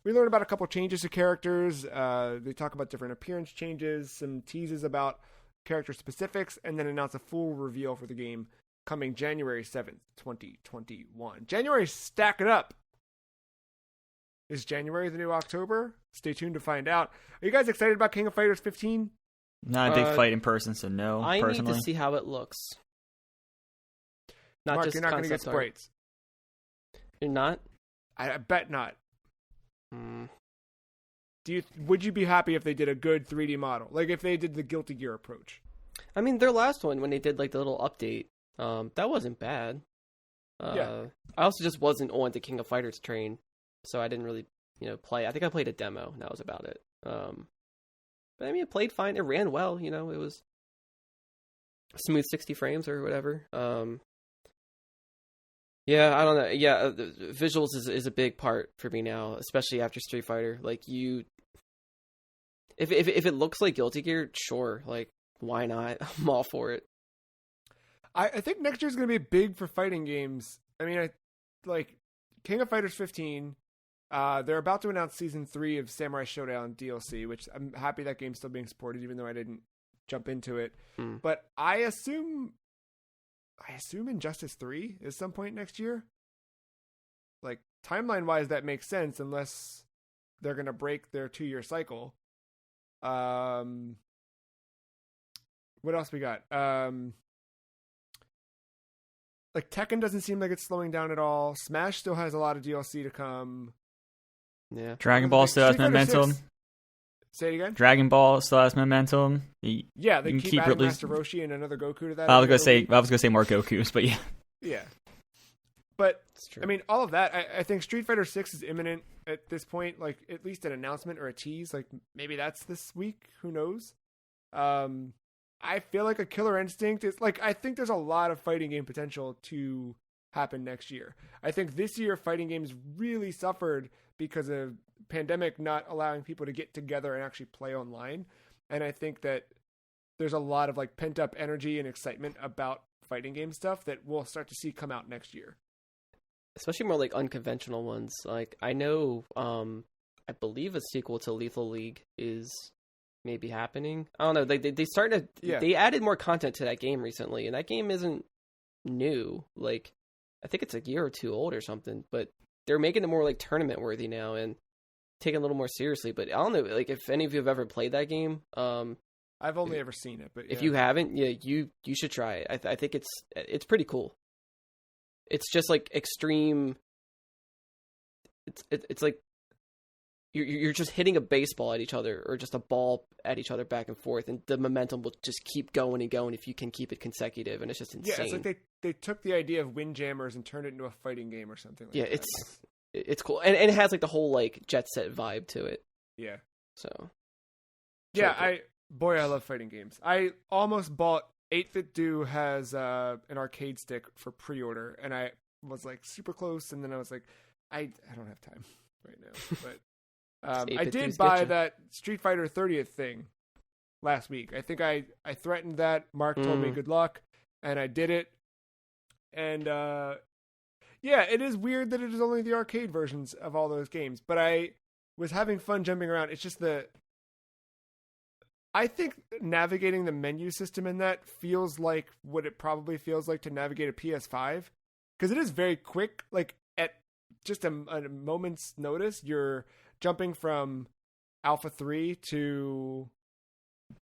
[SPEAKER 1] We learn about a couple changes to characters. They talk about different appearance changes, some teases about character specifics, and then announce a full reveal for the game coming January 7th, 2021. January's stacking up. Is January the new October? Stay tuned to find out. Are you guys excited about King of Fighters 15?
[SPEAKER 2] Not a big fight in person, so no.
[SPEAKER 3] I
[SPEAKER 2] personally.
[SPEAKER 3] need to see how it looks. Not
[SPEAKER 1] Mark,
[SPEAKER 3] just
[SPEAKER 1] you're not going to get sprites.
[SPEAKER 3] You're not?
[SPEAKER 1] I bet not.
[SPEAKER 3] Mm.
[SPEAKER 1] Would you be happy if they did a good 3D model? Like if they did the Guilty Gear approach?
[SPEAKER 3] I mean, their last one, when they did like the little update, that wasn't bad.
[SPEAKER 1] Yeah.
[SPEAKER 3] I also just wasn't on the King of Fighters train, so I didn't really, play. I think I played a demo, and that was about it. But I mean, it played fine. It ran well. It was smooth 60 frames or whatever. Yeah, I don't know. Yeah, visuals is a big part for me now, especially after Street Fighter. Like if it looks like Guilty Gear, sure. Like, why not? I'm all for it.
[SPEAKER 1] I think next year's going to be big for fighting games. I mean, like King of Fighters 15. They're about to announce Season 3 of Samurai Showdown DLC, which I'm happy that game's still being supported, even though I didn't jump into it. But I assume Injustice 3 is some point next year. Like, timeline-wise, that makes sense, unless they're going to break their 2-year cycle. What else we got? Like, Tekken doesn't seem like it's slowing down at all. Smash still has a lot of DLC to come.
[SPEAKER 3] Yeah.
[SPEAKER 2] Dragon Ball still has momentum.
[SPEAKER 1] Say it again?
[SPEAKER 2] Dragon Ball still has momentum.
[SPEAKER 1] Yeah, they keep adding Master Roshi and another Goku to that.
[SPEAKER 2] I was gonna say more Gokus, but yeah.
[SPEAKER 1] Yeah. But I mean, all of that, I think Street Fighter 6 is imminent at this point, like at least an announcement or a tease, like maybe that's this week, who knows. I feel like a Killer Instinct is like, I think there's a lot of fighting game potential to happen next year. I think this year fighting games really suffered because of pandemic not allowing people to get together and actually play online. And I think that there's a lot of like pent up energy and excitement about fighting game stuff that we'll start to see come out next year. Especially
[SPEAKER 3] more like unconventional ones. Like I know, I believe a sequel to Lethal League is maybe happening. I don't know. They started to, they added more content to that game recently, and that game isn't new. Like I think it's a year or two old or something, but they're making it more like tournament worthy now and taking it a little more seriously. But I don't know, like if any of you have ever played that game,
[SPEAKER 1] I've only ever seen it, but
[SPEAKER 3] if you haven't, you should try it. I think it's pretty cool. It's just like extreme. It's like you're just hitting a baseball at each other or just a ball at each other back and forth, and the momentum will just keep going and going if you can keep it consecutive, and it's just insane.
[SPEAKER 1] Yeah, it's like they took the idea of Windjammers and turned it into a fighting game or something like that.
[SPEAKER 3] It's cool. And it has like the whole like Jet Set vibe to it.
[SPEAKER 1] Yeah.
[SPEAKER 3] So
[SPEAKER 1] yeah, I love fighting games. I almost bought 8-Bit Do has an arcade stick for pre-order, and I was like super close, and then I was like, I don't have time right now. But I did buy that Street Fighter 30th thing last week. I think I threatened that. Mark told me good luck, and I did it. And yeah, it is weird that it is only the arcade versions of all those games, but I was having fun jumping around. It's just I think navigating the menu system in that feels like what it probably feels like to navigate a PS5, because it is very quick. Like at just a moment's notice, you're jumping from Alpha 3 to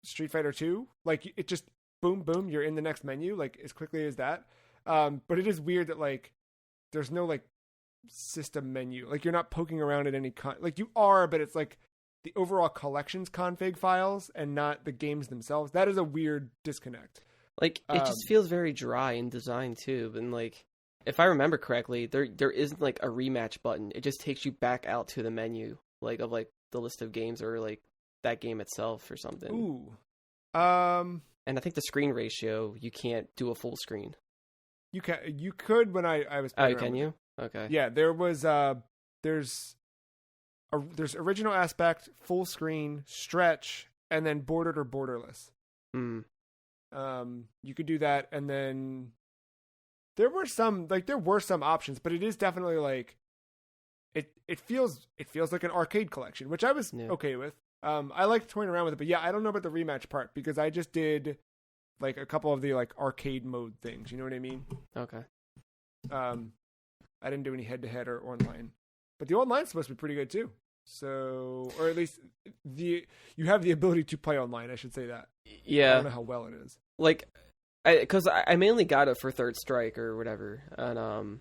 [SPEAKER 1] Street Fighter 2. Like it just boom, boom, you're in the next menu like as quickly as that. But it is weird that like there's no like system menu. Like you're not poking around at any like you are, but it's like the overall collections config files and not the games themselves. That is a weird disconnect.
[SPEAKER 3] Like it just feels very dry in design too. And like if I remember correctly, there isn't like a rematch button. It just takes you back out to the menu, like of like the list of games or like that game itself or something.
[SPEAKER 1] Ooh.
[SPEAKER 3] And I think the screen ratio, you can't do a full screen.
[SPEAKER 1] You could when I was playing.
[SPEAKER 3] Oh, can you? Okay.
[SPEAKER 1] Yeah, there was there's original aspect, full screen, stretch, and then bordered or borderless.
[SPEAKER 3] Hmm.
[SPEAKER 1] You could do that, and then there were some options, but it is definitely like it feels like an arcade collection, which I was okay with. I liked toying around with it, but yeah, I don't know about the rematch part because I just did like a couple of the like arcade mode things. You know what I mean?
[SPEAKER 3] Okay.
[SPEAKER 1] I didn't do any head to head or online, but the online's supposed to be pretty good too. So, or at least you have the ability to play online. I should say that.
[SPEAKER 3] Yeah.
[SPEAKER 1] I don't know how well it is.
[SPEAKER 3] Like, because I mainly got it for Third Strike or whatever, and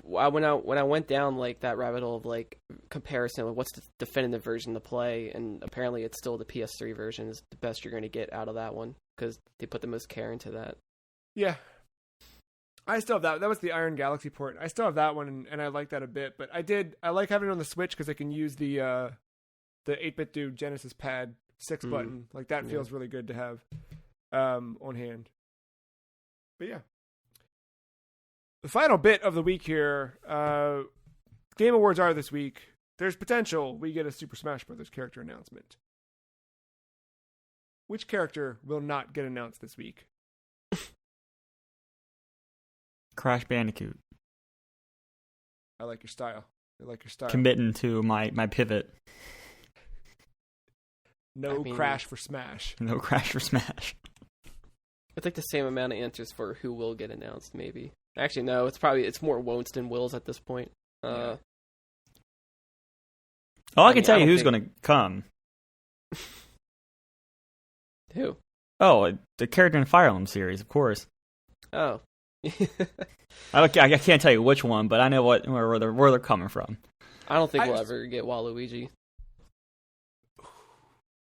[SPEAKER 3] when I went down like that rabbit hole of like comparison of what's the definitive version to play, and apparently it's still the PS3 version is the best you're going to get out of that one because they put the most care into that.
[SPEAKER 1] Yeah, I still have that. That was the Iron Galaxy port. I still have that one, and I like that a bit. But I like having it on the Switch because I can use the 8-bit dude Genesis pad 6 button. Like that feels really good to have on hand. But yeah. The final bit of the week here, Game Awards are this week. There's potential we get a Super Smash Bros. Character announcement. Which character will not get announced this week?
[SPEAKER 2] Crash Bandicoot.
[SPEAKER 1] I like your style.
[SPEAKER 2] Committing to my pivot.
[SPEAKER 1] No Crash for Smash.
[SPEAKER 2] No Crash for Smash.
[SPEAKER 3] I think the same amount of answers for who will get announced, maybe. Actually, no. It's more won'ts than wills at this point.
[SPEAKER 2] I can tell you who's going to come.
[SPEAKER 3] Who?
[SPEAKER 2] Oh, the character in Fire Emblem series, of course.
[SPEAKER 3] Oh.
[SPEAKER 2] I can't tell you which one, but I know where they're coming from.
[SPEAKER 3] I don't think we'll ever get Waluigi.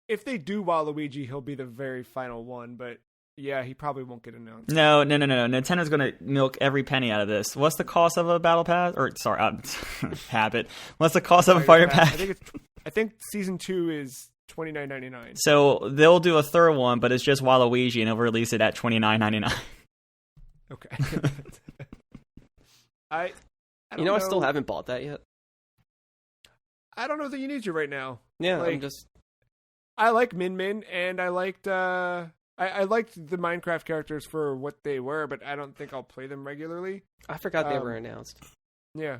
[SPEAKER 1] If they do Waluigi, he'll be the very final one, but yeah, he probably won't get announced.
[SPEAKER 2] No. Nintendo's going to milk every penny out of this. What's the cost of a battle pass? Or, sorry, habit. What's the cost of a fighter pass?
[SPEAKER 1] I think season 2 is $29.99.
[SPEAKER 2] So they'll do a third one, but it's just Waluigi, and they'll release it at $29.99.
[SPEAKER 1] Okay. I
[SPEAKER 3] still haven't bought that yet.
[SPEAKER 1] I don't know that you need to right now.
[SPEAKER 3] Yeah,
[SPEAKER 1] I like Min, and I liked I liked the Minecraft characters for what they were, but I don't think I'll play them regularly.
[SPEAKER 3] I forgot they were announced.
[SPEAKER 1] Yeah.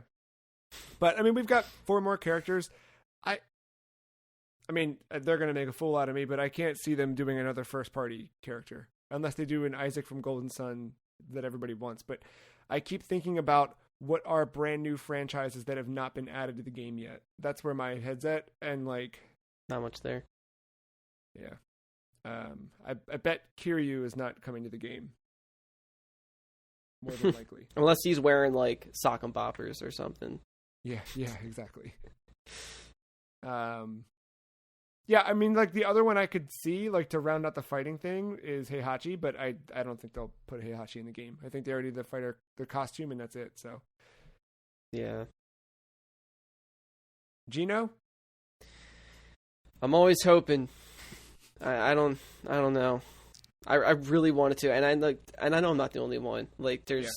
[SPEAKER 1] But, I mean, we've got 4 more characters. I mean, they're going to make a fool out of me, but I can't see them doing another first-party character. Unless they do an Isaac from Golden Sun that everybody wants. But I keep thinking about what are brand new franchises that have not been added to the game yet. That's where my head's at, and, like...
[SPEAKER 3] Not much there.
[SPEAKER 1] Yeah. I bet Kiryu is not coming to the game. More than likely.
[SPEAKER 3] Unless he's wearing, like, sock and boppers or something.
[SPEAKER 1] Yeah, exactly. Yeah, I mean, like, the other one I could see, like, to round out the fighting thing is Heihachi, but I don't think they'll put Heihachi in the game. I think they already did the costume, and that's it, so.
[SPEAKER 3] Yeah.
[SPEAKER 1] Gino?
[SPEAKER 3] I'm always hoping. I don't know. I really wanted to, and I know I'm not the only one. Like, there's,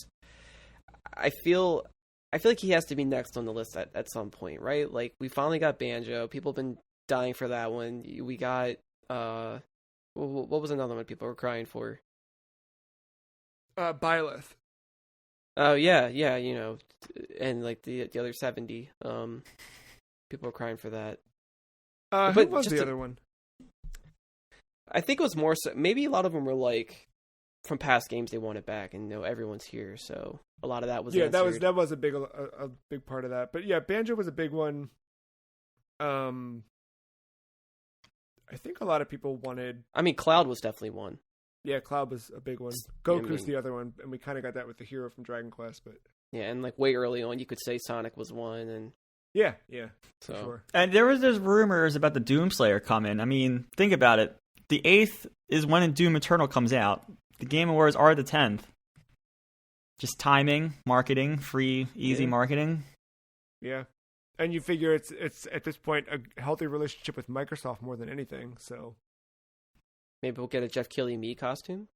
[SPEAKER 3] yeah. I feel like he has to be next on the list at some point, right? Like, we finally got Banjo. People have been dying for that one. We got what was another one people were crying for?
[SPEAKER 1] Byleth.
[SPEAKER 3] Oh yeah, you know, and like the other 70. People were crying for that.
[SPEAKER 1] Who was the other one?
[SPEAKER 3] I think it was more so, maybe a lot of them were like from past games they wanted back, and everyone's here, so a lot of that was answered.
[SPEAKER 1] that was a big part of that. But yeah, Banjo was a big one. I I think a lot of people wanted.
[SPEAKER 3] I mean, Cloud was definitely one.
[SPEAKER 1] Yeah, Cloud was a big one. Goku's the other one, and we kind of got that with the hero from Dragon Quest, but
[SPEAKER 3] yeah, and like way early on, you could say Sonic was one, and
[SPEAKER 1] yeah,
[SPEAKER 3] so.
[SPEAKER 1] For sure.
[SPEAKER 2] And there was those rumors about the Doomslayer coming. I mean, think about it. The 8th is when Doom Eternal comes out. The Game Awards are the 10th. Just timing, marketing, free, easy marketing.
[SPEAKER 1] Yeah. And you figure it's at this point a healthy relationship with Microsoft more than anything, so
[SPEAKER 3] Maybe we'll get a Jeff Keighley Mii costume.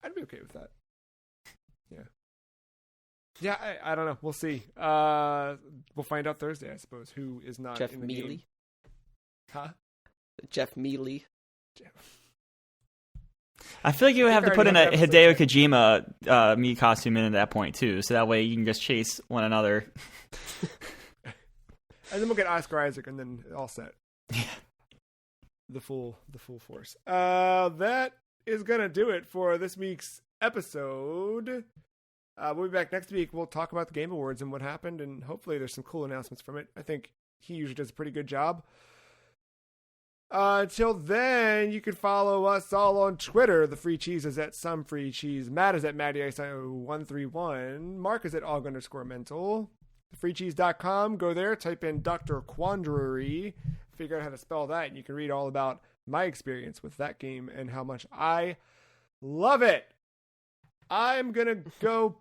[SPEAKER 1] I'd be okay with that. Yeah. Yeah, I don't know. We'll see. We'll find out Thursday, I suppose, who is not
[SPEAKER 3] Jeff
[SPEAKER 1] in the
[SPEAKER 3] Mealy.
[SPEAKER 1] game. Huh?
[SPEAKER 3] Jeff Mealy.
[SPEAKER 2] I feel like you would have to put in a Hideo Kojima Mii costume in at that point, too, so that way you can just chase one another.
[SPEAKER 1] And then we'll get Oscar Isaac, and then all set.
[SPEAKER 2] Yeah.
[SPEAKER 1] The full force. That is gonna do it for this week's episode. We'll be back next week. We'll talk about the Game Awards and what happened, and hopefully there's some cool announcements from it. I think he usually does a pretty good job. Until then, you can follow us all on Twitter. The Free Cheese is at Some Free Cheese. Matt is at MattyIce131. Mark is at Og_mental. TheFreeCheese.com. Go there, type in Dr. Quandary, figure out how to spell that, and you can read all about my experience with that game and how much I love it. I'm going to go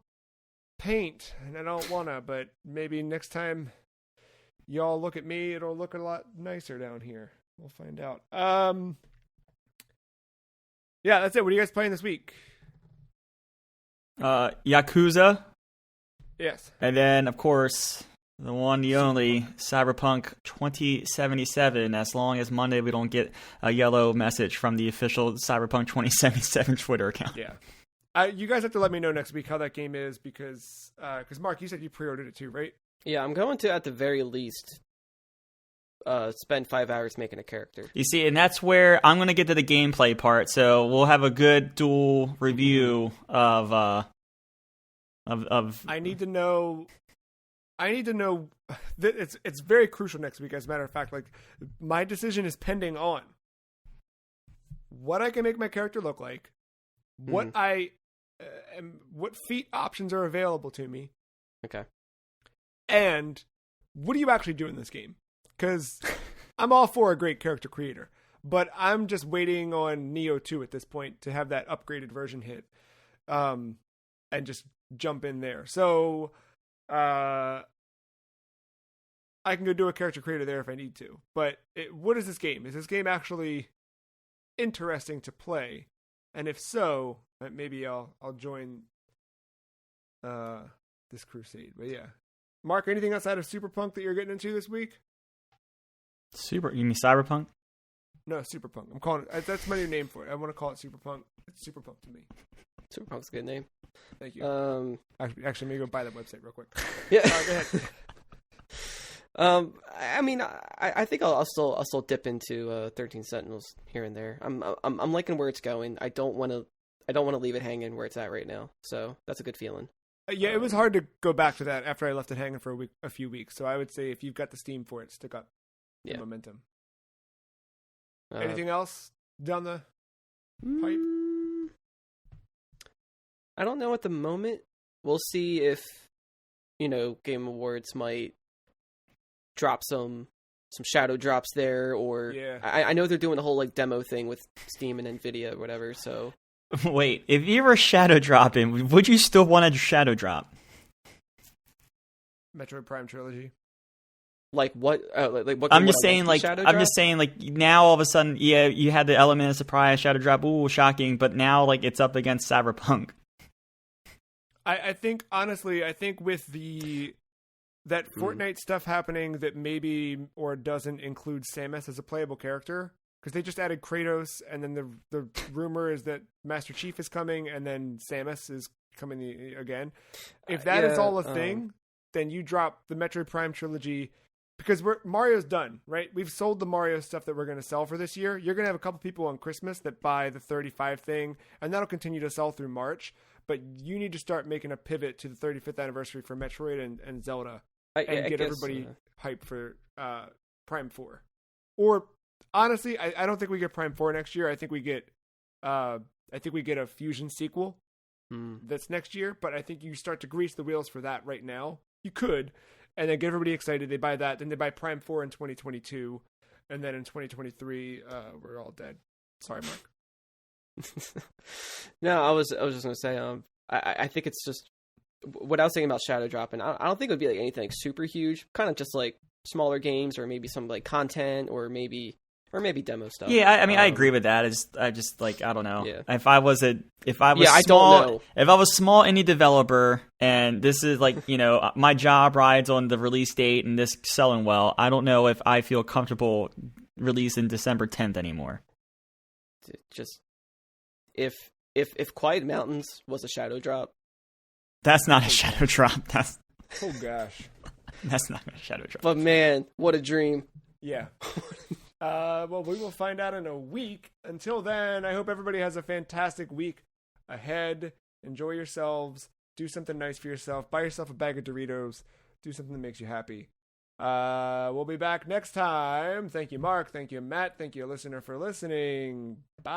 [SPEAKER 1] paint, and I don't want to, but maybe next time y'all look at me, it'll look a lot nicer down here. We'll find out. Yeah, that's it. What are you guys playing this week?
[SPEAKER 2] Yakuza.
[SPEAKER 1] Yes.
[SPEAKER 2] And then, of course, the one, the only, Cyberpunk 2077, as long as Monday we don't get a yellow message from the official Cyberpunk 2077 Twitter account.
[SPEAKER 1] Yeah. You guys have to let me know next week how that game is because Mark, you said you pre-ordered it too, right?
[SPEAKER 3] Yeah, I'm going to, at the very least, spend 5 hours making a character.
[SPEAKER 2] You see, and that's where I'm going to get to the gameplay part, so we'll have a good dual review of
[SPEAKER 1] I need to know that it's very crucial next week. As a matter of fact, like my decision is pending on what I can make my character look like, what what feat options are available to me.
[SPEAKER 3] Okay.
[SPEAKER 1] And what do you actually do in this game? Because I'm all for a great character creator, but I'm just waiting on Neo 2 at this point to have that upgraded version hit, and just jump in there. So I can go do a character creator there if I need to. But what is this game? Is this game actually interesting to play? And if so, maybe I'll join this crusade. But yeah. Mark, anything outside of Superpunk that you're getting into this week?
[SPEAKER 2] You mean Cyberpunk?
[SPEAKER 1] No, Superpunk. I'm calling it. That's my new name for it. I want to call it Superpunk. It's Superpunk to me.
[SPEAKER 3] Superpunk's a good name.
[SPEAKER 1] Thank you. Actually, let me go buy that website real quick.
[SPEAKER 3] Yeah.
[SPEAKER 1] Go ahead.
[SPEAKER 3] I mean, I think I'll still dip into 13 Sentinels here and there. I'm liking where it's going. I don't want to leave it hanging where it's at right now. So that's a good feeling.
[SPEAKER 1] Yeah, it was hard to go back to that after I left it hanging for a few weeks. So I would say if you've got the steam for it, stick up the momentum. Anything else down the pipe?
[SPEAKER 3] I don't know at the moment. We'll see if, Game Awards might drop some shadow drops there, or I know they're doing the whole demo thing with Steam and Nvidia or whatever. So
[SPEAKER 2] wait, if you were shadow dropping, would you still want to shadow drop?
[SPEAKER 1] Metroid Prime Trilogy.
[SPEAKER 3] Like what? What?
[SPEAKER 2] I'm just saying, now all of a sudden, you had the element of surprise, shadow drop, ooh, shocking, but now it's up against Cyberpunk.
[SPEAKER 1] I think honestly, with that Fortnite stuff happening that maybe or doesn't include Samus as a playable character, because they just added Kratos, and then the rumor is that Master Chief is coming, and then Samus is coming again. If that is all a thing, then you drop the Metroid Prime Trilogy, because Mario's done, right? We've sold the Mario stuff that we're going to sell for this year. You're going to have a couple people on Christmas that buy the 35 thing, and that'll continue to sell through March. But you need to start making a pivot to the 35th anniversary for Metroid and Zelda, and get everybody hyped for Prime 4. Or honestly, I don't think we get Prime 4 next year. I think we get a Fusion sequel that's next year. But I think you start to grease the wheels for that right now. You could, and then get everybody excited. They buy that, then they buy Prime 4 in 2022, and then in 2023, we're all dead. Sorry, Mark.
[SPEAKER 3] No, I was just gonna say, I think it's just what I was saying about Shadow Drop, and I don't think it would be like anything super huge, kind of just like smaller games or maybe some like content or maybe demo stuff.
[SPEAKER 2] Yeah, I mean, I agree with that. I just like, I don't know.
[SPEAKER 3] Yeah.
[SPEAKER 2] If I was
[SPEAKER 3] I don't know.
[SPEAKER 2] If I was small indie developer and this is like, you know, my job rides on the release date and this selling well, I don't know if I feel comfortable releasing December 10th anymore.
[SPEAKER 3] Just if Quiet Mountains was a Shadow Drop.
[SPEAKER 2] That's not a Shadow Drop.
[SPEAKER 1] Oh gosh.
[SPEAKER 2] That's not a Shadow Drop.
[SPEAKER 3] But man, what a dream.
[SPEAKER 1] Yeah. Well, we will find out in a week. Until then, I hope everybody has a fantastic week ahead. Enjoy yourselves. Do something nice for yourself. Buy yourself a bag of Doritos. Do something that makes you happy. We'll be back next time. Thank you, Mark. Thank you, Matt. Thank you, listener, for listening. Bye.